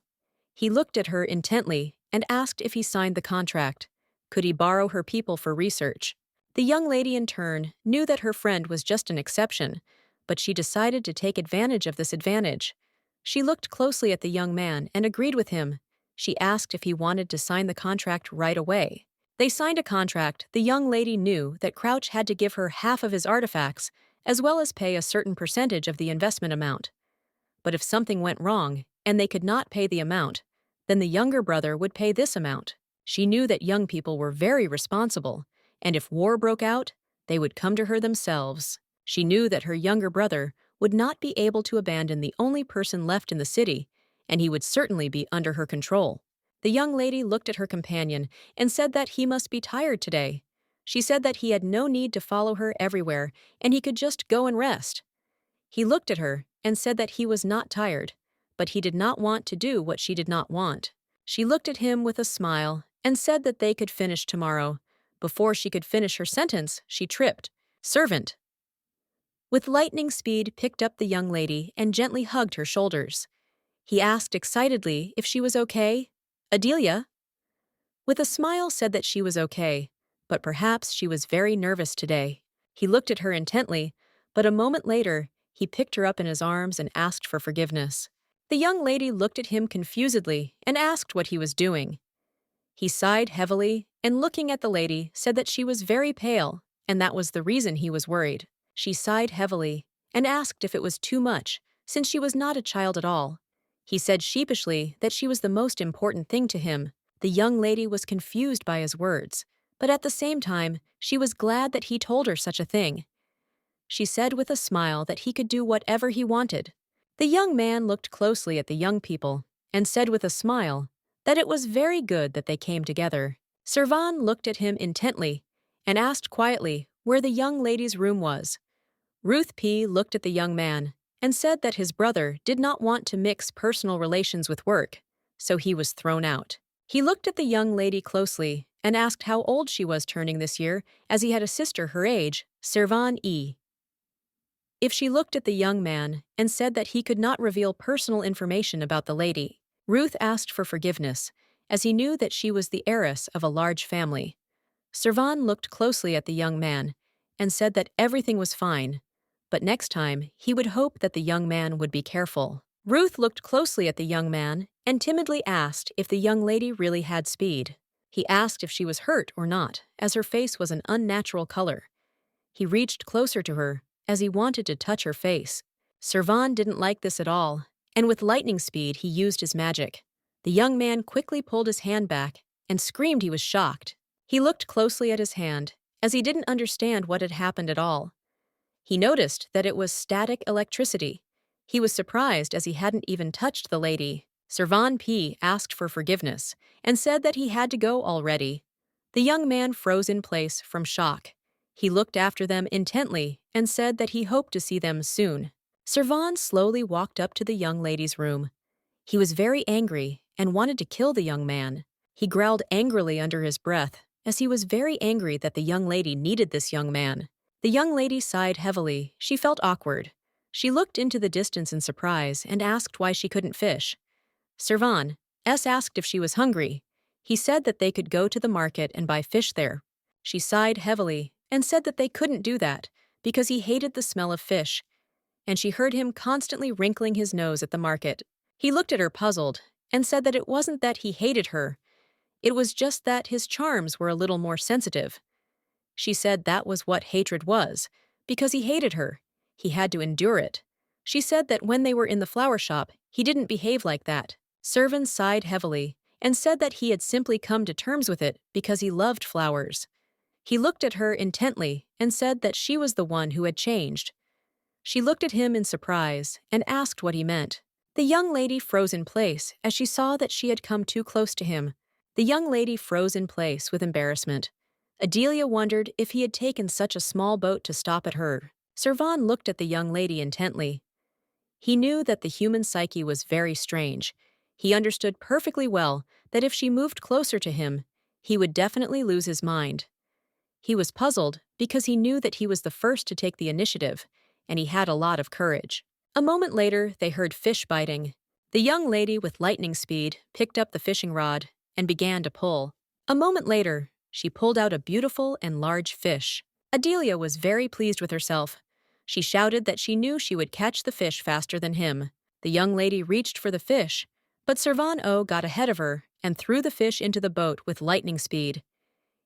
He looked at her intently and asked if he signed the contract. Could he borrow her people for research? The young lady in turn knew that her friend was just an exception, but she decided to take advantage of this advantage. She looked closely at the young man and agreed with him. She asked if he wanted to sign the contract right away. They signed a contract. The young lady knew that Crouch had to give her half of his artifacts, as well as pay a certain percentage of the investment amount. But if something went wrong, and they could not pay the amount, then the younger brother would pay this amount. She knew that young people were very responsible, and if war broke out, they would come to her themselves. She knew that her younger brother would not be able to abandon the only person left in the city, and he would certainly be under her control. The young lady looked at her companion and said that he must be tired today. She said that he had no need to follow her everywhere, and he could just go and rest. He looked at her and said that he was not tired, but he did not want to do what she did not want. She looked at him with a smile and said that they could finish tomorrow. Before she could finish her sentence, she tripped. Servant! With lightning speed, picked up the young lady and gently hugged her shoulders. He asked excitedly if she was okay. Adelia? With a smile said that she was okay, but perhaps she was very nervous today. He looked at her intently, but a moment later, he picked her up in his arms and asked for forgiveness. The young lady looked at him confusedly and asked what he was doing. He sighed heavily and, looking at the lady, said that she was very pale, and that was the reason he was worried. She sighed heavily and asked if it was too much, since she was not a child at all. He said sheepishly that she was the most important thing to him. The young lady was confused by his words, but at the same time, she was glad that he told her such a thing. She said with a smile that he could do whatever he wanted. The young man looked closely at the young people and said with a smile that it was very good that they came together. Cvon looked at him intently and asked quietly where the young lady's room was. Ruth P. looked at the young man and said that his brother did not want to mix personal relations with work, so he was thrown out. He looked at the young lady closely and asked how old she was turning this year, as he had a sister her age, Cvon E. If she looked at the young man and said that he could not reveal personal information about the lady. Ruth asked for forgiveness, as he knew that she was the heiress of a large family. Cvon looked closely at the young man and said that everything was fine, but next time he would hope that the young man would be careful. Ruth looked closely at the young man and timidly asked if the young lady really had speed. He asked if she was hurt or not, as her face was an unnatural color. He reached closer to her, as he wanted to touch her face. Cvon didn't like this at all, and with lightning speed he used his magic. The young man quickly pulled his hand back and screamed he was shocked. He looked closely at his hand, as he didn't understand what had happened at all. He noticed that it was static electricity. He was surprised as he hadn't even touched the lady. Cvon P. asked for forgiveness and said that he had to go already. The young man froze in place from shock. He looked after them intently and said that he hoped to see them soon. Cvon slowly walked up to the young lady's room. He was very angry and wanted to kill the young man. He growled angrily under his breath, as he was very angry that the young lady needed this young man. The young lady sighed heavily. She felt awkward. She looked into the distance in surprise and asked why she couldn't fish. Cvon S. asked if she was hungry. He said that they could go to the market and buy fish there. She sighed heavily and said that they couldn't do that because he hated the smell of fish, and she heard him constantly wrinkling his nose at the market. He looked at her puzzled and said that it wasn't that he hated her. It was just that his charms were a little more sensitive. She said that was what hatred was, because he hated her. He had to endure it. She said that when they were in the flower shop, he didn't behave like that. Cvon sighed heavily and said that he had simply come to terms with it because he loved flowers. He looked at her intently and said that she was the one who had changed. She looked at him in surprise and asked what he meant. The young lady froze in place as she saw that she had come too close to him. The young lady froze in place with embarrassment. Adelia wondered if he had taken such a small boat to stop at her. Cvon looked at the young lady intently. He knew that the human psyche was very strange. He understood perfectly well that if she moved closer to him, he would definitely lose his mind. He was puzzled because he knew that he was the first to take the initiative, and he had a lot of courage. A moment later, they heard fish biting. The young lady, with lightning speed, picked up the fishing rod and began to pull. A moment later, she pulled out a beautiful and large fish. Adelia was very pleased with herself. She shouted that she knew she would catch the fish faster than him. The young lady reached for the fish, but Cvon got ahead of her and threw the fish into the boat with lightning speed.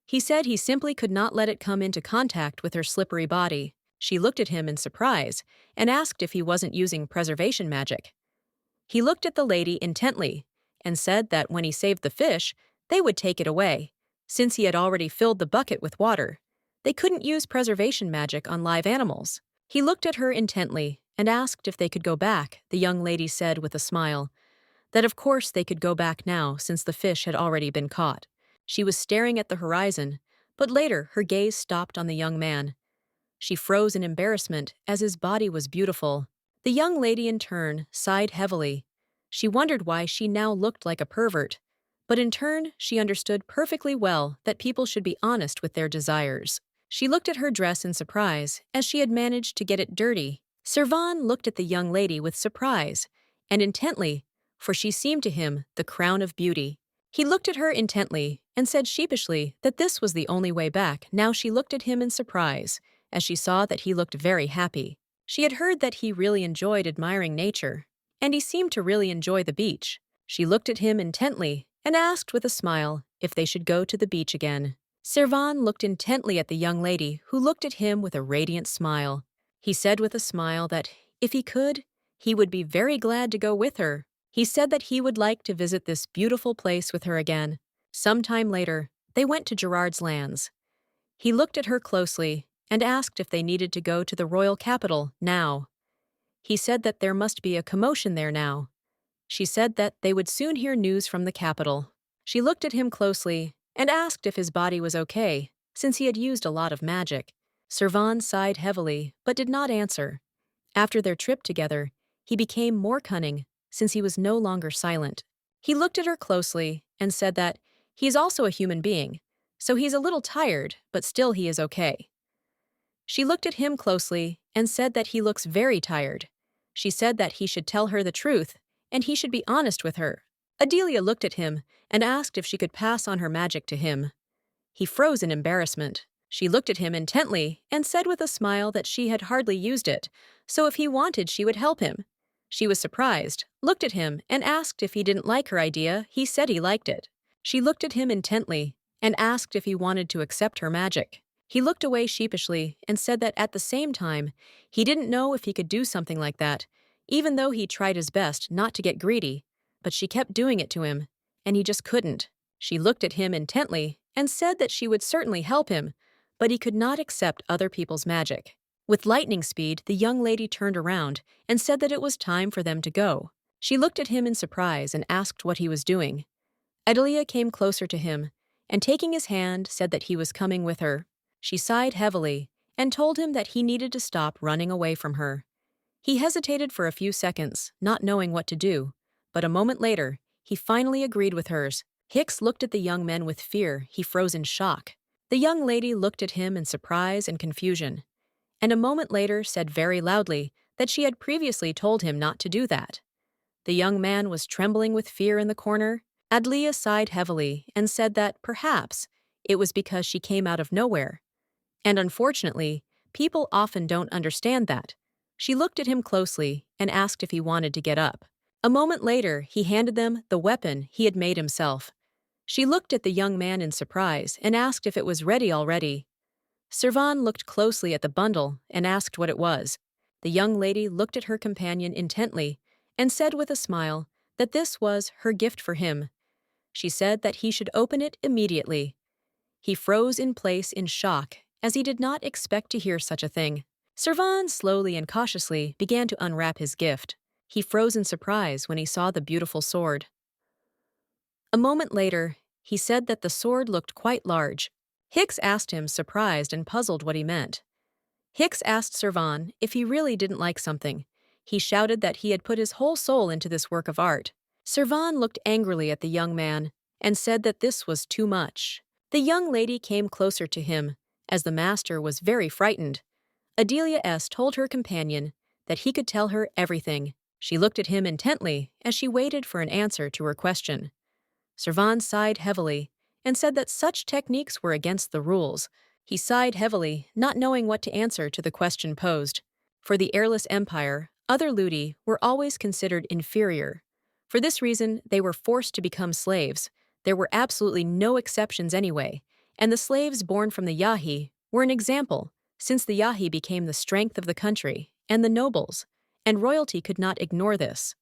He said he simply could not let it come into contact with her slippery body. She looked at him in surprise and asked if he wasn't using preservation magic. He looked at the lady intently and said that when he saved the fish, they would take it away. Since he had already filled the bucket with water, they couldn't use preservation magic on live animals. He looked at her intently and asked if they could go back. The young lady said with a smile that of course they could go back now since the fish had already been caught. She was staring at the horizon, but later her gaze stopped on the young man. She froze in embarrassment as his body was beautiful. The young lady in turn sighed heavily. She wondered why she now looked like a pervert, but in turn she understood perfectly well that people should be honest with their desires. She looked at her dress in surprise as she had managed to get it dirty. Cvon looked at the young lady with surprise and intently, for she seemed to him the crown of beauty. He looked at her intently and said sheepishly that this was the only way back. Now she looked at him in surprise as she saw that he looked very happy. She had heard that he really enjoyed admiring nature, and he seemed to really enjoy the beach. She looked at him intently and asked with a smile if they should go to the beach again. Cvon looked intently at the young lady, who looked at him with a radiant smile. He said with a smile that, if he could, he would be very glad to go with her. He said that he would like to visit this beautiful place with her again. Sometime later, they went to Gerard's lands. He looked at her closely and asked if they needed to go to the royal capital now. He said that there must be a commotion there now. She said that they would soon hear news from the capital. She looked at him closely and asked if his body was okay, since he had used a lot of magic. Cvon sighed heavily, but did not answer. After their trip together, he became more cunning, since he was no longer silent. He looked at her closely and said that he's also a human being, so he's a little tired, but still he is okay. She looked at him closely and said that he looks very tired. She said that he should tell her the truth, and he should be honest with her. Adelia looked at him and asked if she could pass on her magic to him. He froze in embarrassment. She looked at him intently and said with a smile that she had hardly used it, so if he wanted she would help him. She was surprised, looked at him, and asked if he didn't like her idea. He said he liked it. She looked at him intently and asked if he wanted to accept her magic. He looked away sheepishly and said that at the same time, he didn't know if he could do something like that, even though he tried his best not to get greedy, but she kept doing it to him, and he just couldn't. She looked at him intently and said that she would certainly help him, but he could not accept other people's magic. With lightning speed, the young lady turned around and said that it was time for them to go. She looked at him in surprise and asked what he was doing. Adelia came closer to him and, taking his hand, said that he was coming with her. She sighed heavily and told him that he needed to stop running away from her. He hesitated for a few seconds, not knowing what to do, but a moment later, he finally agreed with hers. Hicks looked at the young men with fear. He froze in shock. The young lady looked at him in surprise and confusion, and a moment later said very loudly that she had previously told him not to do that. The young man was trembling with fear in the corner. Adelia sighed heavily and said that, perhaps, it was because she came out of nowhere. And unfortunately, people often don't understand that. She looked at him closely and asked if he wanted to get up. A moment later, he handed them the weapon he had made himself. She looked at the young man in surprise and asked if it was ready already. Cvon looked closely at the bundle and asked what it was. The young lady looked at her companion intently and said with a smile that this was her gift for him. She said that he should open it immediately. He froze in place in shock, as he did not expect to hear such a thing. Cvon slowly and cautiously began to unwrap his gift. He froze in surprise when he saw the beautiful sword. A moment later, he said that the sword looked quite large. Hicks asked him, surprised and puzzled, what he meant. Hicks asked Cvon if he really didn't like something. He shouted that he had put his whole soul into this work of art. Cvon looked angrily at the young man and said that this was too much. The young lady came closer to him, as the master was very frightened. Adelia told her companion that he could tell her everything. She looked at him intently as she waited for an answer to her question. Cvon sighed heavily and said that such techniques were against the rules. He sighed heavily, not knowing what to answer to the question posed. For the heirless empire, other ludi were always considered inferior. For this reason, they were forced to become slaves. There were absolutely no exceptions anyway, and the slaves born from the Yahi were an example, since the Yahi became the strength of the country and the nobles, and royalty could not ignore this.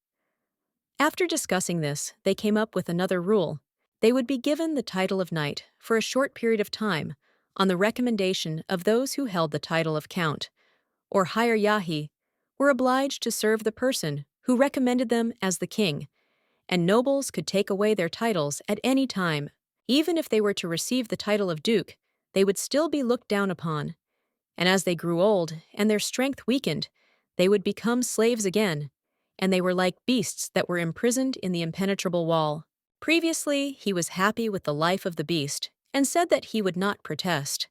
After discussing this, they came up with another rule. They would be given the title of knight for a short period of time, on the recommendation of those who held the title of count, or higher Yahi, were obliged to serve the person who recommended them as the king, and nobles could take away their titles at any time. Even if they were to receive the title of duke, they would still be looked down upon, and as they grew old and their strength weakened, they would become slaves again, and they were like beasts that were imprisoned in the impenetrable wall. Previously, he was happy with the life of the beast and said that he would not protest.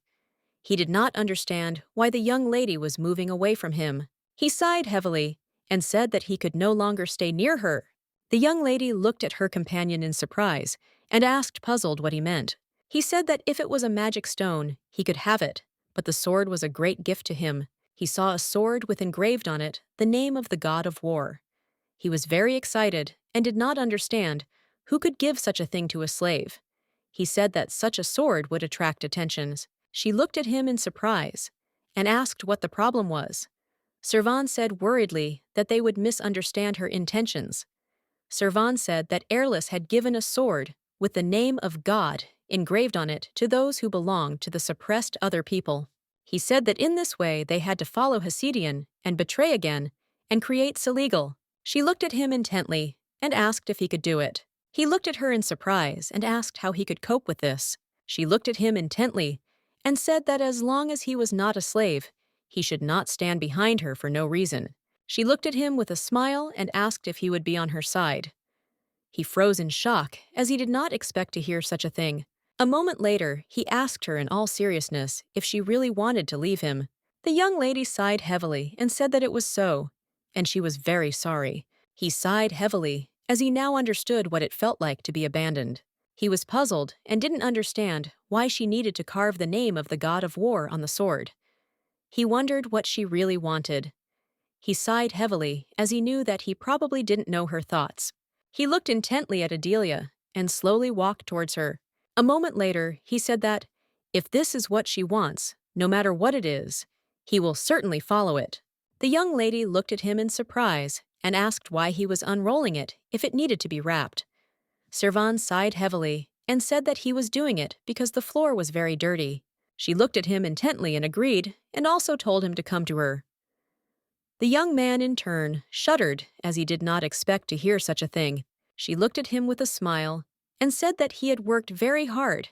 He did not understand why the young lady was moving away from him. He sighed heavily and said that he could no longer stay near her. The young lady looked at her companion in surprise and asked, puzzled, what he meant. He said that if it was a magic stone, he could have it, but the sword was a great gift to him. He saw a sword with engraved on it the name of the god of war. He was very excited and did not understand who could give such a thing to a slave. He said that such a sword would attract attentions. She looked at him in surprise and asked what the problem was. Cvon said worriedly that they would misunderstand her intentions. Cvon said that Airless had given a sword with the name of God engraved on it to those who belonged to the suppressed other people. He said that in this way they had to follow Hasidian and betray again and create Seligal. She looked at him intently and asked if he could do it. He looked at her in surprise and asked how he could cope with this. She looked at him intently and said that as long as he was not a slave, he should not stand behind her for no reason. She looked at him with a smile and asked if he would be on her side. He froze in shock, as he did not expect to hear such a thing. A moment later, he asked her in all seriousness if she really wanted to leave him. The young lady sighed heavily and said that it was so, and she was very sorry. He sighed heavily, as he now understood what it felt like to be abandoned. He was puzzled and didn't understand why she needed to carve the name of the god of war on the sword. He wondered what she really wanted. He sighed heavily, as he knew that he probably didn't know her thoughts. He looked intently at Adelia and slowly walked towards her. A moment later, he said that, if this is what she wants, no matter what it is, he will certainly follow it. The young lady looked at him in surprise and asked why he was unrolling it if it needed to be wrapped. Cvon sighed heavily and said that he was doing it because the floor was very dirty. She looked at him intently and agreed, and also told him to come to her. The young man, in turn, shuddered as he did not expect to hear such a thing. She looked at him with a smile and said that he had worked very hard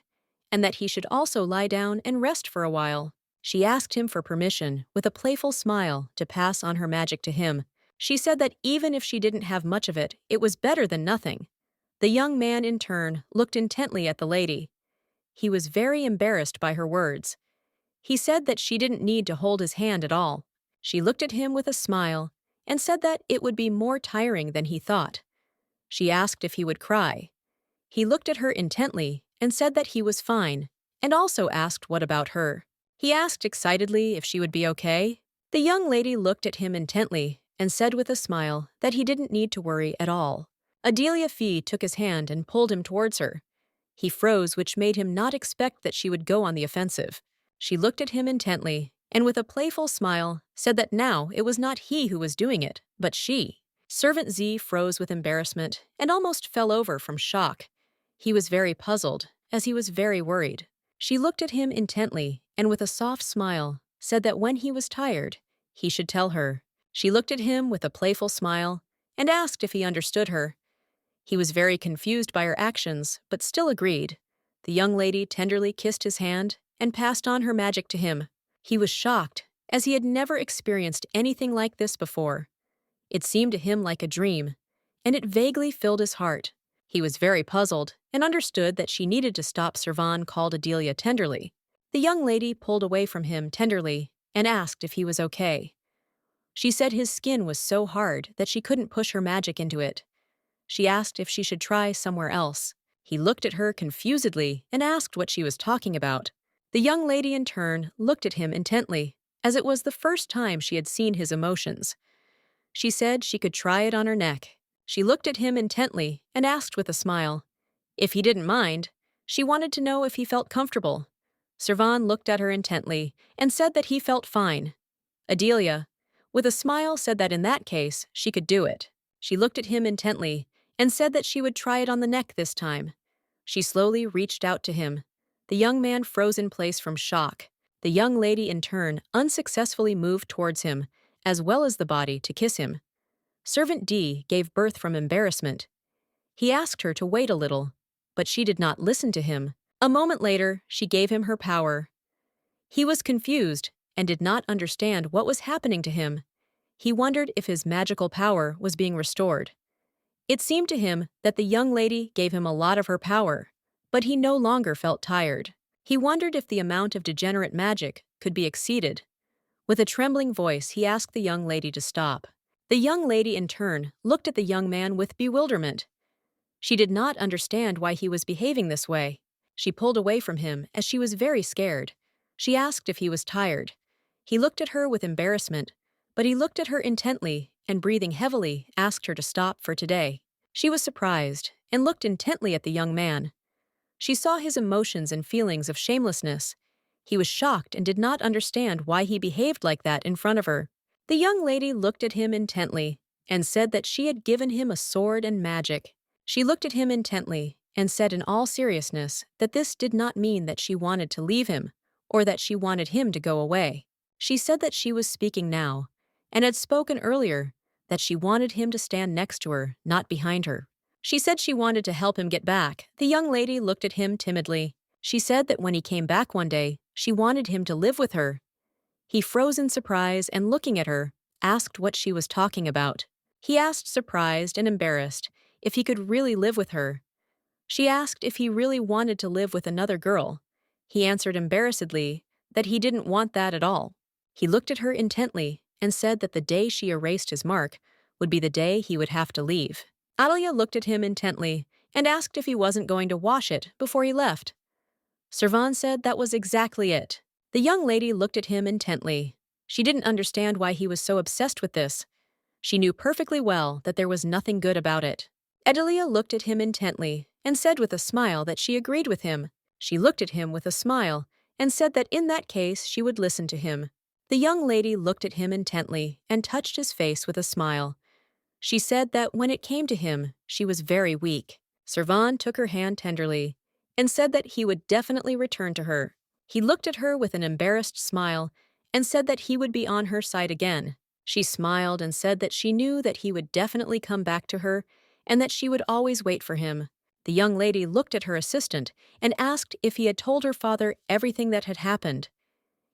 and that he should also lie down and rest for a while. She asked him for permission, with a playful smile, to pass on her magic to him. She said that even if she didn't have much of it, it was better than nothing. The young man, in turn, looked intently at the lady. He was very embarrassed by her words. He said that she didn't need to hold his hand at all. She looked at him with a smile and said that it would be more tiring than he thought. She asked if he would cry. He looked at her intently and said that he was fine, and also asked what about her. He asked excitedly if she would be okay. The young lady looked at him intently and said with a smile that he didn't need to worry at all. Adelia took his hand and pulled him towards her. He froze, which made him not expect that she would go on the offensive. She looked at him intently and with a playful smile said that now it was not he who was doing it, but she. Servant Z froze with embarrassment and almost fell over from shock. He was very puzzled, as he was very worried. She looked at him intently and with a soft smile said that when he was tired, he should tell her. She looked at him with a playful smile and asked if he understood her. He was very confused by her actions, but still agreed. The young lady tenderly kissed his hand and passed on her magic to him. He was shocked, as he had never experienced anything like this before. It seemed to him like a dream, and it vaguely filled his heart. He was very puzzled and understood that she needed to stop. Cvon called Adelia tenderly. The young lady pulled away from him tenderly and asked if he was okay. She said his skin was so hard that she couldn't push her magic into it. She asked if she should try somewhere else. He looked at her confusedly and asked what she was talking about. The young lady in turn looked at him intently, as it was the first time she had seen his emotions. She said she could try it on her neck. She looked at him intently and asked with a smile. If he didn't mind, she wanted to know if he felt comfortable. Cvon looked at her intently and said that he felt fine. Adelia, with a smile, said that in that case, she could do it. She looked at him intently and said that she would try it on the neck this time. She slowly reached out to him. The young man froze in place from shock. The young lady, in turn, unsuccessfully moved towards him, as well as the body, to kiss him. Servant D gave birth from embarrassment. He asked her to wait a little, but she did not listen to him. A moment later, she gave him her power. He was confused and did not understand what was happening to him. He wondered if his magical power was being restored. It seemed to him that the young lady gave him a lot of her power, but he no longer felt tired. He wondered if the amount of degenerate magic could be exceeded. With a trembling voice, he asked the young lady to stop. The young lady, in turn, looked at the young man with bewilderment. She did not understand why he was behaving this way. She pulled away from him as she was very scared. She asked if he was tired. He looked at her with embarrassment, but he looked at her intently and, breathing heavily, asked her to stop for today. She was surprised and looked intently at the young man. She saw his emotions and feelings of shamelessness. He was shocked and did not understand why he behaved like that in front of her. The young lady looked at him intently and said that she had given him a sword and magic. She looked at him intently and said in all seriousness that this did not mean that she wanted to leave him or that she wanted him to go away. She said that she was speaking now and had spoken earlier, that she wanted him to stand next to her, not behind her. She said she wanted to help him get back. The young lady looked at him timidly. She said that when he came back one day, she wanted him to live with her. He froze in surprise and, looking at her, asked what she was talking about. He asked, surprised and embarrassed, if he could really live with her. She asked if he really wanted to live with another girl. He answered embarrassedly that he didn't want that at all. He looked at her intently and said that the day she erased his mark would be the day he would have to leave. Adelia looked at him intently and asked if he wasn't going to wash it before he left. Cvon said that was exactly it. The young lady looked at him intently. She didn't understand why he was so obsessed with this. She knew perfectly well that there was nothing good about it. Adelia looked at him intently and said with a smile that she agreed with him. She looked at him with a smile and said that in that case she would listen to him. The young lady looked at him intently and touched his face with a smile. She said that when it came to him, she was very weak. Cvon took her hand tenderly and said that he would definitely return to her. He looked at her with an embarrassed smile and said that he would be on her side again. She smiled and said that she knew that he would definitely come back to her and that she would always wait for him. The young lady looked at her assistant and asked if he had told her father everything that had happened.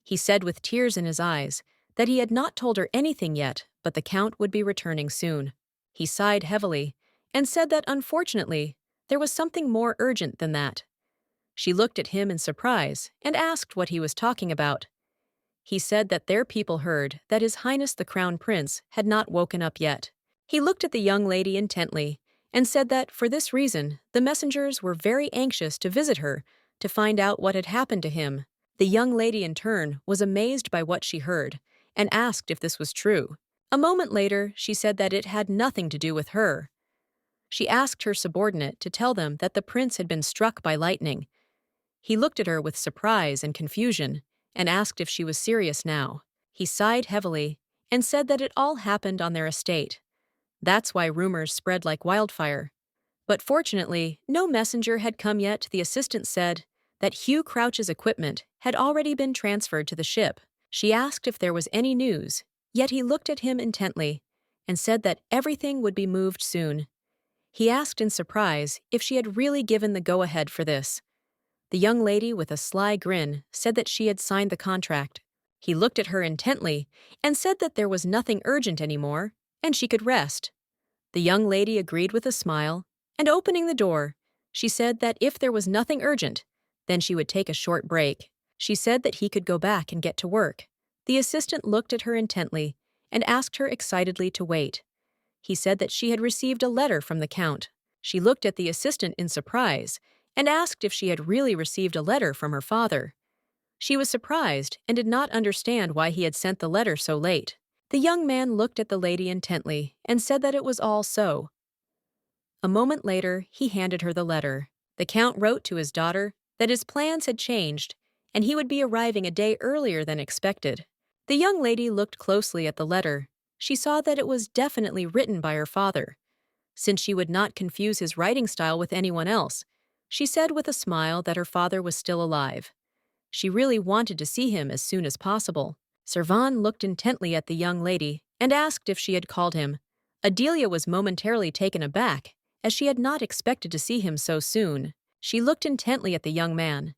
He said with tears in his eyes that he had not told her anything yet, but the Count would be returning soon. He sighed heavily and said that unfortunately there was something more urgent than that. She looked at him in surprise and asked what he was talking about. He said that their people heard that His Highness the Crown Prince had not woken up yet. He looked at the young lady intently and said that for this reason the messengers were very anxious to visit her to find out what had happened to him. The young lady in turn was amazed by what she heard and asked if this was true. A moment later, she said that it had nothing to do with her. She asked her subordinate to tell them that the prince had been struck by lightning. He looked at her with surprise and confusion and asked if she was serious now. He sighed heavily and said that it all happened on their estate. That's why rumors spread like wildfire. But fortunately, no messenger had come yet. The assistant said that Hugh Crouch's equipment had already been transferred to the ship. She asked if there was any news, yet he looked at him intently and said that everything would be moved soon. He asked in surprise if she had really given the go-ahead for this. The young lady, with a sly grin, said that she had signed the contract. He looked at her intently and said that there was nothing urgent anymore, and she could rest. The young lady agreed with a smile, and opening the door, she said that if there was nothing urgent, then she would take a short break. She said that he could go back and get to work. The assistant looked at her intently and asked her excitedly to wait. He said that she had received a letter from the Count. She looked at the assistant in surprise and asked if she had really received a letter from her father. She was surprised and did not understand why he had sent the letter so late. The young man looked at the lady intently and said that it was all so. A moment later, he handed her the letter. The Count wrote to his daughter that his plans had changed and he would be arriving a day earlier than expected. The young lady looked closely at the letter. She saw that it was definitely written by her father. Since she would not confuse his writing style with anyone else, she said with a smile that her father was still alive. She really wanted to see him as soon as possible. Cvon looked intently at the young lady and asked if she had called him. Adelia was momentarily taken aback, as she had not expected to see him so soon. She looked intently at the young man.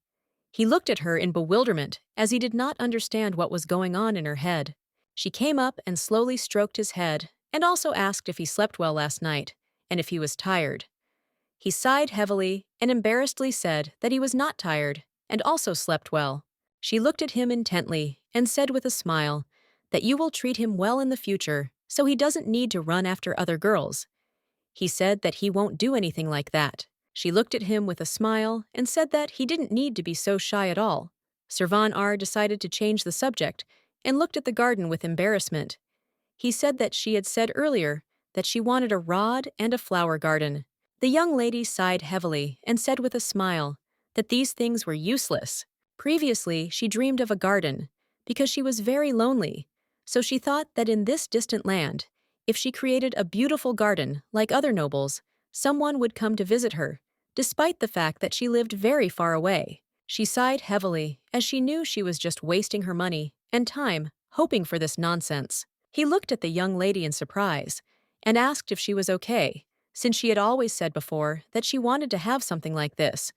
He looked at her in bewilderment, as he did not understand what was going on in her head. She came up and slowly stroked his head, and also asked if he slept well last night, and if he was tired. He sighed heavily and embarrassedly said that he was not tired, and also slept well. She looked at him intently and said with a smile that you will treat him well in the future, so he doesn't need to run after other girls. He said that he won't do anything like that. She looked at him with a smile and said that he didn't need to be so shy at all. Cvon decided to change the subject and looked at the garden with embarrassment. He said that she had said earlier that she wanted a rod and a flower garden. The young lady sighed heavily and said with a smile that these things were useless. Previously, she dreamed of a garden because she was very lonely, so she thought that in this distant land, if she created a beautiful garden like other nobles, someone would come to visit her, despite the fact that she lived very far away. She sighed heavily as she knew she was just wasting her money and time hoping for this nonsense. He looked at the young lady in surprise and asked if she was okay, since she had always said before that she wanted to have something like this.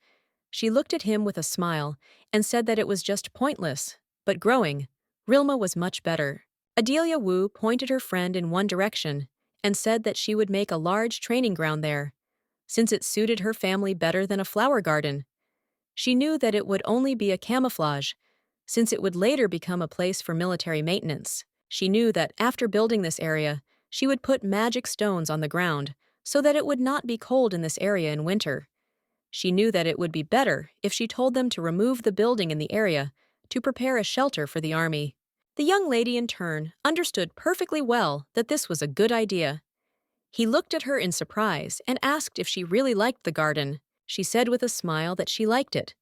She looked at him with a smile and said that it was just pointless, but growing, Rilma was much better. Adelia Wu pointed her friend in one direction and said that she would make a large training ground there, since it suited her family better than a flower garden. She knew that it would only be a camouflage, since it would later become a place for military maintenance. She knew that after building this area, she would put magic stones on the ground so that it would not be cold in this area in winter. She knew that it would be better if she told them to remove the building in the area to prepare a shelter for the army. The young lady, in turn, understood perfectly well that this was a good idea. He looked at her in surprise and asked if she really liked the garden. She said with a smile that she liked it,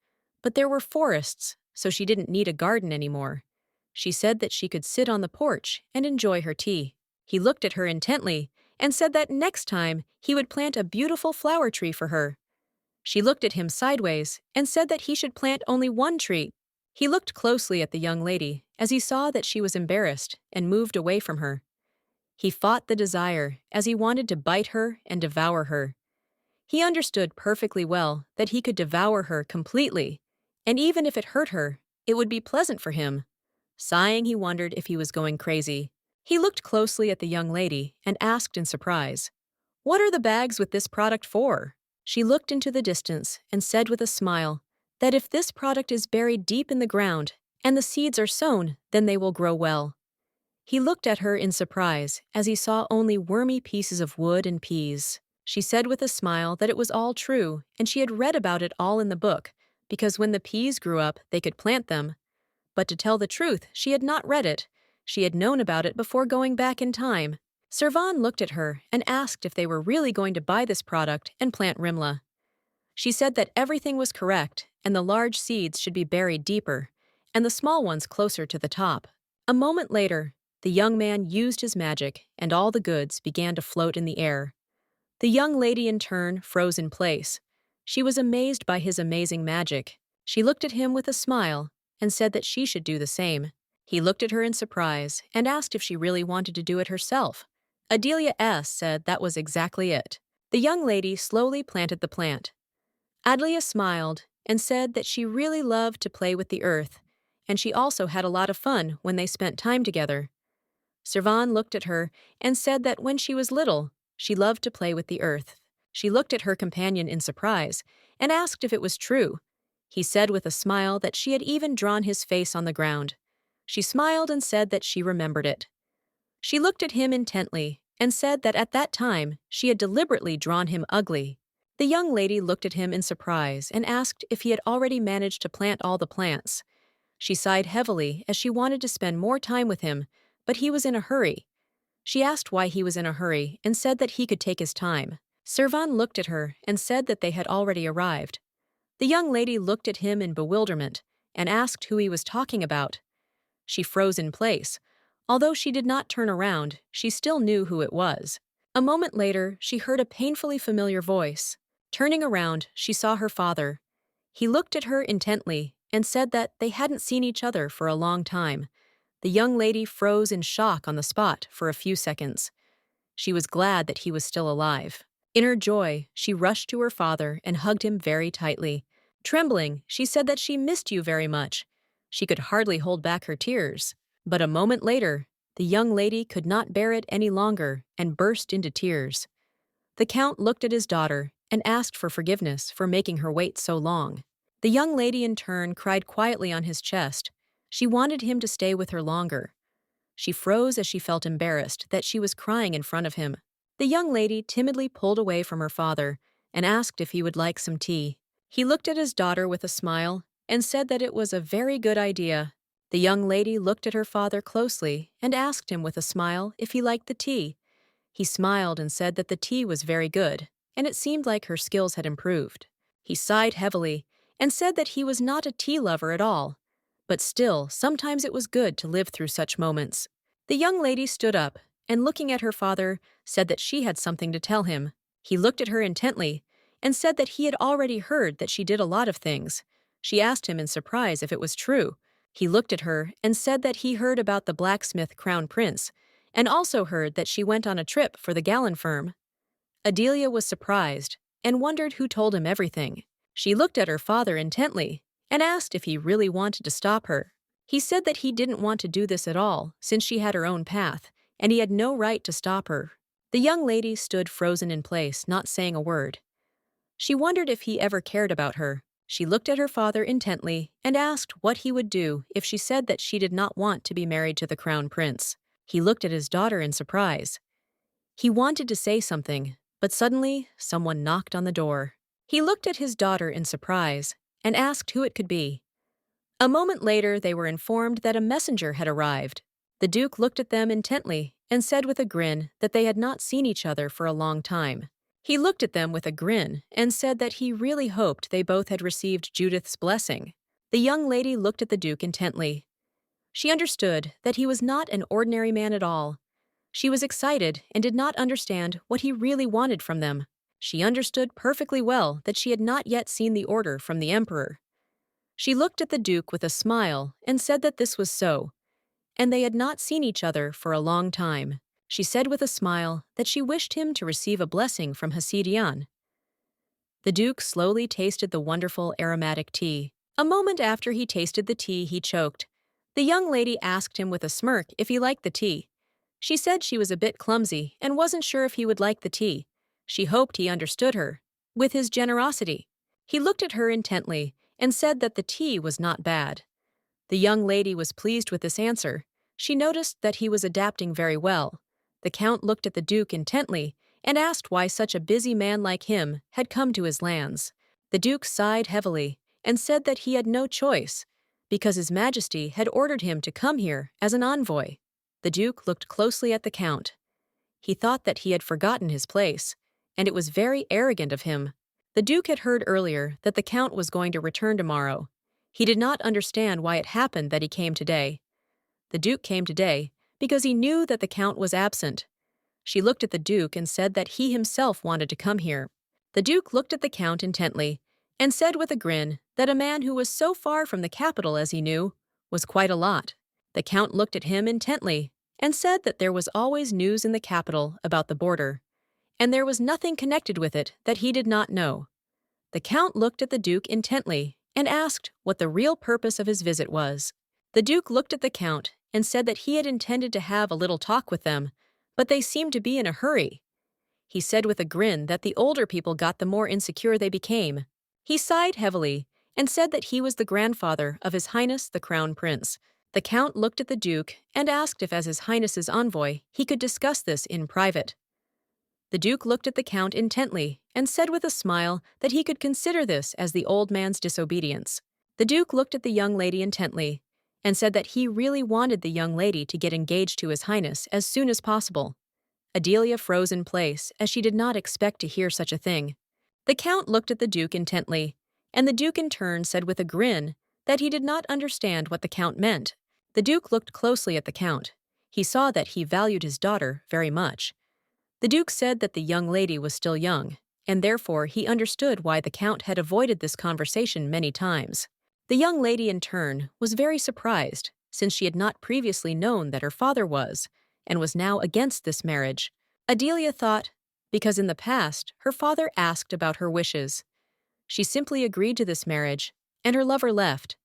but there were forests, so she didn't need a garden anymore. She said that she could sit on the porch and enjoy her tea. He looked at her intently and said that next time he would plant a beautiful flower tree for her. She looked at him sideways and said that he should plant only one tree. He looked closely at the young lady as he saw that she was embarrassed and moved away from her. He fought the desire as he wanted to bite her and devour her. He understood perfectly well that he could devour her completely, and even if it hurt her, it would be pleasant for him. Sighing, he wondered if he was going crazy. He looked closely at the young lady and asked in surprise, "What are the bags with this product for?" She looked into the distance and said with a smile that if this product is buried deep in the ground and the seeds are sown, then they will grow well. He looked at her in surprise as he saw only wormy pieces of wood and peas. She said with a smile that it was all true and she had read about it all in the book, because when the peas grew up, they could plant them. But to tell the truth, she had not read it. She had known about it before going back in time. Cvon looked at her and asked if they were really going to buy this product and plant Rimla. She said that everything was correct and the large seeds should be buried deeper and the small ones closer to the top. A moment later, the young man used his magic and all the goods began to float in the air. The young lady in turn froze in place. She was amazed by his amazing magic. She looked at him with a smile and said that she should do the same. He looked at her in surprise and asked if she really wanted to do it herself. Adelia S. said that was exactly it. The young lady slowly planted the plant. Adelia smiled and said that she really loved to play with the earth, and she also had a lot of fun when they spent time together. Cvon looked at her and said that when she was little, she loved to play with the earth. She looked at her companion in surprise and asked if it was true. He said with a smile that she had even drawn his face on the ground. She smiled and said that she remembered it. She looked at him intently and said that at that time she had deliberately drawn him ugly. The young lady looked at him in surprise and asked if he had already managed to plant all the plants. She sighed heavily as she wanted to spend more time with him, but he was in a hurry. She asked why he was in a hurry and said that he could take his time. Cvon looked at her and said that they had already arrived. The young lady looked at him in bewilderment and asked who he was talking about. She froze in place. Although she did not turn around, she still knew who it was. A moment later, she heard a painfully familiar voice. Turning around, she saw her father. He looked at her intently and said that they hadn't seen each other for a long time. The young lady froze in shock on the spot for a few seconds. She was glad that he was still alive. In her joy, she rushed to her father and hugged him very tightly. Trembling, she said that she missed you very much. She could hardly hold back her tears. But a moment later, the young lady could not bear it any longer and burst into tears. The Count looked at his daughter and asked for forgiveness for making her wait so long. The young lady in turn cried quietly on his chest. She wanted him to stay with her longer. She froze as she felt embarrassed that she was crying in front of him. The young lady timidly pulled away from her father and asked if he would like some tea. He looked at his daughter with a smile and said that it was a very good idea. The young lady looked at her father closely and asked him with a smile if he liked the tea. He smiled and said that the tea was very good, and it seemed like her skills had improved. He sighed heavily and said that he was not a tea lover at all. But still, sometimes it was good to live through such moments. The young lady stood up and, looking at her father, said that she had something to tell him. He looked at her intently and said that he had already heard that she did a lot of things. She asked him in surprise if it was true. He looked at her and said that he heard about the blacksmith crown prince, and also heard that she went on a trip for the Gallon firm. Adelia was surprised and wondered who told him everything. She looked at her father intently and asked if he really wanted to stop her. He said that he didn't want to do this at all, since she had her own path, and he had no right to stop her. The young lady stood frozen in place, not saying a word. She wondered if he ever cared about her. She looked at her father intently and asked what he would do if she said that she did not want to be married to the crown prince. He looked at his daughter in surprise. He wanted to say something, but suddenly someone knocked on the door. He looked at his daughter in surprise and asked who it could be. A moment later, they were informed that a messenger had arrived. The Duke looked at them intently and said with a grin that they had not seen each other for a long time. He looked at them with a grin and said that he really hoped they both had received Judith's blessing. The young lady looked at the Duke intently. She understood that he was not an ordinary man at all. She was excited and did not understand what he really wanted from them. She understood perfectly well that she had not yet seen the order from the Emperor. She looked at the Duke with a smile and said that this was so, and they had not seen each other for a long time. She said with a smile that she wished him to receive a blessing from Hasidian. The Duke slowly tasted the wonderful aromatic tea. A moment after he tasted the tea, he choked. The young lady asked him with a smirk if he liked the tea. She said she was a bit clumsy and wasn't sure if he would like the tea. She hoped he understood her. With his generosity, he looked at her intently and said that the tea was not bad. The young lady was pleased with this answer. She noticed that he was adapting very well. The Count looked at the Duke intently and asked why such a busy man like him had come to his lands. The Duke sighed heavily and said that he had no choice, because His Majesty had ordered him to come here as an envoy. The Duke looked closely at the Count. He thought that he had forgotten his place, and it was very arrogant of him. The Duke had heard earlier that the Count was going to return tomorrow. He did not understand why it happened that he came today. The Duke came today because he knew that the Count was absent. She looked at the Duke and said that he himself wanted to come here. The Duke looked at the Count intently and said with a grin that a man who was so far from the capital as he knew was quite a lot. The Count looked at him intently and said that there was always news in the capital about the border, and there was nothing connected with it that he did not know. The Count looked at the Duke intently and asked what the real purpose of his visit was. The Duke looked at the Count and said that he had intended to have a little talk with them, but they seemed to be in a hurry. He said with a grin that the older people got the more insecure they became. He sighed heavily and said that he was the grandfather of His Highness the Crown Prince. The Count looked at the Duke and asked if as His Highness's envoy he could discuss this in private. The Duke looked at the Count intently and said with a smile that he could consider this as the old man's disobedience. The Duke looked at the young lady intently and said that he really wanted the young lady to get engaged to His Highness as soon as possible. Adelia froze in place as she did not expect to hear such a thing. The Count looked at the Duke intently, and the Duke in turn said with a grin that he did not understand what the Count meant. The Duke looked closely at the Count. He saw that he valued his daughter very much. The Duke said that the young lady was still young, and therefore he understood why the Count had avoided this conversation many times. The young lady in turn was very surprised, since she had not previously known that her father was, and was now against this marriage. Adelia thought, because in the past her father asked about her wishes. She simply agreed to this marriage, and her lover left.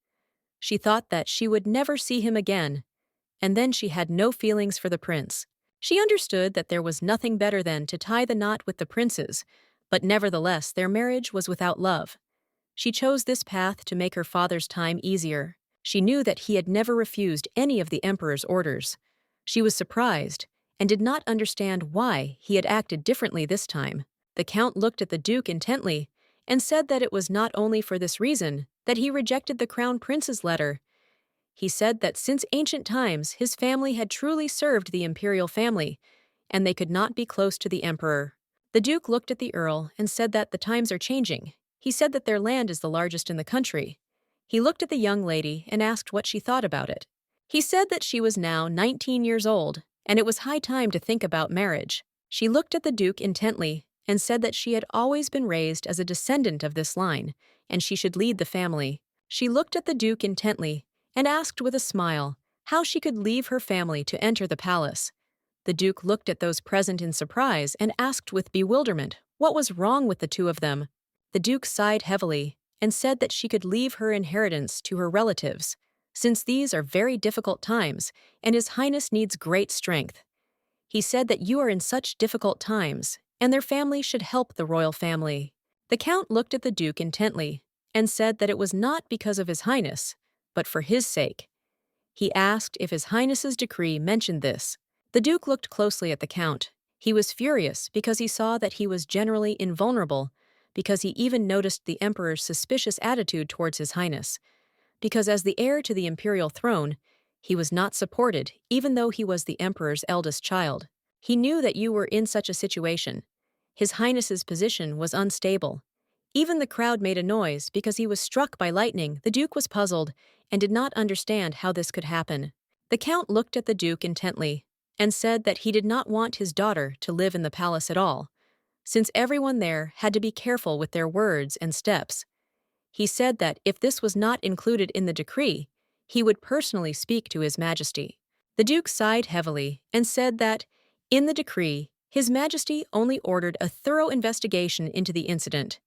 She thought that she would never see him again, and then she had no feelings for the prince. She understood that there was nothing better than to tie the knot with the princes, but nevertheless their marriage was without love. She chose this path to make her father's time easier. She knew that he had never refused any of the emperor's orders. She was surprised and did not understand why he had acted differently this time. The Count looked at the Duke intently and said that it was not only for this reason that he rejected the Crown Prince's letter. He said that since ancient times his family had truly served the imperial family, and they could not be close to the emperor. The Duke looked at the Earl and said that the times are changing. He said that their land is the largest in the country. He looked at the young lady and asked what she thought about it. He said that she was now 19 years old, and it was high time to think about marriage. She looked at the Duke intently and said that she had always been raised as a descendant of this line, and she should lead the family. She looked at the Duke intently and asked with a smile how she could leave her family to enter the palace. The Duke looked at those present in surprise and asked with bewilderment what was wrong with the two of them. The Duke sighed heavily and said that she could leave her inheritance to her relatives, since these are very difficult times and His Highness needs great strength. He said that you are in such difficult times, and their family should help the royal family. The Count looked at the Duke intently and said that it was not because of His Highness, but for his sake. He asked if His Highness's decree mentioned this. The Duke looked closely at the Count. He was furious because he saw that he was generally invulnerable, because he even noticed the Emperor's suspicious attitude towards His Highness, because as the heir to the imperial throne, he was not supported even though he was the Emperor's eldest child. He knew that you were in such a situation. His Highness's position was unstable. Even the crowd made a noise because he was struck by lightning. The Duke was puzzled and did not understand how this could happen. The Count looked at the Duke intently and said that he did not want his daughter to live in the palace at all, since everyone there had to be careful with their words and steps. He said that if this was not included in the decree, he would personally speak to His Majesty. The Duke sighed heavily and said that, in the decree, His Majesty only ordered a thorough investigation into the incident.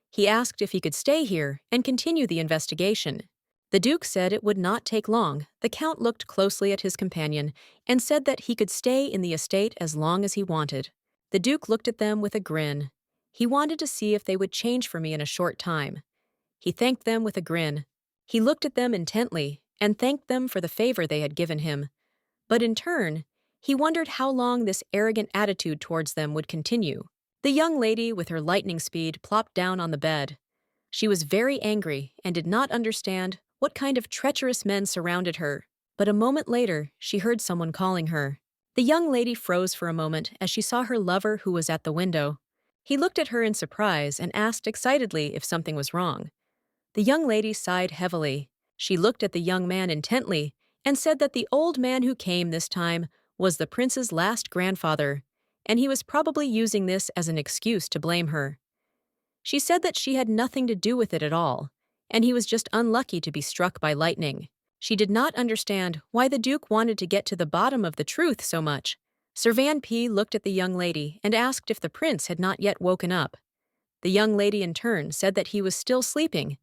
He asked if he could stay here and continue the investigation. The Duke said it would not take long. The Count looked closely at his companion and said that he could stay in the estate as long as he wanted. The Duke looked at them with a grin. He wanted to see if they would change for me in a short time. He thanked them with a grin. He looked at them intently and thanked them for the favor they had given him. But in turn, he wondered how long this arrogant attitude towards them would continue. The young lady with her lightning speed plopped down on the bed. She was very angry and did not understand what kind of treacherous men surrounded her. But a moment later, she heard someone calling her. The young lady froze for a moment as she saw her lover who was at the window. He looked at her in surprise and asked excitedly if something was wrong. The young lady sighed heavily. She looked at the young man intently and said that the old man who came this time was the prince's last grandfather, and he was probably using this as an excuse to blame her. She said that she had nothing to do with it at all, and he was just unlucky to be struck by lightning. She did not understand why the Duke wanted to get to the bottom of the truth so much. Servan P. looked at the young lady and asked if the prince had not yet woken up. The young lady in turn said that he was still sleeping,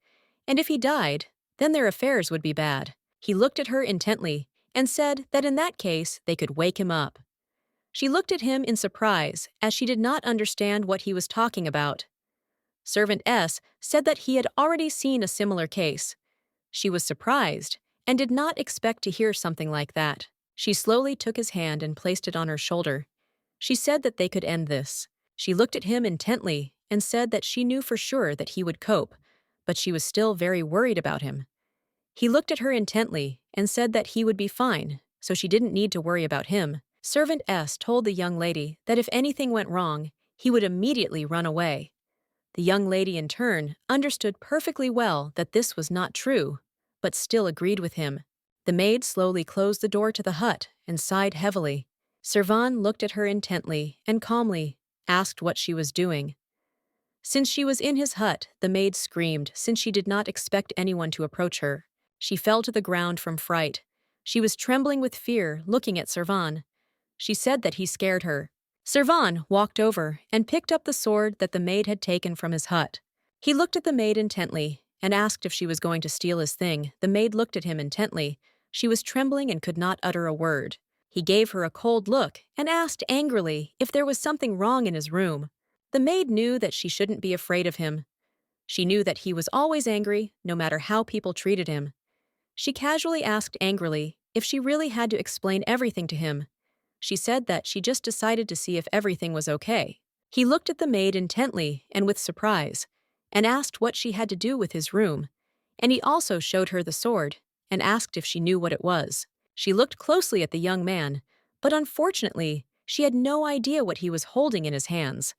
and if he died, then their affairs would be bad. He looked at her intently and said that in that case they could wake him up. She looked at him in surprise as she did not understand what he was talking about. Servant S said that he had already seen a similar case. She was surprised and did not expect to hear something like that. She slowly took his hand and placed it on her shoulder. She said that they could end this. She looked at him intently and said that she knew for sure that he would cope, but she was still very worried about him. He looked at her intently and said that he would be fine, so she didn't need to worry about him. Servant S told the young lady that if anything went wrong, he would immediately run away. The young lady in turn understood perfectly well that this was not true, but still agreed with him. The maid slowly closed the door to the hut and sighed heavily. Cvon looked at her intently and calmly, asked what she was doing. Since she was in his hut, the maid screamed since she did not expect anyone to approach her. She fell to the ground from fright. She was trembling with fear, looking at Cvon. She said that he scared her. Cvon walked over and picked up the sword that the maid had taken from his hut. He looked at the maid intently and asked if she was going to steal his thing. The maid looked at him intently. She was trembling and could not utter a word. He gave her a cold look and asked angrily if there was something wrong in his room. The maid knew that she shouldn't be afraid of him. She knew that he was always angry, no matter how people treated him. She casually asked angrily if she really had to explain everything to him. She said that she just decided to see if everything was okay. He looked at the maid intently and with surprise, and asked what she had to do with his room, and he also showed her the sword and asked if she knew what it was. She looked closely at the young man, but unfortunately, she had no idea what he was holding in his hands.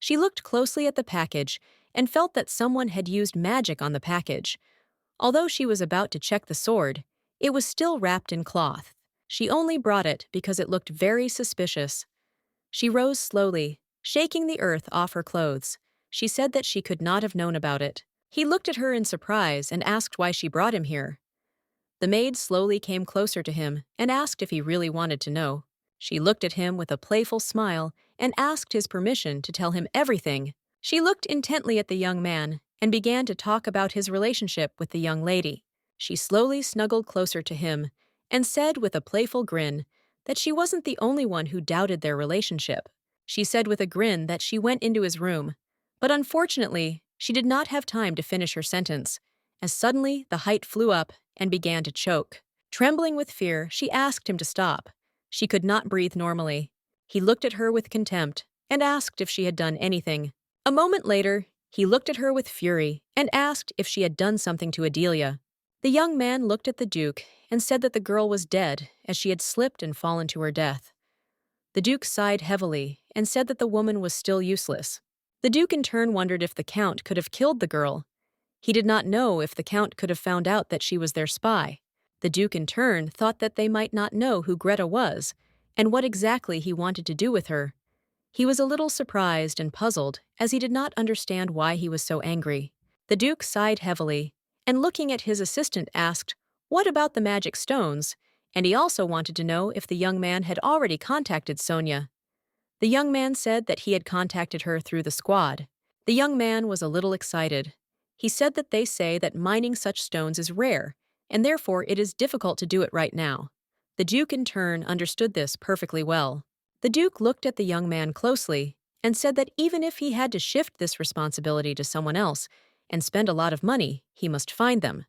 She looked closely at the package and felt that someone had used magic on the package. Although she was about to check the sword, it was still wrapped in cloth. She only brought it because it looked very suspicious. She rose slowly, shaking the earth off her clothes. She said that she could not have known about it. He looked at her in surprise and asked why she brought him here. The maid slowly came closer to him and asked if he really wanted to know. She looked at him with a playful smile and asked his permission to tell him everything. She looked intently at the young man and began to talk about his relationship with the young lady. She slowly snuggled closer to him and said with a playful grin that she wasn't the only one who doubted their relationship. She said with a grin that she went into his room, but unfortunately, she did not have time to finish her sentence, as suddenly the height flew up and began to choke. Trembling with fear, she asked him to stop. She could not breathe normally. He looked at her with contempt and asked if she had done anything. A moment later, he looked at her with fury and asked if she had done something to Adelia. The young man looked at the Duke and said that the girl was dead as she had slipped and fallen to her death. The Duke sighed heavily and said that the woman was still useless. The Duke in turn wondered if the Count could have killed the girl. He did not know if the Count could have found out that she was their spy. The Duke in turn thought that they might not know who Greta was and what exactly he wanted to do with her. He was a little surprised and puzzled as he did not understand why he was so angry. The Duke sighed heavily and looking at his assistant asked, "What about the magic stones?" And he also wanted to know if the young man had already contacted Sonia. The young man said that he had contacted her through the squad. The young man was a little excited. He said that they say that mining such stones is rare, and therefore it is difficult to do it right now. The Duke in turn understood this perfectly well. The Duke looked at the young man closely and said that even if he had to shift this responsibility to someone else and spend a lot of money, he must find them.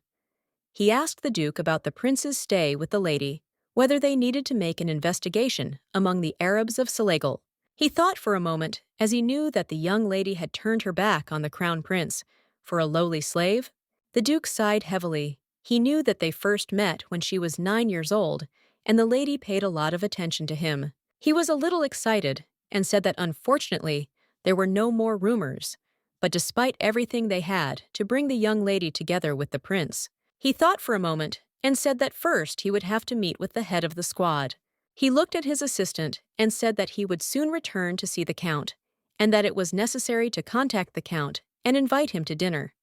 He asked the Duke about the prince's stay with the lady, whether they needed to make an investigation among the Arabs of Selegal. He thought for a moment, as he knew that the young lady had turned her back on the crown prince for a lowly slave. The Duke sighed heavily. He knew that they first met when she was 9 years old, and the lady paid a lot of attention to him. He was a little excited and said that unfortunately there were no more rumors, but despite everything they had to bring the young lady together with the prince. He thought for a moment and said that first he would have to meet with the head of the squad. He looked at his assistant and said that he would soon return to see the Count, and that it was necessary to contact the Count and invite him to dinner.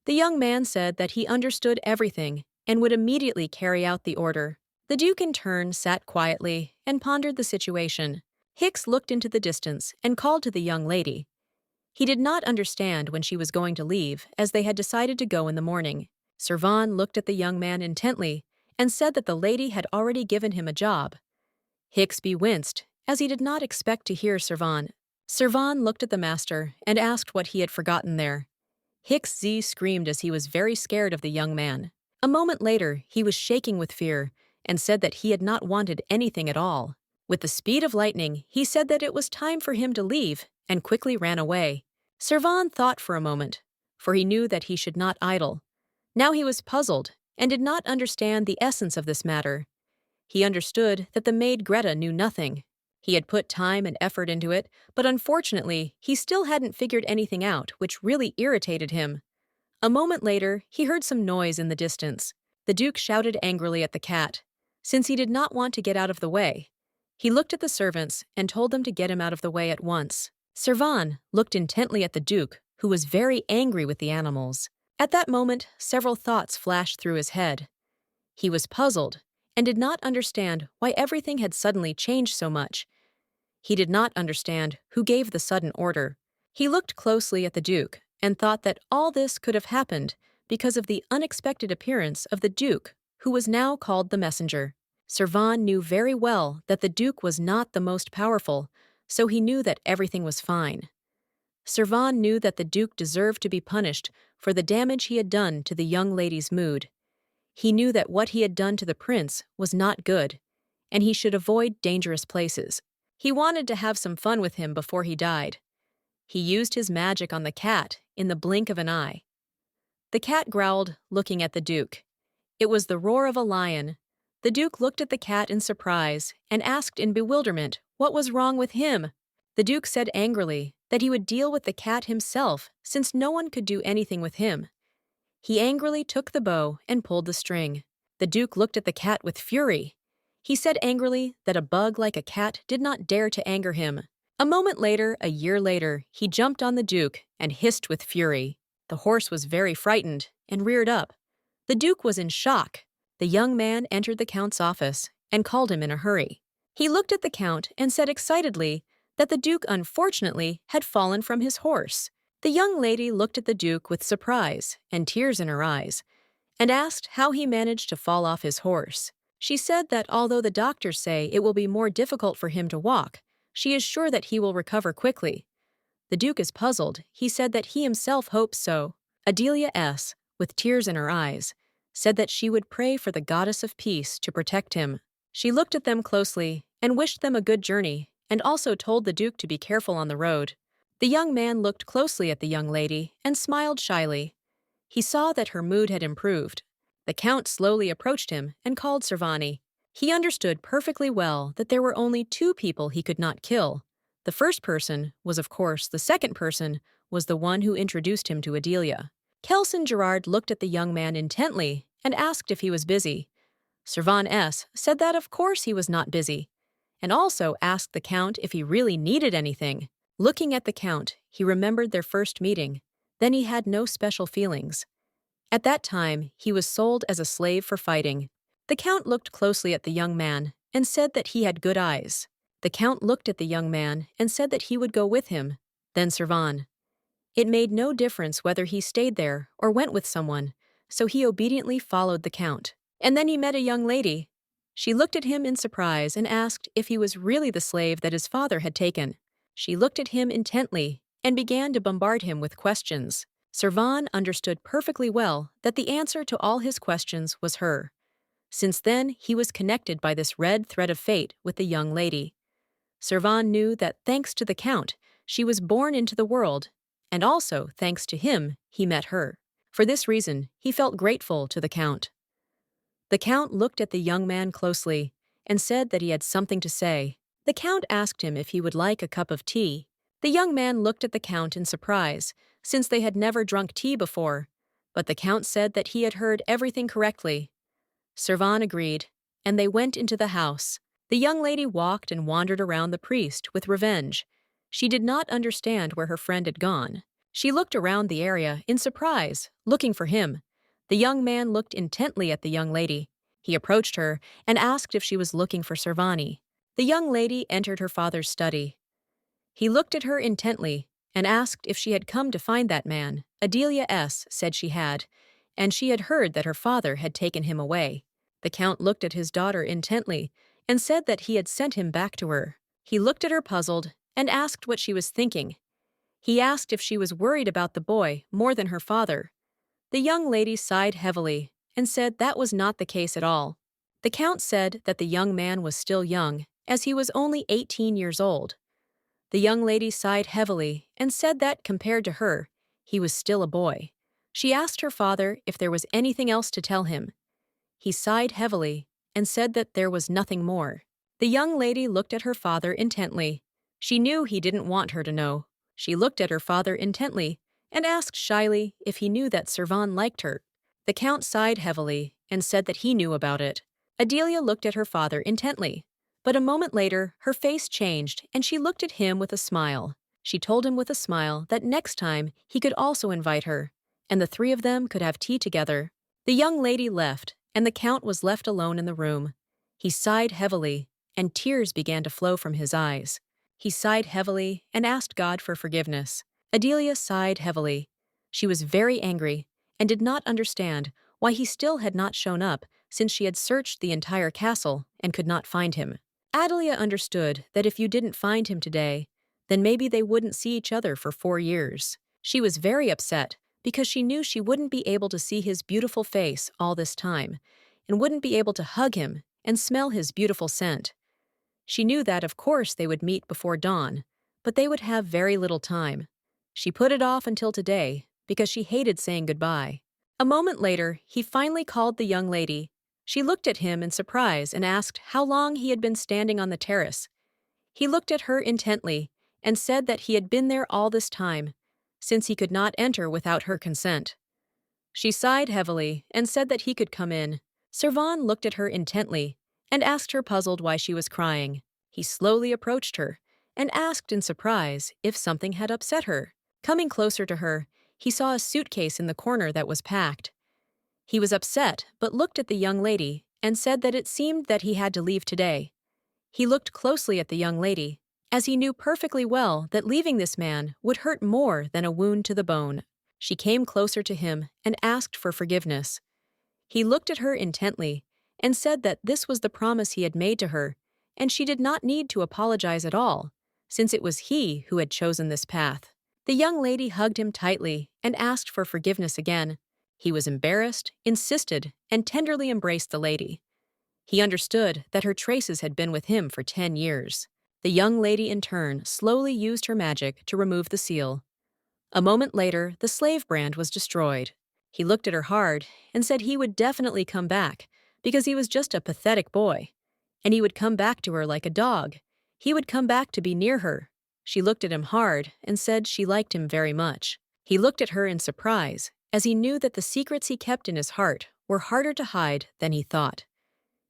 The young man said that he understood everything and would immediately carry out the order. The Duke in turn sat quietly and pondered the situation. Hicks looked into the distance and called to the young lady. He did not understand when she was going to leave, as they had decided to go in the morning. Cvon looked at the young man intently and said that the lady had already given him a job. Hicksby winced, as he did not expect to hear Cvon. Cvon looked at the master and asked what he had forgotten there. Hicksby screamed as he was very scared of the young man. A moment later, he was shaking with fear and said that he had not wanted anything at all. With the speed of lightning, he said that it was time for him to leave and quickly ran away. Cvon thought for a moment, for he knew that he should not idle. Now he was puzzled and did not understand the essence of this matter. He understood that the maid Greta knew nothing. He had put time and effort into it, but unfortunately, he still hadn't figured anything out, which really irritated him. A moment later, he heard some noise in the distance. The Duke shouted angrily at the cat, since he did not want to get out of the way. He looked at the servants and told them to get him out of the way at once. Cvon looked intently at the Duke, who was very angry with the animals. At that moment, several thoughts flashed through his head. He was puzzled and did not understand why everything had suddenly changed so much. He did not understand who gave the sudden order. He looked closely at the Duke and thought that all this could have happened because of the unexpected appearance of the Duke, who was now called the messenger. Cvon knew very well that the Duke was not the most powerful, so he knew that everything was fine. Cvon knew that the Duke deserved to be punished for the damage he had done to the young lady's mood. He knew that what he had done to the prince was not good, and he should avoid dangerous places. He wanted to have some fun with him before he died. He used his magic on the cat in the blink of an eye. The cat growled, looking at the Duke. It was the roar of a lion. The Duke looked at the cat in surprise and asked in bewilderment what was wrong with him. The Duke said angrily that he would deal with the cat himself, since no one could do anything with him. He angrily took the bow and pulled the string. The Duke looked at the cat with fury. He said angrily that a bug like a cat did not dare to anger him. A moment later, a year later, he jumped on the Duke and hissed with fury. The horse was very frightened and reared up. The Duke was in shock. The young man entered the Count's office and called him in a hurry. He looked at the Count and said excitedly that the Duke unfortunately had fallen from his horse. The young lady looked at the Duke with surprise and tears in her eyes and asked how he managed to fall off his horse. She said that although the doctors say it will be more difficult for him to walk, she is sure that he will recover quickly. The Duke is puzzled. He said that he himself hopes so. Adelia S., with tears in her eyes, said that she would pray for the goddess of peace to protect him. She looked at them closely and wished them a good journey, and also told the Duke to be careful on the road. The young man looked closely at the young lady and smiled shyly. He saw that her mood had improved. The Count slowly approached him and called Cvon. He understood perfectly well that there were only two people he could not kill. The first person was, of course, the second person was the one who introduced him to Adelia. Kelson Gerard looked at the young man intently and asked if he was busy. Cvon S. said that of course he was not busy, and also asked the Count if he really needed anything. Looking at the Count, he remembered their first meeting. Then he had no special feelings. At that time, he was sold as a slave for fighting. The Count looked closely at the young man and said that he had good eyes. The Count looked at the young man and said that he would go with him. Then Cvon. It made no difference whether he stayed there or went with someone, so he obediently followed the Count. And then he met a young lady. She looked at him in surprise and asked if he was really the slave that his father had taken. She looked at him intently and began to bombard him with questions. Cvon understood perfectly well that the answer to all his questions was her. Since then, he was connected by this red thread of fate with the young lady. Cvon knew that thanks to the Count, she was born into the world, and also thanks to him, he met her. For this reason, he felt grateful to the Count. The Count looked at the young man closely and said that he had something to say. The Count asked him if he would like a cup of tea. The young man looked at the Count in surprise, since they had never drunk tea before, but the Count said that he had heard everything correctly. Cvon agreed, and they went into the house. The young lady walked and wandered around the priest with revenge. She did not understand where her friend had gone. She looked around the area in surprise, looking for him. The young man looked intently at the young lady. He approached her and asked if she was looking for Servani. The young lady entered her father's study. He looked at her intently and asked if she had come to find that man. Adelia said she had, and she had heard that her father had taken him away. The count looked at his daughter intently and said that he had sent him back to her. He looked at her puzzled and asked what she was thinking. He asked if she was worried about the boy more than her father. The young lady sighed heavily and said that was not the case at all. The count said that the young man was still young, as he was only 18 years old. The young lady sighed heavily and said that, compared to her, he was still a boy. She asked her father if there was anything else to tell him. He sighed heavily and said that there was nothing more. The young lady looked at her father intently. She knew he didn't want her to know. She looked at her father intently and asked shyly if he knew that Cvon liked her. The count sighed heavily and said that he knew about it. Adelia looked at her father intently. But a moment later, her face changed, and she looked at him with a smile. She told him with a smile that next time he could also invite her, and the three of them could have tea together. The young lady left, and the count was left alone in the room. He sighed heavily, and tears began to flow from his eyes. He sighed heavily and asked God for forgiveness. Adelia sighed heavily. She was very angry and did not understand why he still had not shown up, since she had searched the entire castle and could not find him. Adelia understood that if you didn't find him today, then maybe they wouldn't see each other for 4 years. She was very upset because she knew she wouldn't be able to see his beautiful face all this time and wouldn't be able to hug him and smell his beautiful scent. She knew that, of course, they would meet before dawn, but they would have very little time. She put it off until today because she hated saying goodbye. A moment later, he finally called the young lady. She looked at him in surprise and asked how long he had been standing on the terrace. He looked at her intently and said that he had been there all this time, since he could not enter without her consent. She sighed heavily and said that he could come in. Cvon looked at her intently and asked her, puzzled, why she was crying. He slowly approached her and asked in surprise if something had upset her. Coming closer to her, he saw a suitcase in the corner that was packed. He was upset, but looked at the young lady and said that it seemed that he had to leave today. He looked closely at the young lady, as he knew perfectly well that leaving this man would hurt more than a wound to the bone. She came closer to him and asked for forgiveness. He looked at her intently and said that this was the promise he had made to her, and she did not need to apologize at all, since it was he who had chosen this path. The young lady hugged him tightly and asked for forgiveness again. He was embarrassed, insisted, and tenderly embraced the lady. He understood that her traces had been with him for 10 years. The young lady, in turn, slowly used her magic to remove the seal. A moment later, the slave brand was destroyed. He looked at her hard and said he would definitely come back, because he was just a pathetic boy. And he would come back to her like a dog. He would come back to be near her. She looked at him hard and said she liked him very much. He looked at her in surprise, as he knew that the secrets he kept in his heart were harder to hide than he thought.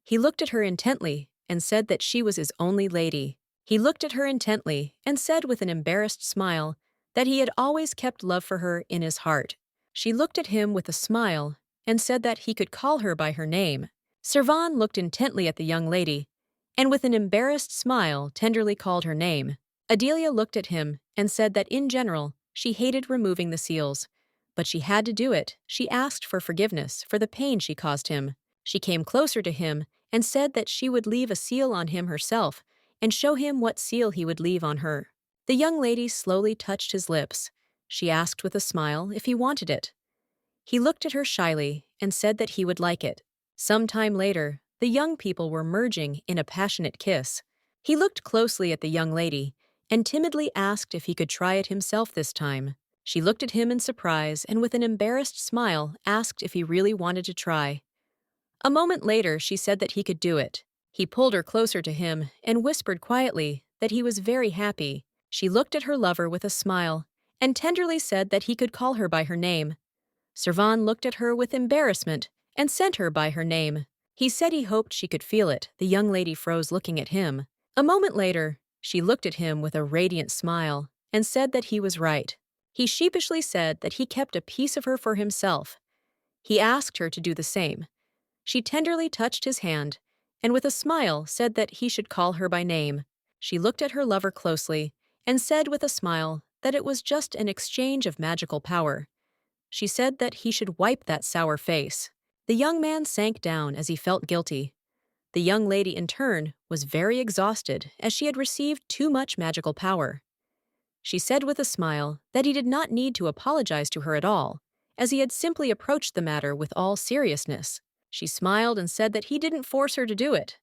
He looked at her intently and said that she was his only lady. He looked at her intently and said with an embarrassed smile that he had always kept love for her in his heart. She looked at him with a smile and said that he could call her by her name. Cvon looked intently at the young lady and with an embarrassed smile tenderly called her name. Adelia looked at him and said that in general she hated removing the seals, but she had to do it. She asked for forgiveness for the pain she caused him. She came closer to him and said that she would leave a seal on him herself and show him what seal he would leave on her. The young lady slowly touched his lips. She asked with a smile if he wanted it. He looked at her shyly and said that he would like it. Some time later, the young people were merging in a passionate kiss. He looked closely at the young lady and timidly asked if he could try it himself this time. She looked at him in surprise and with an embarrassed smile asked if he really wanted to try. A moment later, she said that he could do it. He pulled her closer to him and whispered quietly that he was very happy. She looked at her lover with a smile and tenderly said that he could call her by her name. Cvon looked at her with embarrassment and sent her by her name. He said he hoped she could feel it. The young lady froze, looking at him. A moment later, she looked at him with a radiant smile and said that he was right. He sheepishly said that he kept a piece of her for himself. He asked her to do the same. She tenderly touched his hand, and with a smile said that he should call her by name. She looked at her lover closely, and said with a smile that it was just an exchange of magical power. She said that he should wipe that sour face. The young man sank down as he felt guilty. The young lady, in turn, was very exhausted as she had received too much magical power. She said with a smile that he did not need to apologize to her at all, as he had simply approached the matter with all seriousness. She smiled and said that he didn't force her to do it.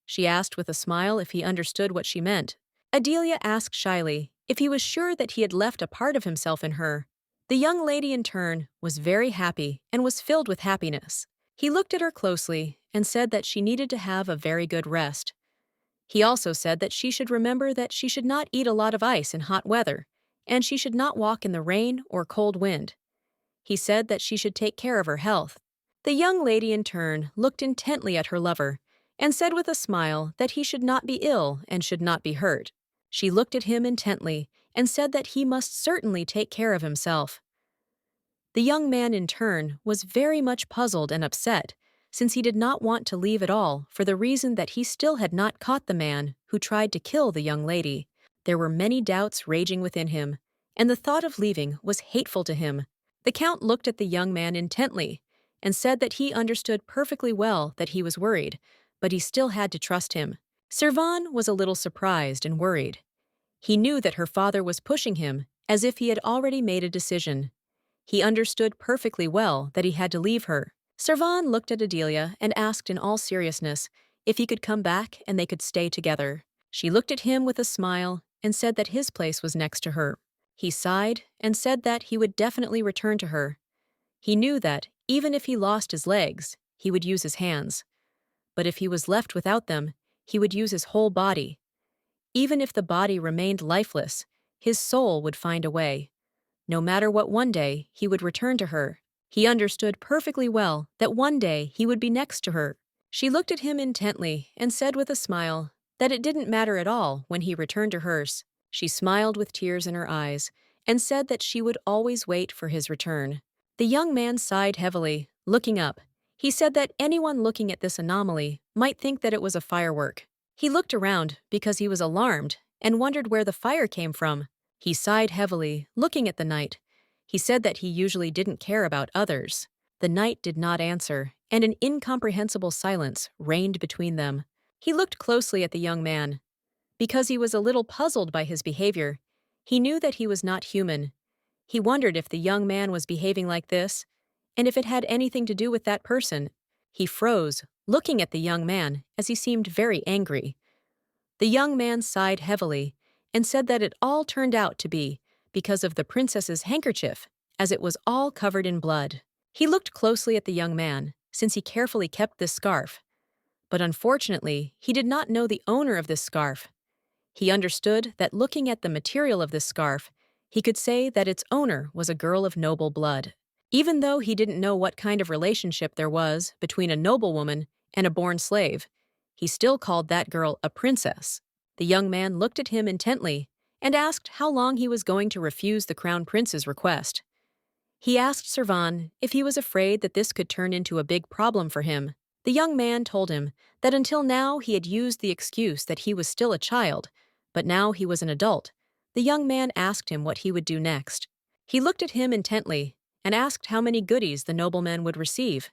She asked with a smile if he understood what she meant. Adelia asked shyly if he was sure that he had left a part of himself in her. The young lady, in turn, was very happy and was filled with happiness. He looked at her closely and said that she needed to have a very good rest. He also said that she should remember that she should not eat a lot of ice in hot weather, and she should not walk in the rain or cold wind. He said that she should take care of her health. The young lady, in turn, looked intently at her lover and said with a smile that he should not be ill and should not be hurt. She looked at him intently and said that he must certainly take care of himself. The young man, in turn, was very much puzzled and upset, since he did not want to leave at all for the reason that he still had not caught the man who tried to kill the young lady. There were many doubts raging within him, and the thought of leaving was hateful to him. The Count looked at the young man intently and said that he understood perfectly well that he was worried, but he still had to trust him. Cvon was a little surprised and worried. He knew that her father was pushing him as if he had already made a decision. He understood perfectly well that he had to leave her. Cvon looked at Adelia and asked in all seriousness if he could come back and they could stay together. She looked at him with a smile and said that his place was next to her. He sighed and said that he would definitely return to her. He knew that, even if he lost his legs, he would use his hands. But if he was left without them, he would use his whole body. Even if the body remained lifeless, his soul would find a way. No matter what, one day he would return to her. He understood perfectly well that one day he would be next to her. She looked at him intently and said with a smile that it didn't matter at all when he returned to hers. She smiled with tears in her eyes and said that she would always wait for his return. The young man sighed heavily, looking up. He said that anyone looking at this anomaly might think that it was a firework. He looked around because he was alarmed and wondered where the fire came from. He sighed heavily, looking at the night. He said that he usually didn't care about others. The night did not answer, and an incomprehensible silence reigned between them. He looked closely at the young man. Because he was a little puzzled by his behavior, he knew that he was not human. He wondered if the young man was behaving like this, and if it had anything to do with that person. He froze, looking at the young man as he seemed very angry. The young man sighed heavily and said that it all turned out to be because of the princess's handkerchief, as it was all covered in blood. He looked closely at the young man, since he carefully kept this scarf. But unfortunately, he did not know the owner of this scarf. He understood that looking at the material of this scarf, he could say that its owner was a girl of noble blood. Even though he didn't know what kind of relationship there was between a noblewoman and a born slave, he still called that girl a princess. The young man looked at him intently and asked how long he was going to refuse the crown prince's request. He asked Cvon if he was afraid that this could turn into a big problem for him. The young man told him that until now he had used the excuse that he was still a child, but now he was an adult. The young man asked him what he would do next. He looked at him intently and asked how many goodies the nobleman would receive.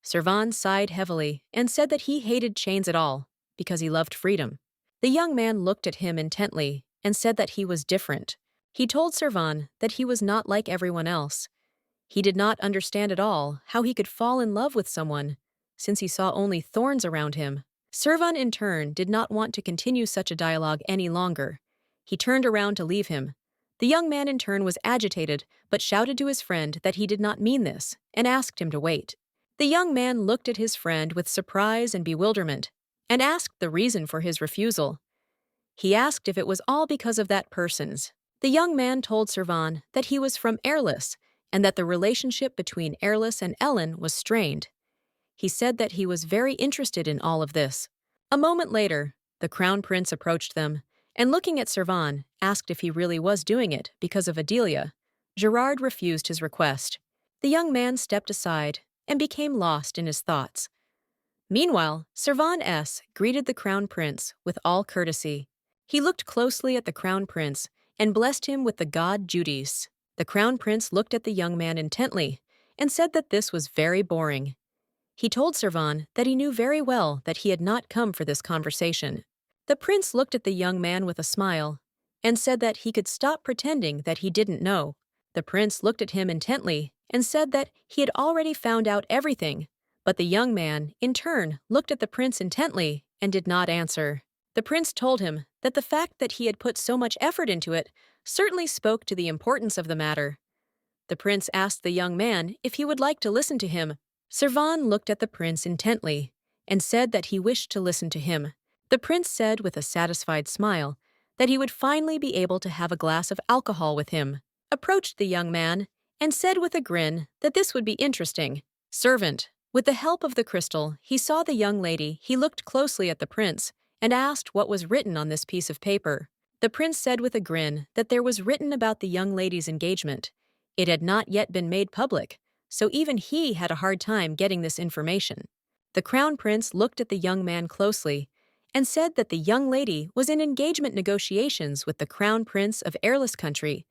Cvon sighed heavily and said that he hated chains at all, because he loved freedom. The young man looked at him intently and said that he was different. He told Cvon that he was not like everyone else. He did not understand at all how he could fall in love with someone, since he saw only thorns around him. Cvon, in turn, did not want to continue such a dialogue any longer. He turned around to leave him. The young man, in turn, was agitated, but shouted to his friend that he did not mean this, and asked him to wait. The young man looked at his friend with surprise and bewilderment, and asked the reason for his refusal. He asked if it was all because of that person's. The young man told Cvon that he was from Airless, and that the relationship between Airless and Ellen was strained. He said that he was very interested in all of this. A moment later, the crown prince approached them, and looking at Cvon, asked if he really was doing it because of Adelia. Gerard refused his request. The young man stepped aside and became lost in his thoughts. Meanwhile, Cvon greeted the crown prince with all courtesy. He looked closely at the crown prince and blessed him with the god Judice. The crown prince looked at the young man intently and said that this was very boring. He told Cvon that he knew very well that he had not come for this conversation. The prince looked at the young man with a smile and said that he could stop pretending that he didn't know. The prince looked at him intently and said that he had already found out everything, but the young man, in turn, looked at the prince intently and did not answer. The prince told him that the fact that he had put so much effort into it certainly spoke to the importance of the matter. The prince asked the young man if he would like to listen to him. Cvon looked at the prince intently and said that he wished to listen to him. The prince said with a satisfied smile that he would finally be able to have a glass of alcohol with him, approached the young man, and said with a grin that this would be interesting. Servant. With the help of the crystal, he saw the young lady. He looked closely at the prince and asked what was written on this piece of paper. The prince said with a grin that there was written about the young lady's engagement. It had not yet been made public, so even he had a hard time getting this information. The crown prince looked at the young man closely and said that the young lady was in engagement negotiations with the crown prince of airless country,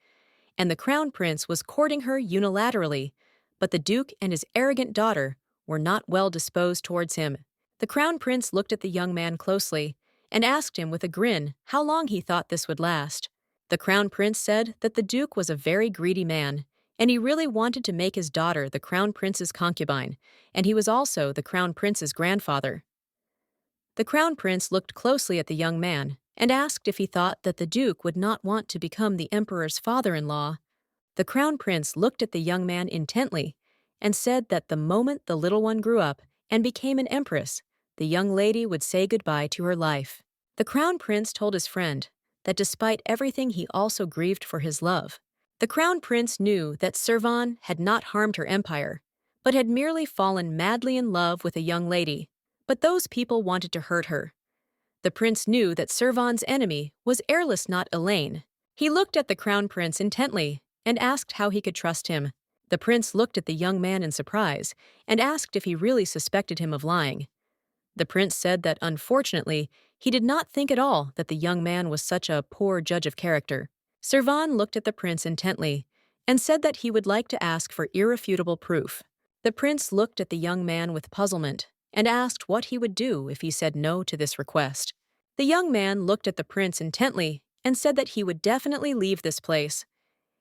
and the crown prince was courting her unilaterally, but the duke and his arrogant daughter were not well disposed towards him. The crown prince looked at the young man closely and asked him with a grin how long he thought this would last. The crown prince said that the duke was a very greedy man, and he really wanted to make his daughter the crown prince's concubine, and he was also the crown prince's grandfather. The crown prince looked closely at the young man and asked if he thought that the duke would not want to become the emperor's father-in-law. The crown prince looked at the young man intently and said that the moment the little one grew up and became an empress, the young lady would say goodbye to her life. The crown prince told his friend that despite everything he also grieved for his love. The crown prince knew that Cvon had not harmed her empire, but had merely fallen madly in love with a young lady, but those people wanted to hurt her. The prince knew that Cvon's enemy was airless, not Elaine. He looked at the crown prince intently and asked how he could trust him. The prince looked at the young man in surprise and asked if he really suspected him of lying. The prince said that, unfortunately, he did not think at all that the young man was such a poor judge of character. Cvon looked at the prince intently and said that he would like to ask for irrefutable proof. The prince looked at the young man with puzzlement and asked what he would do if he said no to this request. The young man looked at the prince intently and said that he would definitely leave this place.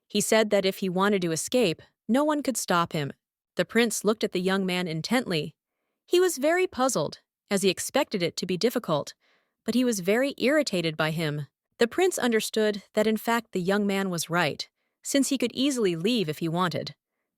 He said that if he wanted to escape, no one could stop him. The prince looked at the young man intently. He was very puzzled, as he expected it to be difficult, but he was very irritated by him. The prince understood that in fact the young man was right, since he could easily leave if he wanted.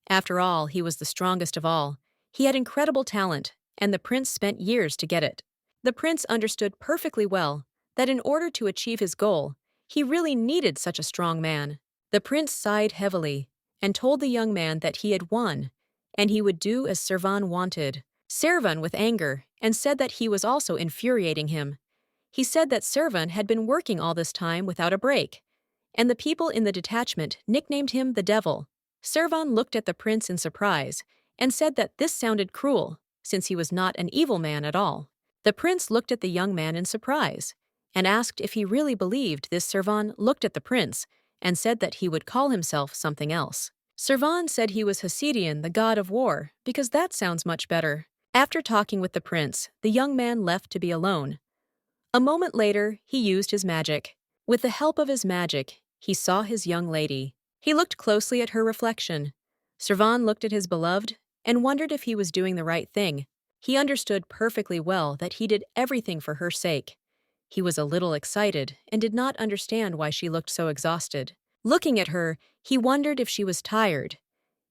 After all, he was the strongest of all. He had incredible talent, and the prince spent years to get it. The prince understood perfectly well that in order to achieve his goal, he really needed such a strong man. The prince sighed heavily and told the young man that he had won, and he would do as Cvon wanted. Cvon with anger and said that he was also infuriating him. He said that Cvon had been working all this time without a break, and the people in the detachment nicknamed him the devil. Cvon looked at the prince in surprise and said that this sounded cruel, since he was not an evil man at all. The prince looked at the young man in surprise and asked if he really believed this. Cvon looked at the prince and said that he would call himself something else. Cvon said he was Hasidian, the god of war, because that sounds much better. After talking with the prince, the young man left to be alone. A moment later, he used his magic. With the help of his magic, he saw his young lady. He looked closely at her reflection. Cvon looked at his beloved and wondered if he was doing the right thing. He understood perfectly well that he did everything for her sake. He was a little excited and did not understand why she looked so exhausted. Looking at her, he wondered if she was tired.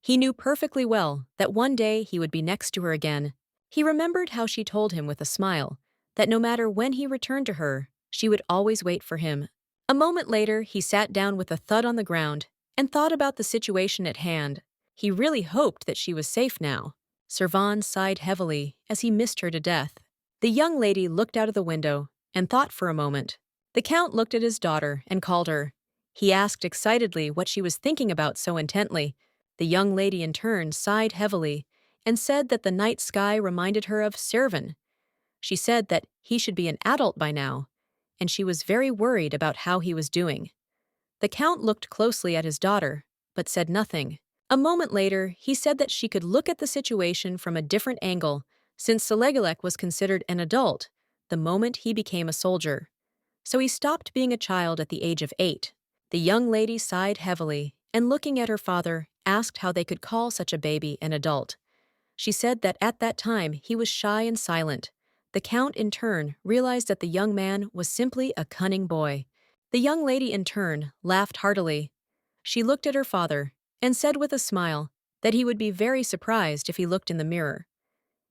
He knew perfectly well that one day he would be next to her again. He remembered how she told him with a smile that no matter when he returned to her, she would always wait for him. A moment later, he sat down with a thud on the ground and thought about the situation at hand. He really hoped that she was safe now. Cvon sighed heavily as he missed her to death. The young lady looked out of the window and thought for a moment. The count looked at his daughter and called her. He asked excitedly what she was thinking about so intently. The young lady in turn sighed heavily and said that the night sky reminded her of Cvon. She said that he should be an adult by now, and she was very worried about how he was doing. The count looked closely at his daughter, but said nothing. A moment later, he said that she could look at the situation from a different angle, since Selegalek was considered an adult the moment he became a soldier. So he stopped being a child at the age of 8. The young lady sighed heavily and, looking at her father, asked how they could call such a baby an adult. She said that at that time he was shy and silent. The count, in turn, realized that the young man was simply a cunning boy. The young lady, in turn, laughed heartily. She looked at her father and said with a smile that he would be very surprised if he looked in the mirror.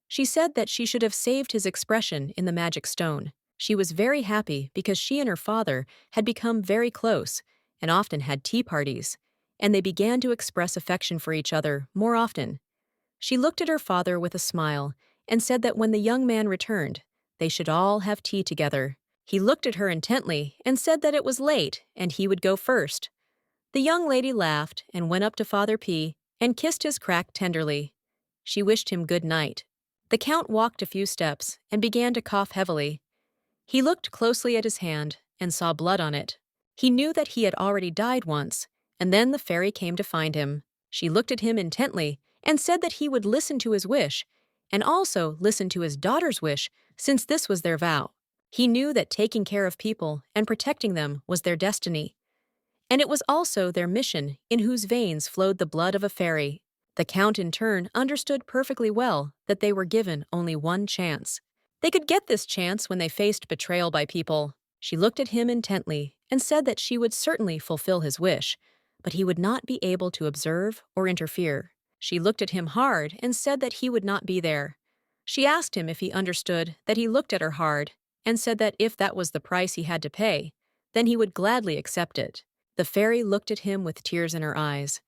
She said that she should have saved his expression in the magic stone. She was very happy because she and her father had become very close and often had tea parties, and they began to express affection for each other more often. She looked at her father with a smile and said that when the young man returned, they should all have tea together. He looked at her intently and said that it was late and he would go first. The young lady laughed and went up to Father P and kissed his crack tenderly. She wished him good night. The count walked a few steps and began to cough heavily. He looked closely at his hand and saw blood on it. He knew that he had already died once, and then the fairy came to find him. She looked at him intently and said that he would listen to his wish, and also listen to his daughter's wish, since this was their vow. He knew that taking care of people and protecting them was their destiny, and it was also their mission, in whose veins flowed the blood of a fairy. The count, in turn, understood perfectly well that they were given only one chance. They could get this chance when they faced betrayal by people. She looked at him intently and said that she would certainly fulfill his wish, but he would not be able to observe or interfere. She looked at him hard and said that he would not be there. She asked him if he understood that he looked at her hard and said that if that was the price he had to pay, then he would gladly accept it. The fairy looked at him with tears in her eyes.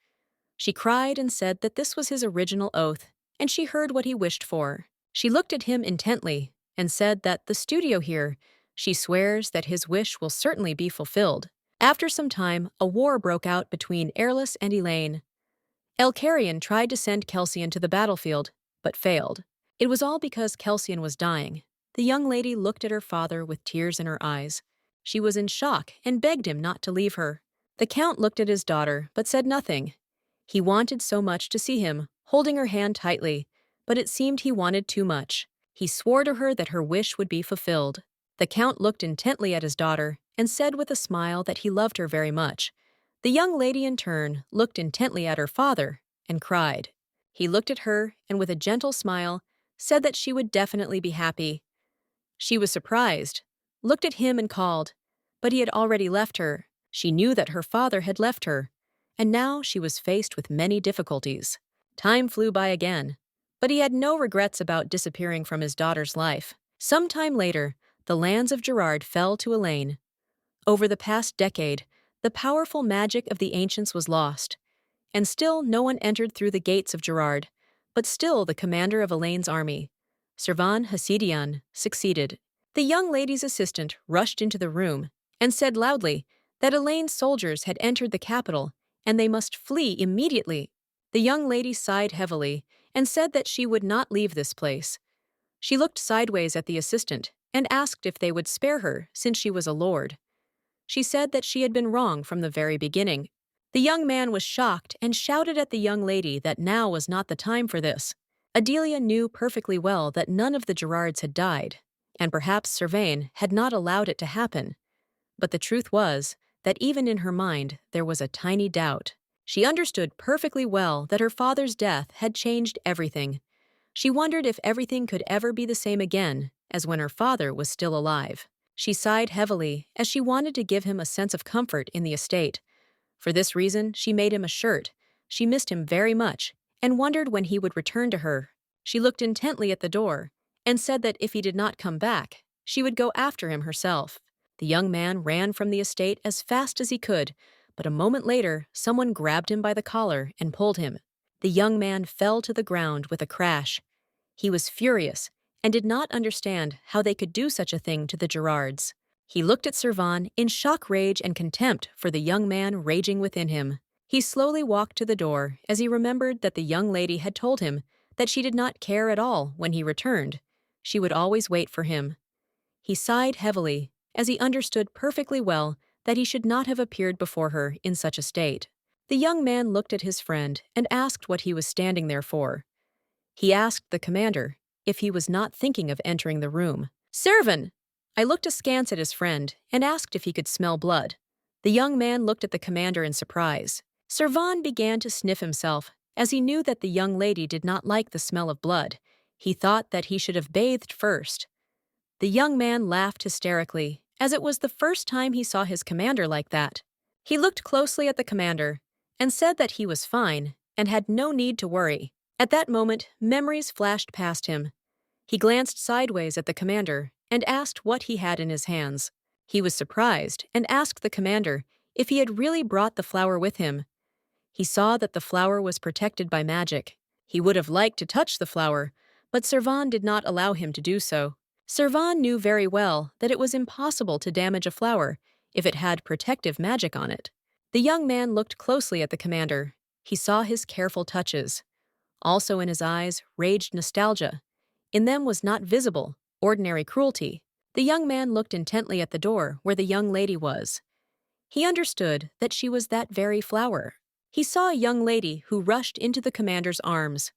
She cried and said that this was his original oath, and she heard what he wished for. She looked at him intently and said that the studio here, she swears that his wish will certainly be fulfilled. After some time, a war broke out between Erlis and Elaine. Elcarian tried to send Kelsian to the battlefield, but failed. It was all because Kelsian was dying. The young lady looked at her father with tears in her eyes. She was in shock and begged him not to leave her. The count looked at his daughter, but said nothing. He wanted so much to see him, holding her hand tightly, but it seemed he wanted too much. He swore to her that her wish would be fulfilled. The count looked intently at his daughter and said with a smile that he loved her very much. The young lady, in turn, looked intently at her father and cried. He looked at her and, with a gentle smile, said that she would definitely be happy. She was surprised, looked at him and called, but he had already left her. She knew that her father had left her, and now she was faced with many difficulties. Time flew by again, but he had no regrets about disappearing from his daughter's life. Some time later, the lands of Gerard fell to Elaine. Over the past decade, the powerful magic of the ancients was lost, and still no one entered through the gates of Gerard, but still the commander of Elaine's army, Cvon Hasidian, succeeded. The young lady's assistant rushed into the room and said loudly that Elaine's soldiers had entered the capital and they must flee immediately. The young lady sighed heavily and said that she would not leave this place. She looked sideways at the assistant and asked if they would spare her since she was a lord. She said that she had been wrong from the very beginning. The young man was shocked and shouted at the young lady that now was not the time for this. Adelia knew perfectly well that none of the Gerards had died, and perhaps Cvon had not allowed it to happen. But the truth was that even in her mind there was a tiny doubt. She understood perfectly well that her father's death had changed everything. She wondered if everything could ever be the same again as when her father was still alive. She sighed heavily as she wanted to give him a sense of comfort in the estate. For this reason, she made him a shirt. She missed him very much and wondered when he would return to her. She looked intently at the door and said that if he did not come back, she would go after him herself. The young man ran from the estate as fast as he could, but a moment later, someone grabbed him by the collar and pulled him. The young man fell to the ground with a crash. He was furious and did not understand how they could do such a thing to the Gerards. He looked at Cvon in shock, rage, and contempt for the young man raging within him. He slowly walked to the door as he remembered that the young lady had told him that she did not care at all when he returned. She would always wait for him. He sighed heavily as he understood perfectly well that he should not have appeared before her in such a state. The young man looked at his friend and asked what he was standing there for. He asked the commander if he was not thinking of entering the room. "Cvon!" I looked askance at his friend and asked if he could smell blood. The young man looked at the commander in surprise. Cvon began to sniff himself as he knew that the young lady did not like the smell of blood. He thought that he should have bathed first. The young man laughed hysterically, as it was the first time he saw his commander like that. He looked closely at the commander and said that he was fine and had no need to worry. At that moment, memories flashed past him. He glanced sideways at the commander and asked what he had in his hands. He was surprised and asked the commander if he had really brought the flower with him. He saw that the flower was protected by magic. He would have liked to touch the flower, but Cvon did not allow him to do so. Cvon knew very well that it was impossible to damage a flower if it had protective magic on it. The young man looked closely at the commander. He saw his careful touches. Also in his eyes raged nostalgia. In them was not visible ordinary cruelty. The young man looked intently at the door where the young lady was. He understood that she was that very flower. He saw a young lady who rushed into the commander's arms.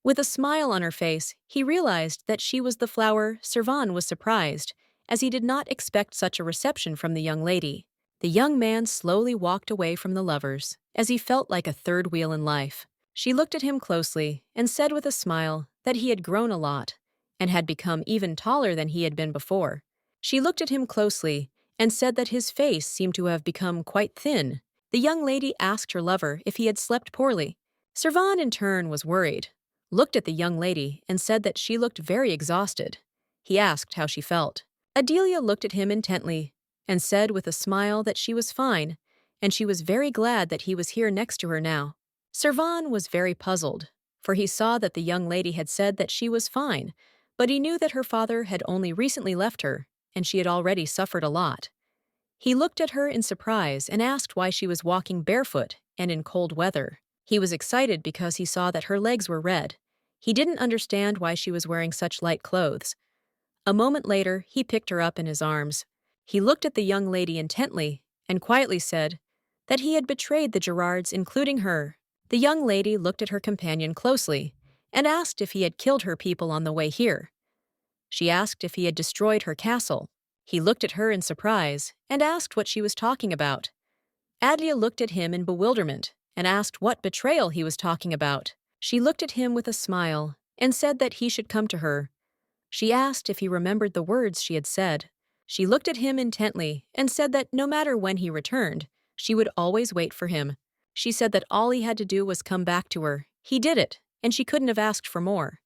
With a smile on her face, he realized that she was the flower. Cvon was surprised, as he did not expect such a reception from the young lady. The young man slowly walked away from the lovers, as he felt like a third wheel in life. She looked at him closely and said with a smile that he had grown a lot and had become even taller than he had been before. She looked at him closely and said that his face seemed to have become quite thin. The young lady asked her lover if he had slept poorly. Cvon in turn was worried, looked at the young lady and said that she looked very exhausted. He asked how she felt. Adelia looked at him intently and said with a smile that she was fine, and she was very glad that he was here next to her now. Cvon was very puzzled, for he saw that the young lady had said that she was fine, but he knew that her father had only recently left her, and she had already suffered a lot. He looked at her in surprise and asked why she was walking barefoot and in cold weather. He was excited because he saw that her legs were red. He didn't understand why she was wearing such light clothes. A moment later, he picked her up in his arms. He looked at the young lady intently and quietly said that he had betrayed the Gerards, including her. The young lady looked at her companion closely and asked if he had killed her people on the way here. She asked if he had destroyed her castle. He looked at her in surprise and asked what she was talking about. Adelia looked at him in bewilderment and asked what betrayal he was talking about. She looked at him with a smile and said that he should come to her. She asked if he remembered the words she had said. She looked at him intently and said that no matter when he returned, she would always wait for him. She said that all he had to do was come back to her. He did it, and she couldn't have asked for more.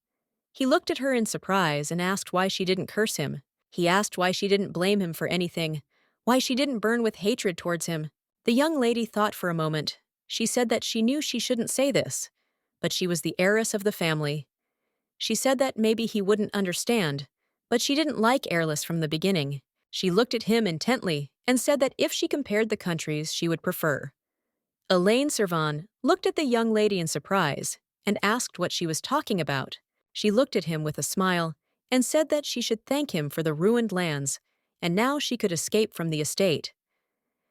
He looked at her in surprise and asked why she didn't curse him. He asked why she didn't blame him for anything, why she didn't burn with hatred towards him. The young lady thought for a moment. She said that she knew she shouldn't say this, but she was the heiress of the family. She said that maybe he wouldn't understand, but she didn't like heirless from the beginning. She looked at him intently and said that if she compared the countries, she would prefer. Elaine Cvon looked at the young lady in surprise and asked what she was talking about. She looked at him with a smile and said that she should thank him for the ruined lands, and now she could escape from the estate.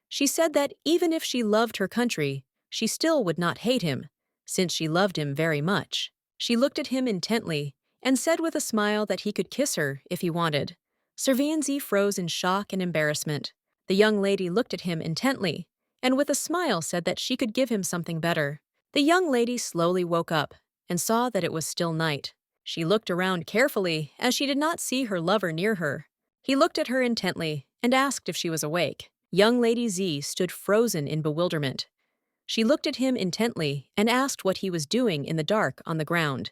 She said that even if she loved her country, she still would not hate him, since she loved him very much. She looked at him intently and said with a smile that he could kiss her if he wanted. Cvon froze in shock and embarrassment. The young lady looked at him intently and with a smile said that she could give him something better. The young lady slowly woke up and saw that it was still night. She looked around carefully as she did not see her lover near her. He looked at her intently and asked if she was awake. Young Lady Z stood frozen in bewilderment. She looked at him intently and asked what he was doing in the dark on the ground.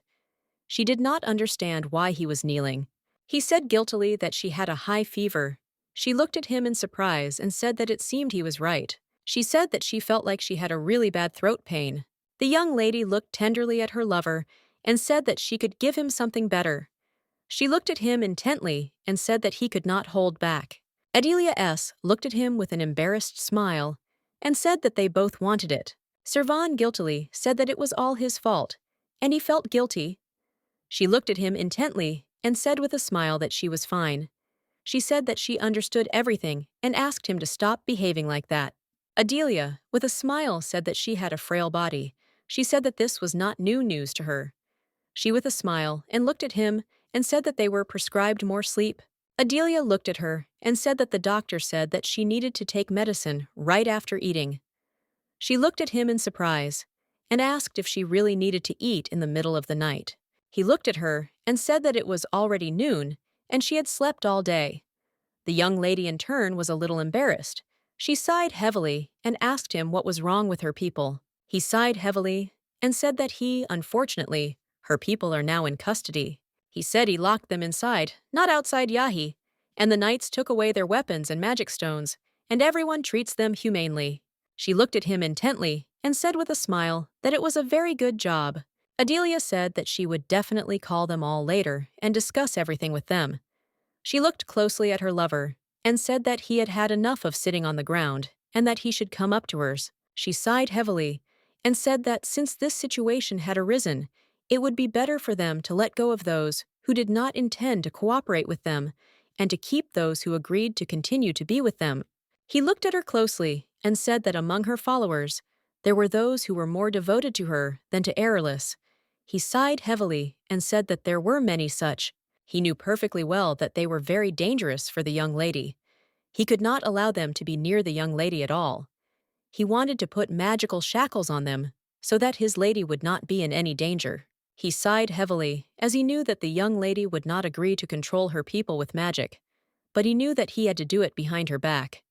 She did not understand why he was kneeling. He said guiltily that she had a high fever. She looked at him in surprise and said that it seemed he was right. She said that she felt like she had a really bad throat pain. The young lady looked tenderly at her lover and said that she could give him something better. She looked at him intently and said that he could not hold back. Adelia S. looked at him with an embarrassed smile and said that they both wanted it. Cvon guiltily said that it was all his fault, and he felt guilty. She looked at him intently and said with a smile that she was fine. She said that she understood everything and asked him to stop behaving like that. Adelia, with a smile, said that she had a frail body. She said that this was not new news to her. She with a smile and looked at him and said that they were prescribed more sleep. Adelia looked at her and said that the doctor said that she needed to take medicine right after eating. She looked at him in surprise and asked if she really needed to eat in the middle of the night. He looked at her and said that it was already noon and she had slept all day. The young lady in turn was a little embarrassed. She sighed heavily and asked him what was wrong with her people. He sighed heavily and said that unfortunately, her people are now in custody. He said he locked them inside, not outside Yahi, and the knights took away their weapons and magic stones, and everyone treats them humanely. She looked at him intently and said with a smile that it was a very good job. Adelia said that she would definitely call them all later and discuss everything with them. She looked closely at her lover and said that he had had enough of sitting on the ground and that he should come up to hers. She sighed heavily and said that since this situation had arisen, it would be better for them to let go of those who did not intend to cooperate with them and to keep those who agreed to continue to be with them. He looked at her closely and said that among her followers, there were those who were more devoted to her than to Aerolus. He sighed heavily and said that there were many such. He knew perfectly well that they were very dangerous for the young lady. He could not allow them to be near the young lady at all. He wanted to put magical shackles on them so that his lady would not be in any danger. He sighed heavily as he knew that the young lady would not agree to control her people with magic, but he knew that he had to do it behind her back.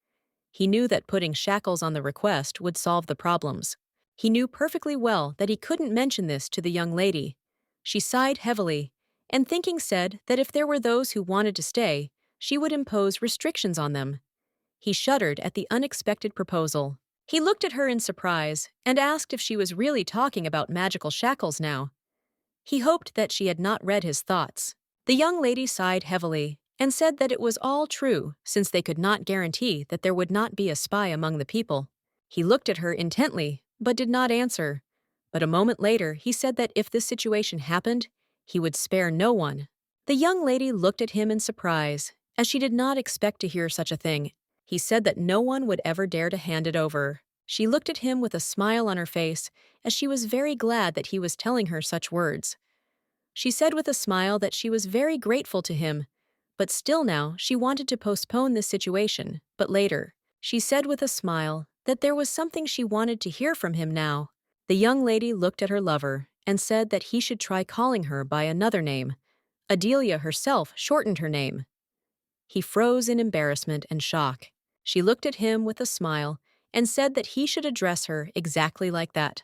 He knew that putting shackles on the request would solve the problems. He knew perfectly well that he couldn't mention this to the young lady. She sighed heavily and thinking said that if there were those who wanted to stay, she would impose restrictions on them. He shuddered at the unexpected proposal. He looked at her in surprise and asked if she was really talking about magical shackles now. He hoped that she had not read his thoughts. The young lady sighed heavily and said that it was all true since they could not guarantee that there would not be a spy among the people. He looked at her intently but did not answer. But a moment later he said that if this situation happened, he would spare no one. The young lady looked at him in surprise, as she did not expect to hear such a thing. He said that no one would ever dare to hand it over. She looked at him with a smile on her face, as she was very glad that he was telling her such words. She said with a smile that she was very grateful to him, but still now she wanted to postpone this situation, but later. She said with a smile that there was something she wanted to hear from him now. The young lady looked at her lover and said that he should try calling her by another name. Adelia herself shortened her name. He froze in embarrassment and shock. She looked at him with a smile and said that he should address her exactly like that.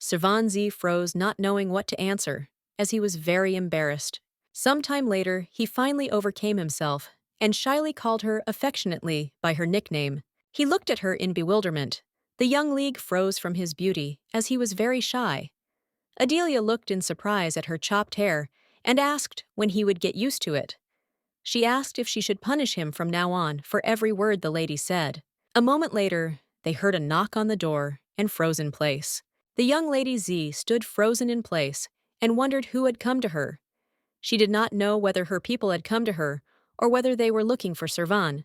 Cvon froze, not knowing what to answer, as he was very embarrassed. Some time later, he finally overcame himself and shyly called her affectionately by her nickname. He looked at her in bewilderment. The young league froze from his beauty, as he was very shy. Adelia looked in surprise at her chopped hair and asked when he would get used to it. She asked if she should punish him from now on for every word the lady said. A moment later, they heard a knock on the door and froze in place. The young lady stood frozen in place and wondered who had come to her. She did not know whether her people had come to her or whether they were looking for Cvon.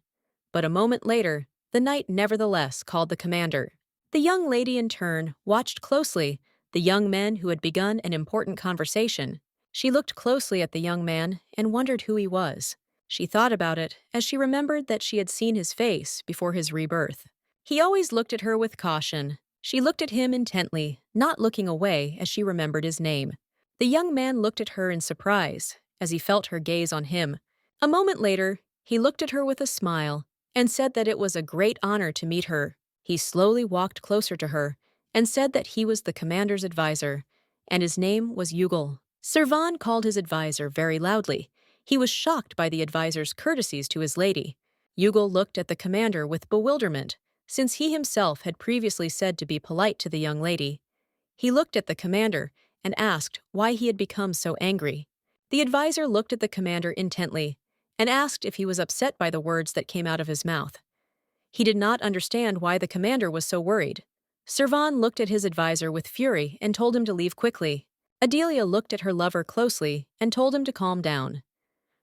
But a moment later, the knight nevertheless called the commander. The young lady in turn watched closely the young men who had begun an important conversation. She looked closely at the young man and wondered who he was. She thought about it as she remembered that she had seen his face before his rebirth. He always looked at her with caution. She looked at him intently, not looking away as she remembered his name. The young man looked at her in surprise as he felt her gaze on him. A moment later, he looked at her with a smile and said that it was a great honor to meet her. He slowly walked closer to her and said that he was the commander's advisor, and his name was Yugal. Cvon called his advisor very loudly. He was shocked by the advisor's courtesies to his lady. Yugal looked at the commander with bewilderment, since he himself had previously said to be polite to the young lady. He looked at the commander and asked why he had become so angry. The advisor looked at the commander intently and asked if he was upset by the words that came out of his mouth. He did not understand why the commander was so worried. Cvon looked at his advisor with fury and told him to leave quickly. Adelia looked at her lover closely and told him to calm down.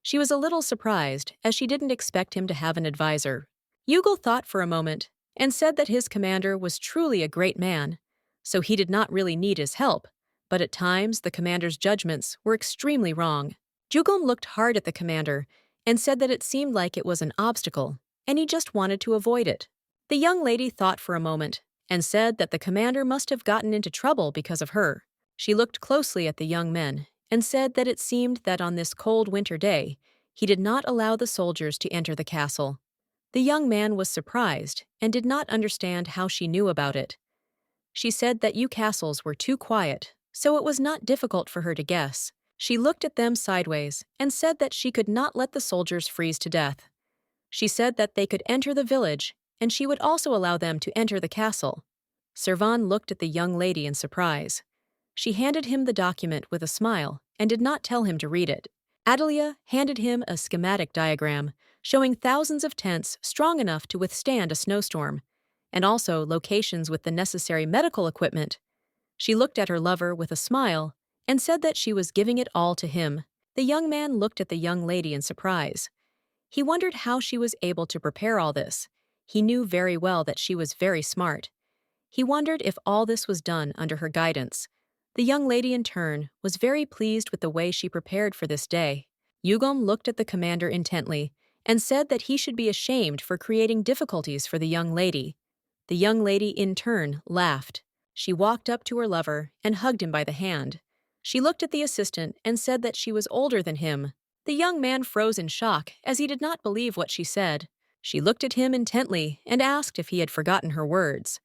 She was a little surprised, as she didn't expect him to have an advisor. Yugal thought for a moment and said that his commander was truly a great man, so he did not really need his help, but at times the commander's judgments were extremely wrong. Jugum looked hard at the commander and said that it seemed like it was an obstacle, and he just wanted to avoid it. The young lady thought for a moment and said that the commander must have gotten into trouble because of her. She looked closely at the young men and said that it seemed that on this cold winter day, he did not allow the soldiers to enter the castle. The young man was surprised and did not understand how she knew about it. She said that you castles were too quiet, so it was not difficult for her to guess. She looked at them sideways and said that she could not let the soldiers freeze to death. She said that they could enter the village, and she would also allow them to enter the castle. Cvon looked at the young lady in surprise. She handed him the document with a smile and did not tell him to read it. Adelia handed him a schematic diagram showing thousands of tents strong enough to withstand a snowstorm, and also locations with the necessary medical equipment. She looked at her lover with a smile and said that she was giving it all to him. The young man looked at the young lady in surprise. He wondered how she was able to prepare all this. He knew very well that she was very smart. He wondered if all this was done under her guidance. The young lady, in turn, was very pleased with the way she prepared for this day. Yugom looked at the commander intently and said that he should be ashamed for creating difficulties for the young lady. The young lady, in turn, laughed. She walked up to her lover and hugged him by the hand. She looked at the assistant and said that she was older than him. The young man froze in shock as he did not believe what she said. She looked at him intently and asked if he had forgotten her words.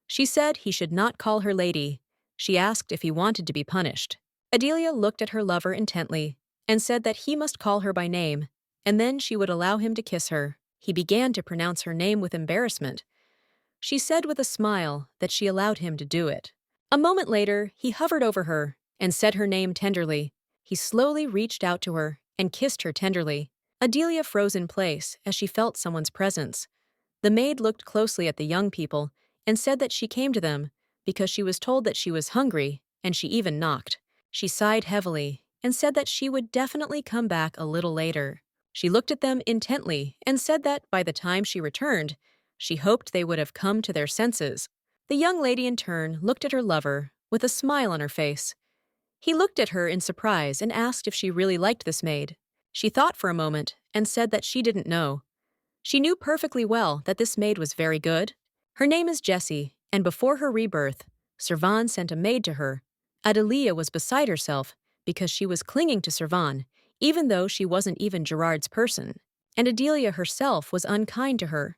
She said he should not call her lady. She asked if he wanted to be punished. Adelia looked at her lover intently and said that he must call her by name, and then she would allow him to kiss her. He began to pronounce her name with embarrassment. She said with a smile that she allowed him to do it. A moment later, he hovered over her and said her name tenderly. He slowly reached out to her and kissed her tenderly. Adelia froze in place as she felt someone's presence. The maid looked closely at the young people and said that she came to them because she was told that she was hungry, and she even knocked. She sighed heavily and said that she would definitely come back a little later. She looked at them intently and said that by the time she returned, she hoped they would have come to their senses. The young lady, in turn, looked at her lover with a smile on her face. He looked at her in surprise and asked if she really liked this maid. She thought for a moment and said that she didn't know. She knew perfectly well that this maid was very good. Her name is Jessie, and before her rebirth, Cvon sent a maid to her. Adelia was beside herself because she was clinging to Cvon, even though she wasn't even Gerard's person, and Adelia herself was unkind to her.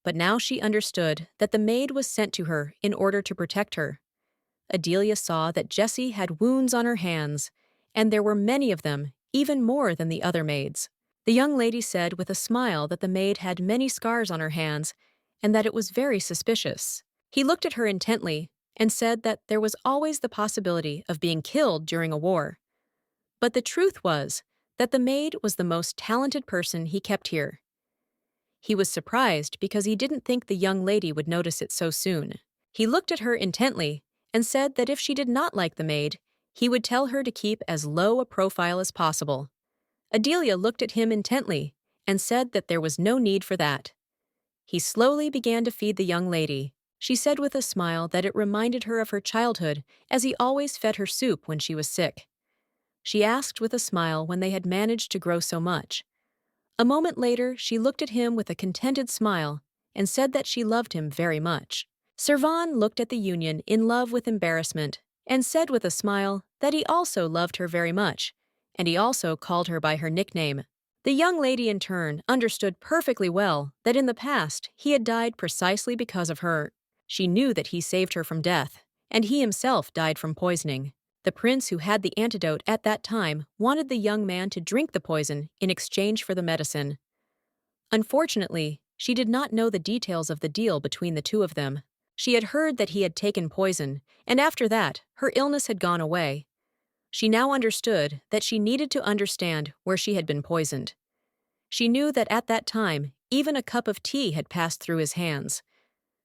But now she understood that the maid was sent to her in order to protect her. Adelia saw that Jessie had wounds on her hands, and there were many of them, even more than the other maids. The young lady said with a smile that the maid had many scars on her hands and that it was very suspicious. He looked at her intently and said that there was always the possibility of being killed during a war. But the truth was that the maid was the most talented person he kept here. He was surprised because he didn't think the young lady would notice it so soon. He looked at her intently and said that if she did not like the maid, he would tell her to keep as low a profile as possible. Adelia looked at him intently and said that there was no need for that. He slowly began to feed the young lady. She said with a smile that it reminded her of her childhood, as he always fed her soup when she was sick. She asked with a smile when they had managed to grow so much. A moment later, she looked at him with a contented smile and said that she loved him very much. Cvon looked at the union in love with embarrassment and said with a smile that he also loved her very much, and he also called her by her nickname. The young lady, in turn, understood perfectly well that in the past he had died precisely because of her. She knew that he saved her from death, and he himself died from poisoning. The prince who had the antidote at that time wanted the young man to drink the poison in exchange for the medicine. Unfortunately, she did not know the details of the deal between the two of them. She had heard that he had taken poison, and after that, her illness had gone away. She now understood that she needed to understand where she had been poisoned. She knew that at that time, even a cup of tea had passed through his hands.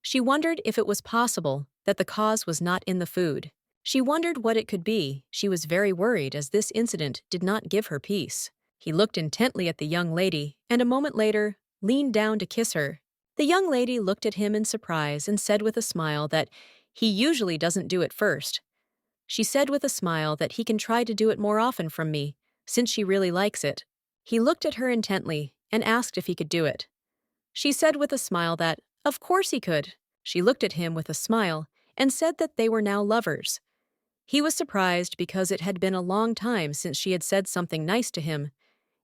She wondered if it was possible that the cause was not in the food. She wondered what it could be. She was very worried as this incident did not give her peace. He looked intently at the young lady and a moment later leaned down to kiss her. The young lady looked at him in surprise and said with a smile that he usually doesn't do it first. She said with a smile that he can try to do it more often from me, since she really likes it. He looked at her intently and asked if he could do it. She said with a smile that, of course he could. She looked at him with a smile and said that they were now lovers. He was surprised because it had been a long time since she had said something nice to him,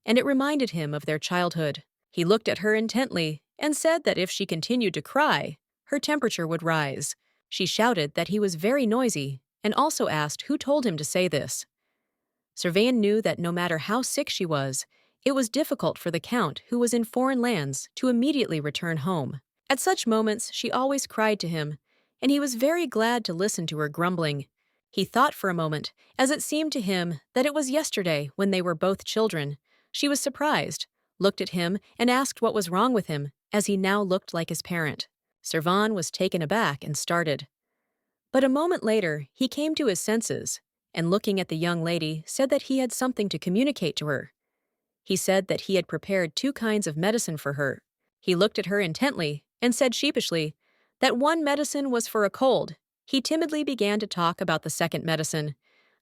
and it reminded him of their childhood. He looked at her intently and said that if she continued to cry, her temperature would rise. She shouted that he was very noisy and also asked who told him to say this. Cvon knew that no matter how sick she was, it was difficult for the Count, who was in foreign lands, to immediately return home. At such moments, she always cried to him, and he was very glad to listen to her grumbling. He thought for a moment, as it seemed to him that it was yesterday when they were both children. She was surprised, looked at him, and asked what was wrong with him, as he now looked like his parent. Cvon was taken aback and started. But a moment later, he came to his senses, and looking at the young lady, said that he had something to communicate to her. He said that he had prepared 2 kinds of medicine for her. He looked at her intently and said sheepishly that one medicine was for a cold. He timidly began to talk about the second medicine.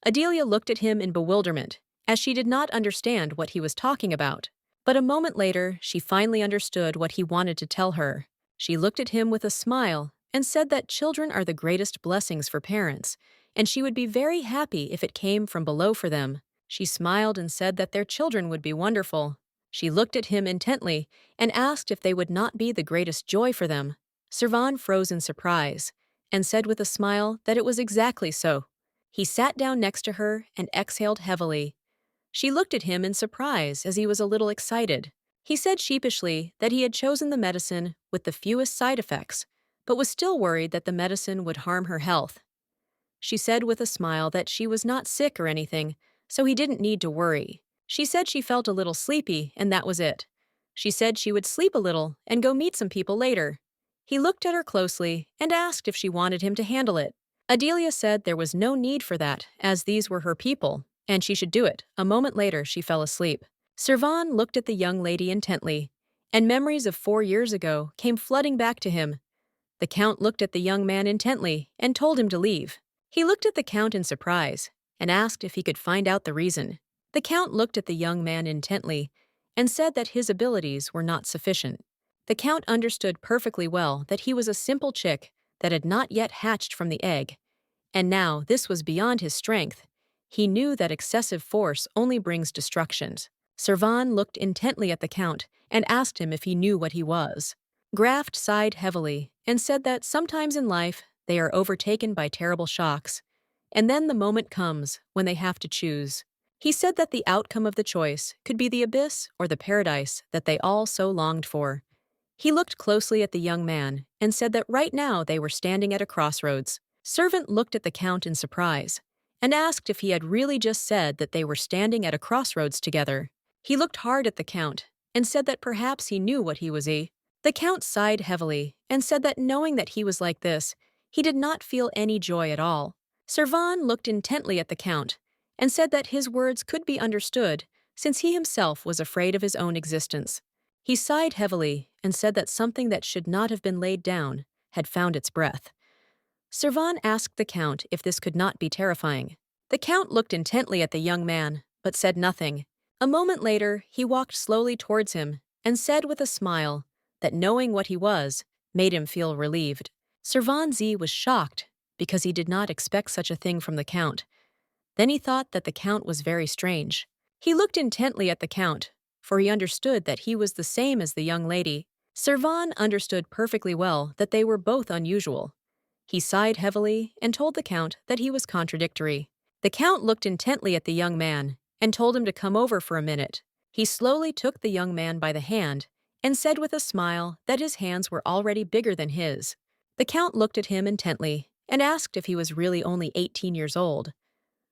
Adelia looked at him in bewilderment, as she did not understand what he was talking about. But a moment later, she finally understood what he wanted to tell her. She looked at him with a smile and said that children are the greatest blessings for parents, and she would be very happy if it came from below for them. She smiled and said that their children would be wonderful. She looked at him intently and asked if they would not be the greatest joy for them. Cvon froze in surprise and said with a smile that it was exactly so. He sat down next to her and exhaled heavily. She looked at him in surprise as he was a little excited. He said sheepishly that he had chosen the medicine with the fewest side effects, but was still worried that the medicine would harm her health. She said with a smile that she was not sick or anything, so he didn't need to worry. She said she felt a little sleepy, and that was it. She said she would sleep a little and go meet some people later. He looked at her closely and asked if she wanted him to handle it. Adelia said there was no need for that, as these were her people, and she should do it. A moment later, she fell asleep. Cvon looked at the young lady intently, and memories of 4 years ago came flooding back to him. The Count looked at the young man intently and told him to leave. He looked at the Count in surprise and asked if he could find out the reason. The Count looked at the young man intently and said that his abilities were not sufficient. The Count understood perfectly well that he was a simple chick that had not yet hatched from the egg, and now this was beyond his strength. He knew that excessive force only brings destruction. Cvon looked intently at the Count and asked him if he knew what he was. Graft sighed heavily and said that sometimes in life they are overtaken by terrible shocks, and then the moment comes when they have to choose. He said that the outcome of the choice could be the abyss or the paradise that they all so longed for. He looked closely at the young man and said that right now they were standing at a crossroads. Servant looked at the Count in surprise and asked if he had really just said that they were standing at a crossroads together. He looked hard at the Count and said that perhaps he knew what he was. The Count sighed heavily and said that knowing that he was like this, he did not feel any joy at all. Cvon looked intently at the Count and said that his words could be understood since he himself was afraid of his own existence. He sighed heavily and said that something that should not have been laid down had found its breath. Cvon asked the Count if this could not be terrifying. The Count looked intently at the young man, but said nothing. A moment later, he walked slowly towards him and said with a smile that knowing what he was made him feel relieved. Cvon was shocked because he did not expect such a thing from the Count. Then he thought that the Count was very strange. He looked intently at the Count, for he understood that he was the same as the young lady. Cvon understood perfectly well that they were both unusual. He sighed heavily and told the Count that he was contradictory. The Count looked intently at the young man and told him to come over for a minute. He slowly took the young man by the hand and said with a smile that his hands were already bigger than his. The Count looked at him intently and asked if he was really only 18 years old.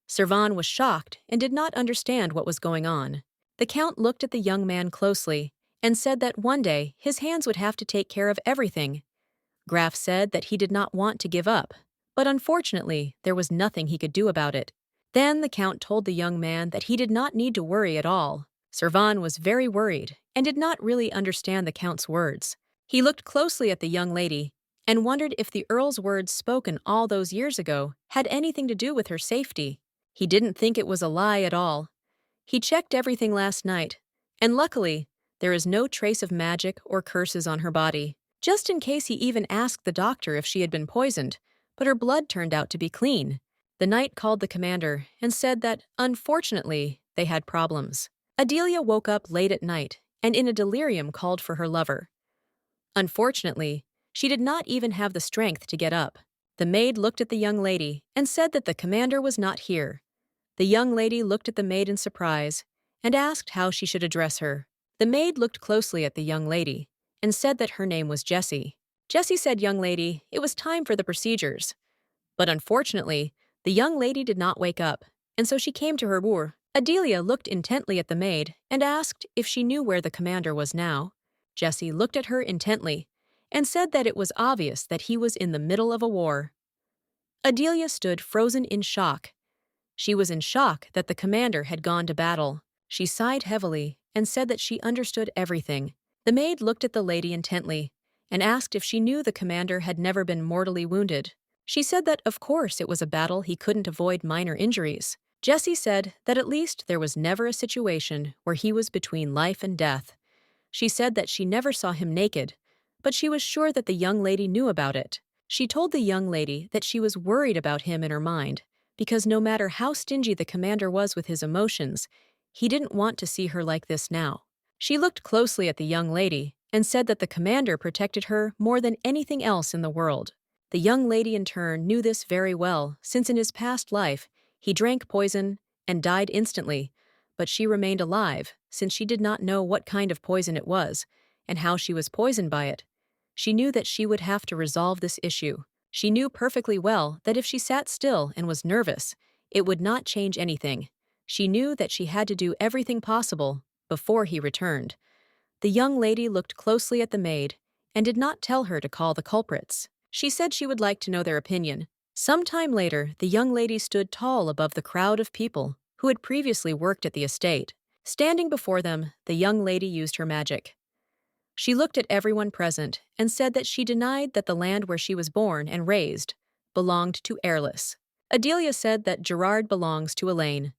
Cvon was shocked and did not understand what was going on. The Count looked at the young man closely and said that one day his hands would have to take care of everything. Graf said that he did not want to give up, but unfortunately, there was nothing he could do about it. Then the Count told the young man that he did not need to worry at all. Cvon was very worried and did not really understand the Count's words. He looked closely at the young lady and wondered if the Earl's words spoken all those years ago had anything to do with her safety. He didn't think it was a lie at all. He checked everything last night, and luckily, there is no trace of magic or curses on her body. Just in case he even asked the doctor if she had been poisoned, but her blood turned out to be clean. The knight called the commander and said that, unfortunately, they had problems. Adelia woke up late at night and in a delirium called for her lover. Unfortunately, she did not even have the strength to get up. The maid looked at the young lady and said that the commander was not here. The young lady looked at the maid in surprise and asked how she should address her. The maid looked closely at the young lady and said that her name was Jessie. Jessie said, "Young lady, it was time for the procedures." But unfortunately, the young lady did not wake up, and so she came to her room. Adelia looked intently at the maid and asked if she knew where the commander was now. Jessie looked at her intently and said that it was obvious that he was in the middle of a war. Adelia stood frozen in shock. She was in shock that the commander had gone to battle. She sighed heavily and said that she understood everything. The maid looked at the lady intently and asked if she knew the commander had never been mortally wounded. She said that, of course, it was a battle he couldn't avoid minor injuries. Jessie said that at least there was never a situation where he was between life and death. She said that she never saw him naked, but she was sure that the young lady knew about it. She told the young lady that she was worried about him in her mind, because no matter how stingy the commander was with his emotions, he didn't want to see her like this now. She looked closely at the young lady and said that the commander protected her more than anything else in the world. The young lady in turn knew this very well, since in his past life, he drank poison and died instantly, but she remained alive, since she did not know what kind of poison it was and how she was poisoned by it. She knew that she would have to resolve this issue. She knew perfectly well that if she sat still and was nervous, it would not change anything. She knew that she had to do everything possible before he returned. The young lady looked closely at the maid and did not tell her to call the culprits. She said she would like to know their opinion. Some time later, the young lady stood tall above the crowd of people who had previously worked at the estate. Standing before them, the young lady used her magic. She looked at everyone present and said that she denied that the land where she was born and raised belonged to Heirless. Adelia said that Gerard belongs to Elaine.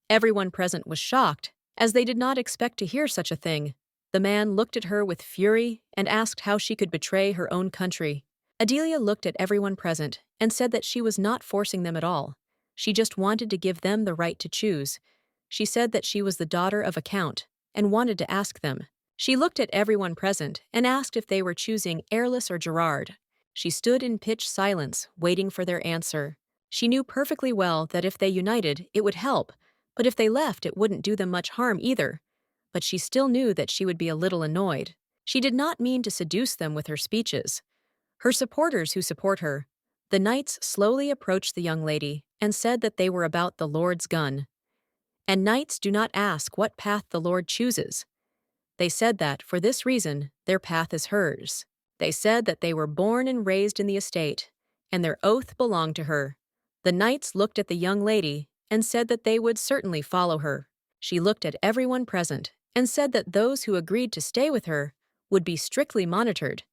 Everyone present was shocked, as they did not expect to hear such a thing. The man looked at her with fury and asked how she could betray her own country. Adelia looked at everyone present and said that she was not forcing them at all. She just wanted to give them the right to choose. She said that she was the daughter of a count and wanted to ask them. She looked at everyone present and asked if they were choosing Heirless or Gerard. She stood in pitch silence, waiting for their answer. She knew perfectly well that if they united, it would help, but if they left, it wouldn't do them much harm either. But she still knew that she would be a little annoyed. She did not mean to seduce them with her speeches. Her supporters who support her. The knights slowly approached the young lady and said that they were about the Lord's gun. And knights do not ask what path the Lord chooses. They said that, for this reason, their path is hers. They said that they were born and raised in the estate, and their oath belonged to her. The knights looked at the young lady and said that they would certainly follow her. She looked at everyone present and said that those who agreed to stay with her would be strictly monitored.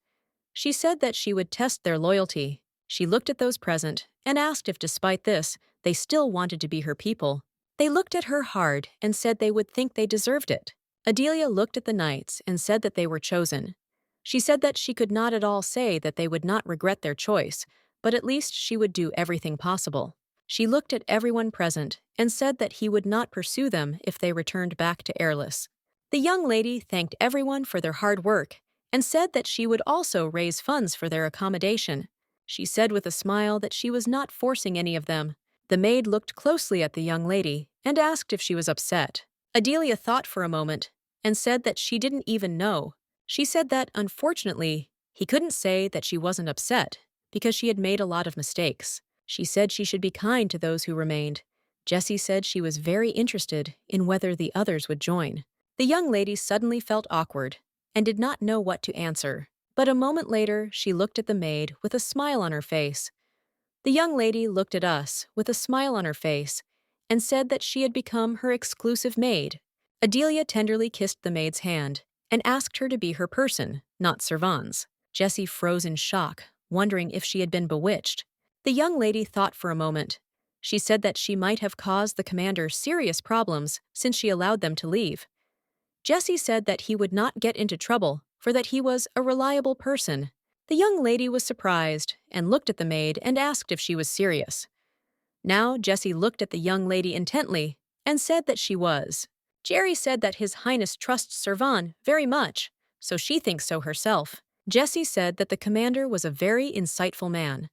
She said that she would test their loyalty. She looked at those present and asked if, despite this, they still wanted to be her people. They looked at her hard and said they would think they deserved it. Adelia looked at the knights and said that they were chosen. She said that she could not at all say that they would not regret their choice, but at least she would do everything possible. She looked at everyone present and said that he would not pursue them if they returned back to Heirless. The young lady thanked everyone for their hard work and said that she would also raise funds for their accommodation. She said with a smile that she was not forcing any of them. The maid looked closely at the young lady and asked if she was upset. Adelia thought for a moment and said that she didn't even know. She said that, unfortunately, he couldn't say that she wasn't upset because she had made a lot of mistakes. She said she should be kind to those who remained. Jessie said she was very interested in whether the others would join. The young lady suddenly felt awkward and did not know what to answer. But a moment later, she looked at the maid with a smile on her face. The young lady looked at us with a smile on her face and said that she had become her exclusive maid. Adelia tenderly kissed the maid's hand and asked her to be her person, not Cvon's. Jessie froze in shock, wondering if she had been bewitched. The young lady thought for a moment. She said that she might have caused the commander serious problems since she allowed them to leave. Jessie said that he would not get into trouble, for that he was a reliable person. The young lady was surprised and looked at the maid and asked if she was serious. Now Jessie looked at the young lady intently and said that she was. Jerry said that His Highness trusts Cvon very much, so she thinks so herself. Jessie said that the commander was a very insightful man,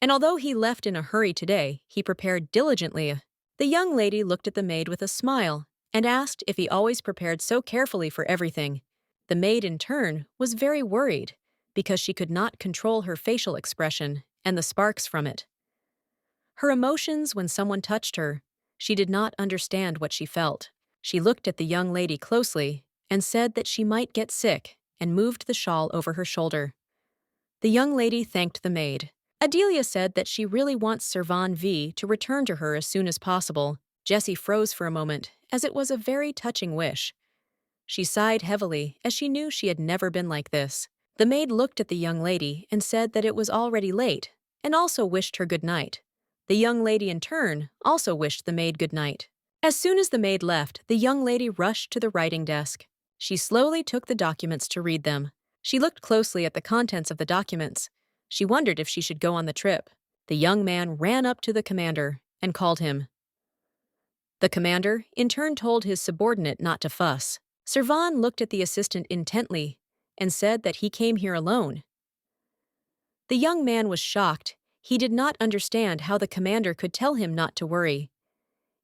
and although he left in a hurry today, he prepared diligently. The young lady looked at the maid with a smile and asked if he always prepared so carefully for everything. The maid, in turn, was very worried because she could not control her facial expression and the sparks from it. Her emotions when someone touched her, she did not understand what she felt. She looked at the young lady closely and said that she might get sick and moved the shawl over her shoulder. The young lady thanked the maid. Adelia said that she really wants Cvon V to return to her as soon as possible. Jessie froze for a moment, as it was a very touching wish. She sighed heavily, as she knew she had never been like this. The maid looked at the young lady and said that it was already late, and also wished her good night. The young lady, in turn, also wished the maid good night. As soon as the maid left, the young lady rushed to the writing desk. She slowly took the documents to read them. She looked closely at the contents of the documents. She wondered if she should go on the trip. The young man ran up to the commander and called him. The commander, in turn, told his subordinate not to fuss. Cvon looked at the assistant intently and said that he came here alone. The young man was shocked. He did not understand how the commander could tell him not to worry.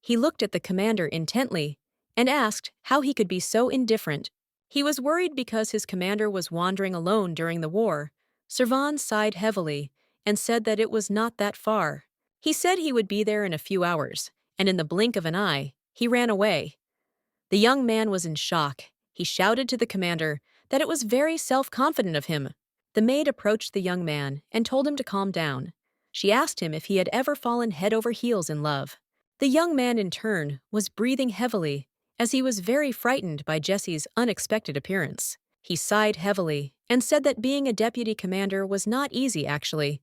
He looked at the commander intently and asked how he could be so indifferent. He was worried because his commander was wandering alone during the war. Cvon sighed heavily and said that it was not that far. He said he would be there in a few hours, and in the blink of an eye, he ran away. The young man was in shock. He shouted to the commander that it was very self-confident of him. The maid approached the young man and told him to calm down. She asked him if he had ever fallen head over heels in love. The young man, in turn, was breathing heavily, as he was very frightened by Jessie's unexpected appearance. He sighed heavily and said that being a deputy commander was not easy, actually.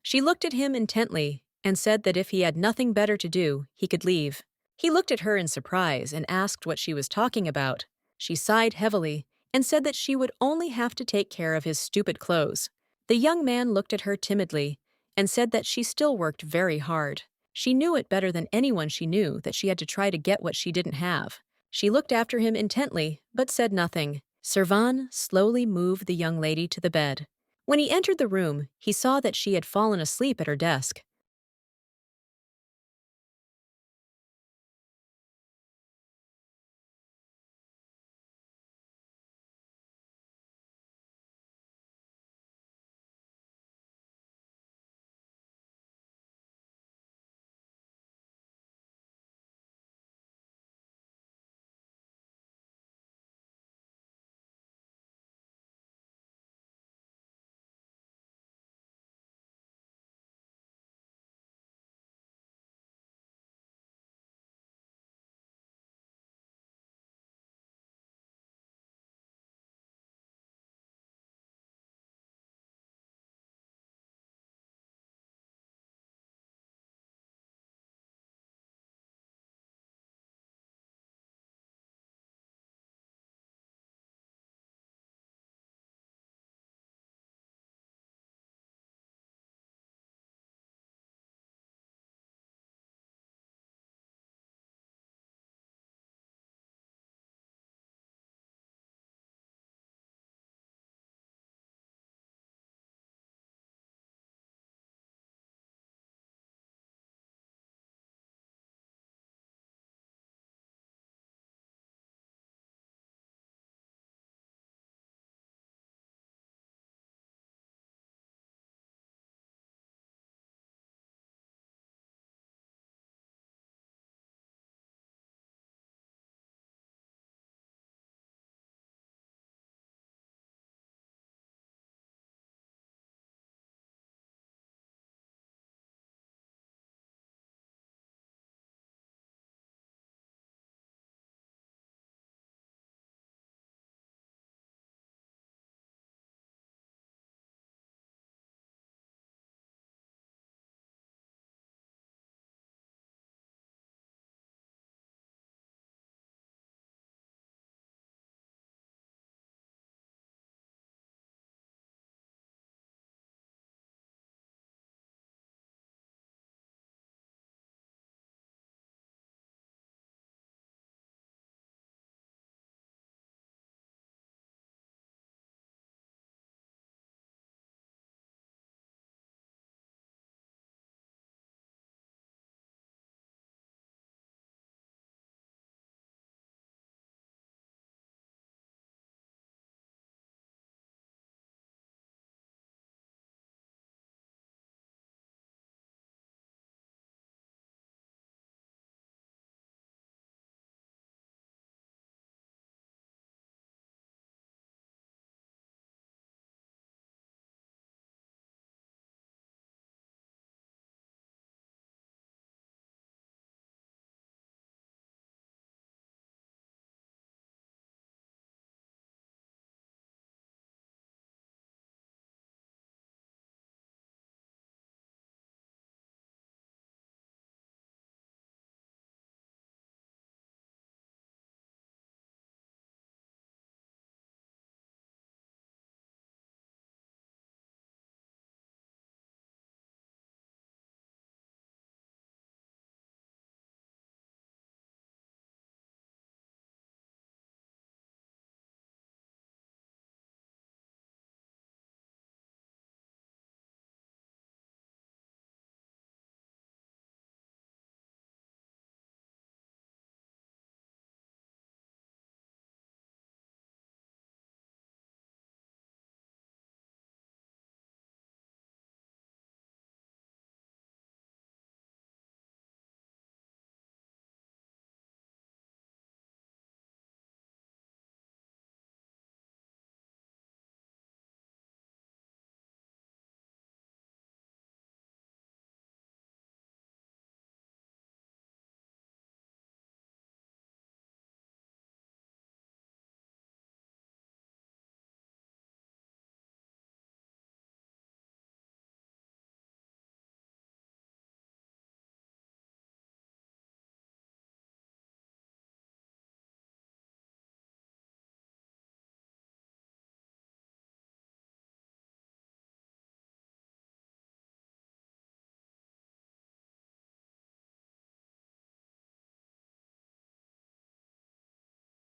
She looked at him intently and said that if he had nothing better to do, he could leave. He looked at her in surprise and asked what she was talking about. She sighed heavily and said that she would only have to take care of his stupid clothes. The young man looked at her timidly and said that she still worked very hard. She knew it better than anyone she knew that she had to try to get what she didn't have. She looked after him intently, but said nothing. Cvon slowly moved the young lady to the bed. When he entered the room, he saw that she had fallen asleep at her desk.